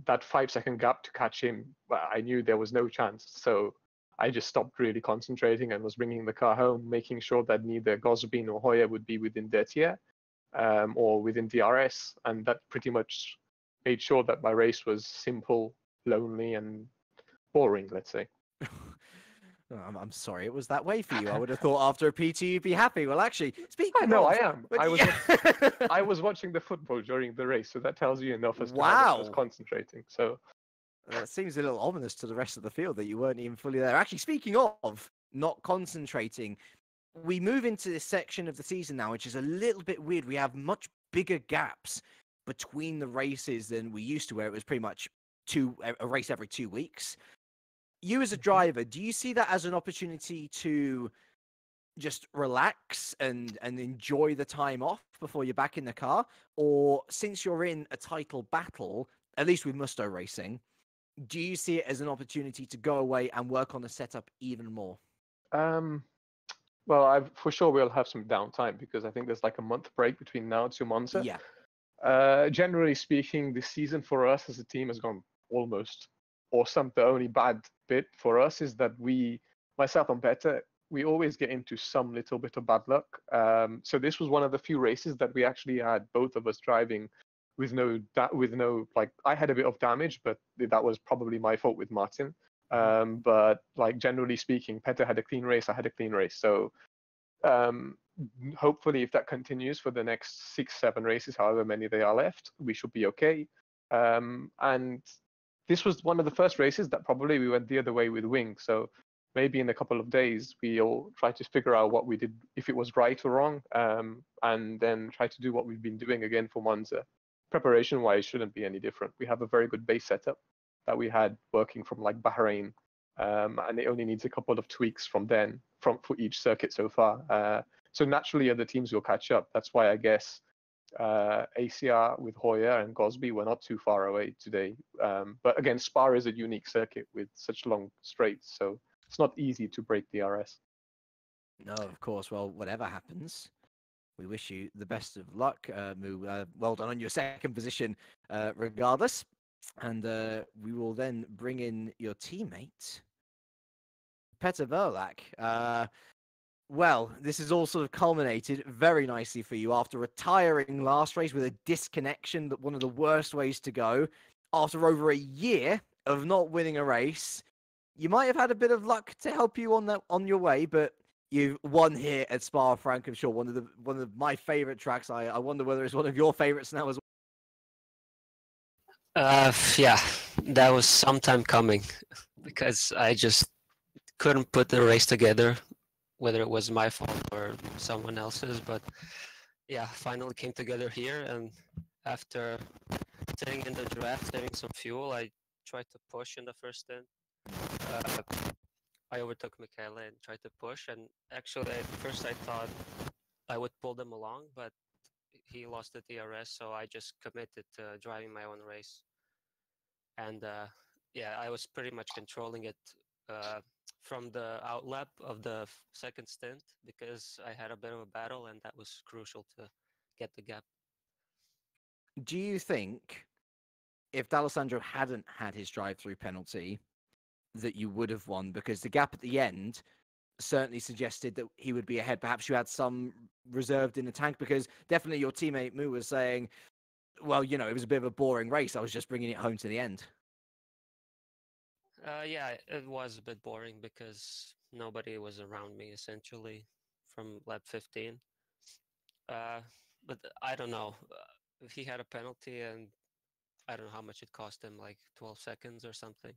that 5-second gap to catch him, well, I knew there was no chance. So I just stopped really concentrating and was bringing the car home, making sure that neither Gosby nor Hoyer would be within their tier or within DRS. And that pretty much made sure that my race was simple, lonely, and boring, let's say. I'm sorry it was that way for you. I would have thought after a P2 you'd be happy. Well, actually, speaking I know, of... I am. But I was watching the football during the race, so that tells you enough as to how much I was concentrating. So that seems a little ominous to the rest of the field that you weren't even fully there. Actually, speaking of not concentrating, we move into this section of the season now, which is a little bit weird. We have much bigger gaps between the races than we used to, where it was pretty much a race every 2 weeks. You as a driver, do you see that as an opportunity to just relax and enjoy the time off before you're back in the car? Or since you're in a title battle, at least with Musto Racing, do you see it as an opportunity to go away and work on the setup even more? Well, for sure we'll have some downtime because I think there's like a month break between now to Monza. Yeah. Generally speaking, this season for us as a team has gone almost awesome. The only bad bit for us is that myself and Petter, we always get into some little bit of bad luck. So this was one of the few races that we actually had both of us driving with no I had a bit of damage, but that was probably my fault with Martin. But generally speaking, Petter had a clean race, I had a clean race. So hopefully if that continues for the next 6-7 races, however many they are left, we should be okay. And this was one of the first races that probably we went the other way with Wing. So maybe in a couple of days, we'll try to figure out what we did, if it was right or wrong, and then try to do what we've been doing again for Monza. Preparation-wise, shouldn't be any different. We have a very good base setup that we had working from Bahrain, and it only needs a couple of tweaks from then for each circuit so far. So naturally, other teams will catch up. That's why I guess ACR with Hoyer and Gosby were not too far away today. But again, Spa is a unique circuit with such long straights, so it's not easy to break DRS. No, of course. Well, whatever happens, we wish you the best of luck. Well done on your second position, regardless. And we will then bring in your teammate, Petter Verlack. Well, this has all sort of culminated very nicely for you after retiring last race with a disconnection, that one of the worst ways to go. After over a year of not winning a race, you might have had a bit of luck to help you on your way, but you won here at Spa-Francorchamps, one of my favorite tracks. I wonder whether it's one of your favorites now as well. Yeah, that was some time coming because I just couldn't put the race together, whether it was my fault or someone else's. But yeah, finally came together here, and after sitting in the draft, saving some fuel, I tried to push in the first stint. I overtook Michele and tried to push. And actually, at first I thought I would pull them along, but he lost the DRS, so I just committed to driving my own race. And yeah, I was pretty much controlling it from the outlap of the second stint because I had a bit of a battle, and that was crucial to get the gap. Do you think if D'Alessandro hadn't had his drive-through penalty, that you would have won? Because the gap at the end certainly suggested that he would be ahead. Perhaps you had some reserved in the tank, because definitely your teammate Mu was saying, well, you know, it was a bit of a boring race. I was just bringing it home to the end. Yeah, it was a bit boring because nobody was around me essentially from lap 15. But I don't know if he had a penalty, and I don't know how much it cost him, like 12 seconds or something.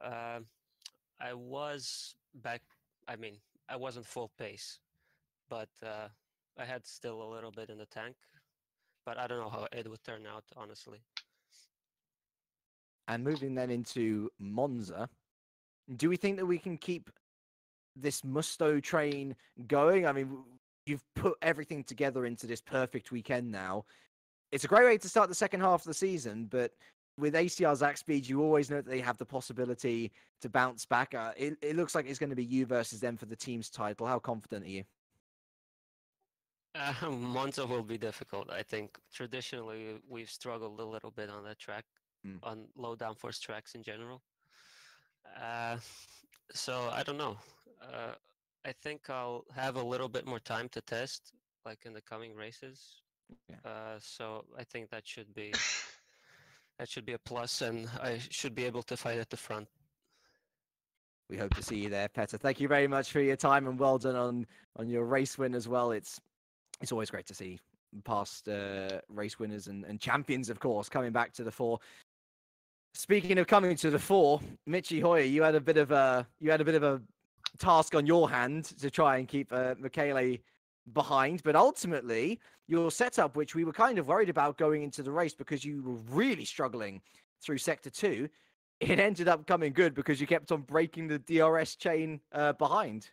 I was back. I mean, I wasn't full pace, but I had still a little bit in the tank. But I don't know how it would turn out, honestly. And moving then into Monza, do we think that we can keep this Musto train going? I mean, you've put everything together into this perfect weekend now. It's a great way to start the second half of the season, but with ACR Zach Speed, you always know that they have the possibility to bounce back. It looks like it's going to be you versus them for the team's title. How confident are you? Monza will be difficult. I think traditionally we've struggled a little bit on that track, on low downforce tracks in general. So I don't know. I think I'll have a little bit more time to test, like in the coming races. Yeah. So I think that should be a plus, and I should be able to fight at the front. We hope to see you there, Petter. Thank you very much for your time, and well done on your race win as well. It's always great to see past race winners and champions, of course, coming back to the fore. Speaking of coming to the fore, Michi Hoyer, you had a bit of a task on your hand to try and keep Michele behind, but ultimately your setup, which we were kind of worried about going into the race because you were really struggling through sector 2, it ended up coming good because you kept on breaking the DRS chain behind.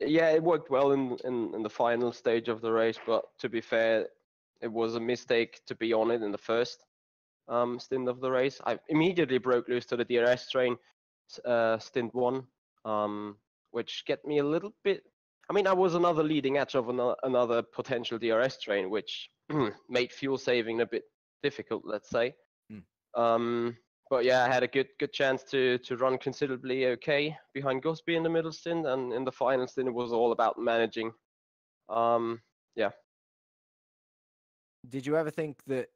Yeah, it worked well in the final stage of the race, but to be fair, it was a mistake to be on it in the first stint of the race. I immediately broke loose to the DRS train, stint 1, which get me a little bit. I mean, I was another leading edge of another potential DRS train, which made fuel saving a bit difficult, let's say. But yeah, I had a good chance to run considerably okay behind Gosby in the middle stint, and in the final stint it was all about managing. Yeah. Did you ever think that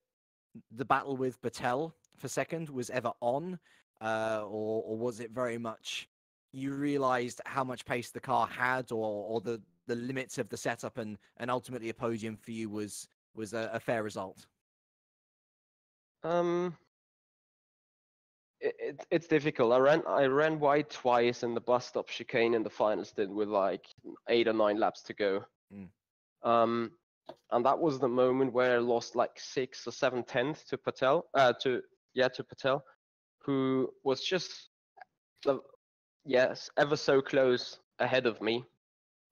the battle with Battelle for second was ever on, or was it very much you realised how much pace the car had, or the limits of the setup, and ultimately a podium for you was a fair result? It's difficult. I ran wide twice in the bus stop chicane in the final stint with like 8 or 9 laps to go. And that was the moment where I lost like 6 or 7 tenths to Patel. To Patel, who was just ever so close ahead of me.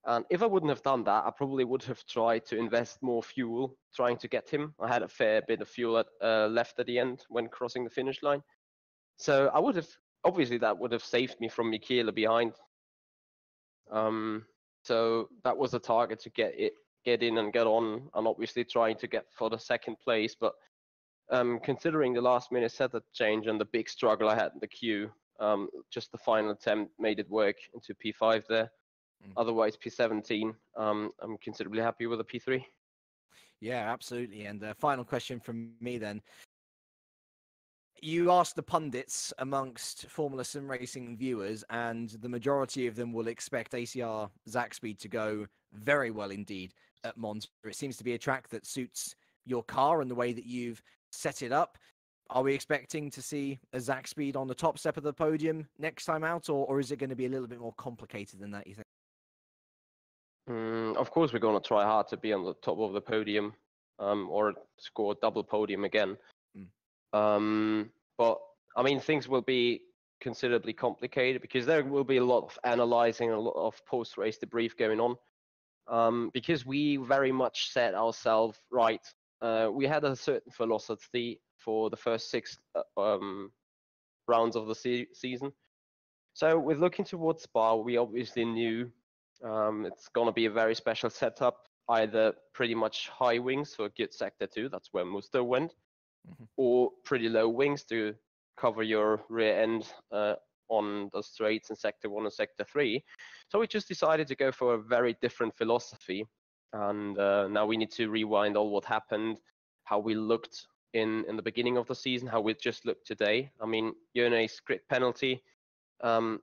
And if I wouldn't have done that, I probably would have tried to invest more fuel trying to get him. I had a fair bit of fuel left at the end when crossing the finish line. So I would have, obviously that would have saved me from Michele behind. So that was a target to get in and get on, and obviously trying to get for the second place. But considering the last minute setup change and the big struggle I had in the queue, just the final attempt made it work into P5 there. Otherwise P17, I'm considerably happy with a P3. Yeah, absolutely. And final question from me then. You asked the pundits amongst Formula Sim Racing viewers, and the majority of them will expect ACR Zach Speed to go very well indeed at Monza. It seems to be a track that suits your car and the way that you've set it up. Are we expecting to see a Zach Speed on the top step of the podium next time out, or is it going to be a little bit more complicated than that, you think? Of course, we're going to try hard to be on the top of the podium, or score double podium again. But I mean, things will be considerably complicated because there will be a lot of analyzing, a lot of post-race debrief going on. Because we very much set ourselves right. We had a certain philosophy for the first 6 rounds of the season. So with looking towards Spa, we obviously knew it's going to be a very special setup, either pretty much high wings for good sector 2, that's where Musto went, or pretty low wings to cover your rear end on the straights in sector 1 and sector 3. So we just decided to go for a very different philosophy. And now we need to rewind all what happened, how we looked in the beginning of the season, how we just looked today. I mean, Jöne's grid penalty, it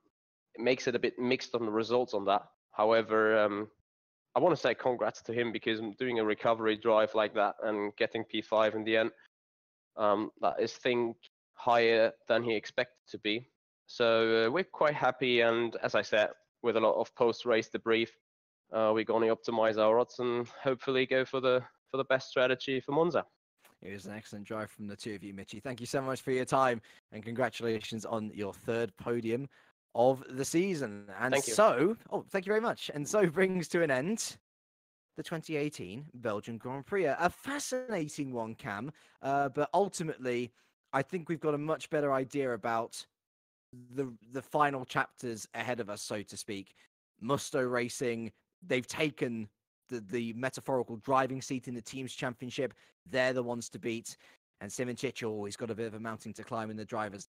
makes it a bit mixed on the results on that. However, I want to say congrats to him because doing a recovery drive like that and getting P5 in the end, that is think higher than he expected to be. So we're quite happy, and as I said, with a lot of post-race debrief, we're going to optimize our odds and hopefully go for the best strategy for Monza. It was an excellent drive from the two of you, Mitchie. Thank you so much for your time, and congratulations on your 3rd podium of the season. And thank you. Thank you very much. And so brings to an end the 2018 Belgian Grand Prix. A fascinating one, Cam, but ultimately, I think we've got a much better idea about the final chapters ahead of us, so to speak. Musto Racing, they've taken the metaphorical driving seat in the Teams Championship. They're the ones to beat. And Simon Chichel, he's got a bit of a mountain to climb in the drivers.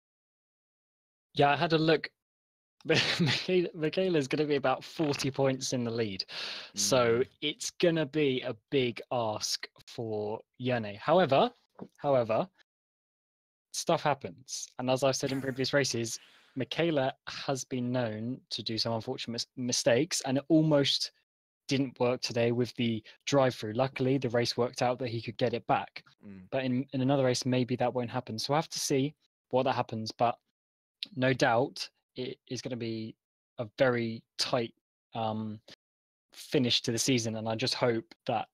Yeah, I had a look. Michaela's going to be about 40 points in the lead. So it's going to be a big ask for Jöne. However, stuff happens. And as I've said in previous races, Michaela has been known to do some unfortunate mistakes, and it almost didn't work today with the drive-through. Luckily, the race worked out that he could get it back. But in another race, maybe that won't happen. So I have to see what that happens. But no doubt, it is going to be a very tight finish to the season. And I just hope that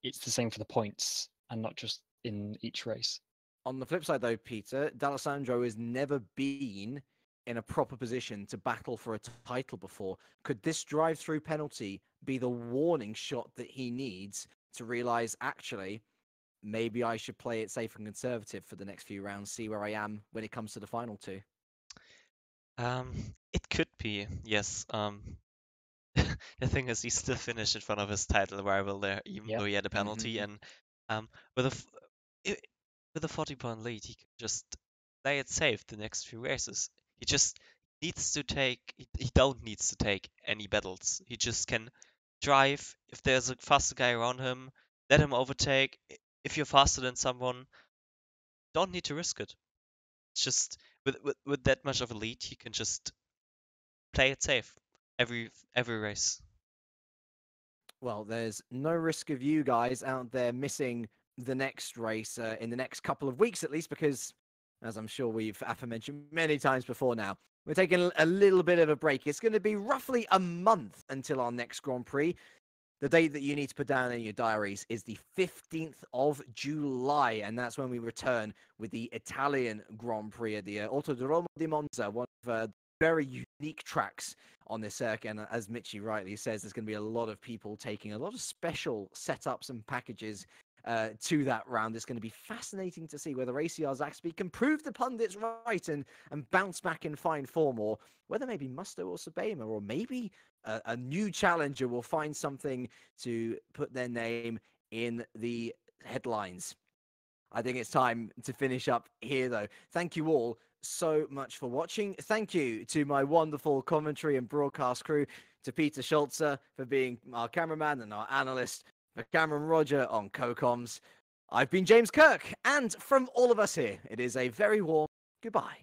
it's the same for the points and not just in each race. On the flip side, though, Peter, D'Alessandro has never been in a proper position to battle for a title before. Could this drive-through penalty be the warning shot that he needs to realize, actually, maybe I should play it safe and conservative for the next few rounds, see where I am when it comes to the final 2? It could be, yes. The thing is, he still finished in front of his title rival there, even though he had a penalty. And with a 40-point lead, he could just play it safe the next few races. He just needs to take. He don't needs to take any battles. He just can drive. If there's a faster guy around him, let him overtake. If you're faster than someone, don't need to risk it. It's just with that much of a lead, you can just play it safe every race. Well, there's no risk of you guys out there missing the next race in the next couple of weeks, at least, because, as I'm sure we've aforementioned many times before now, we're taking a little bit of a break. It's going to be roughly a month until our next Grand Prix. The date that you need to put down in your diaries is the 15th of July, and that's when we return with the Italian Grand Prix at the Autodromo di Monza, one of very unique tracks on this circuit. And as Mitchie rightly says, there's going to be a lot of people taking a lot of special setups and packages to that round. It's going to be fascinating to see whether ACR Zaxby can prove the pundits right and bounce back in fine form, or whether maybe Musto or Sabema, or maybe a new challenger will find something to put their name in the headlines. I think it's time to finish up here, though. Thank you all so much for watching. Thank you to my wonderful commentary and broadcast crew, to Peter Schulze for being our cameraman and our analyst, for Cameron Rodger on co-coms. I've been James Kirk, and from all of us here, it is a very warm goodbye.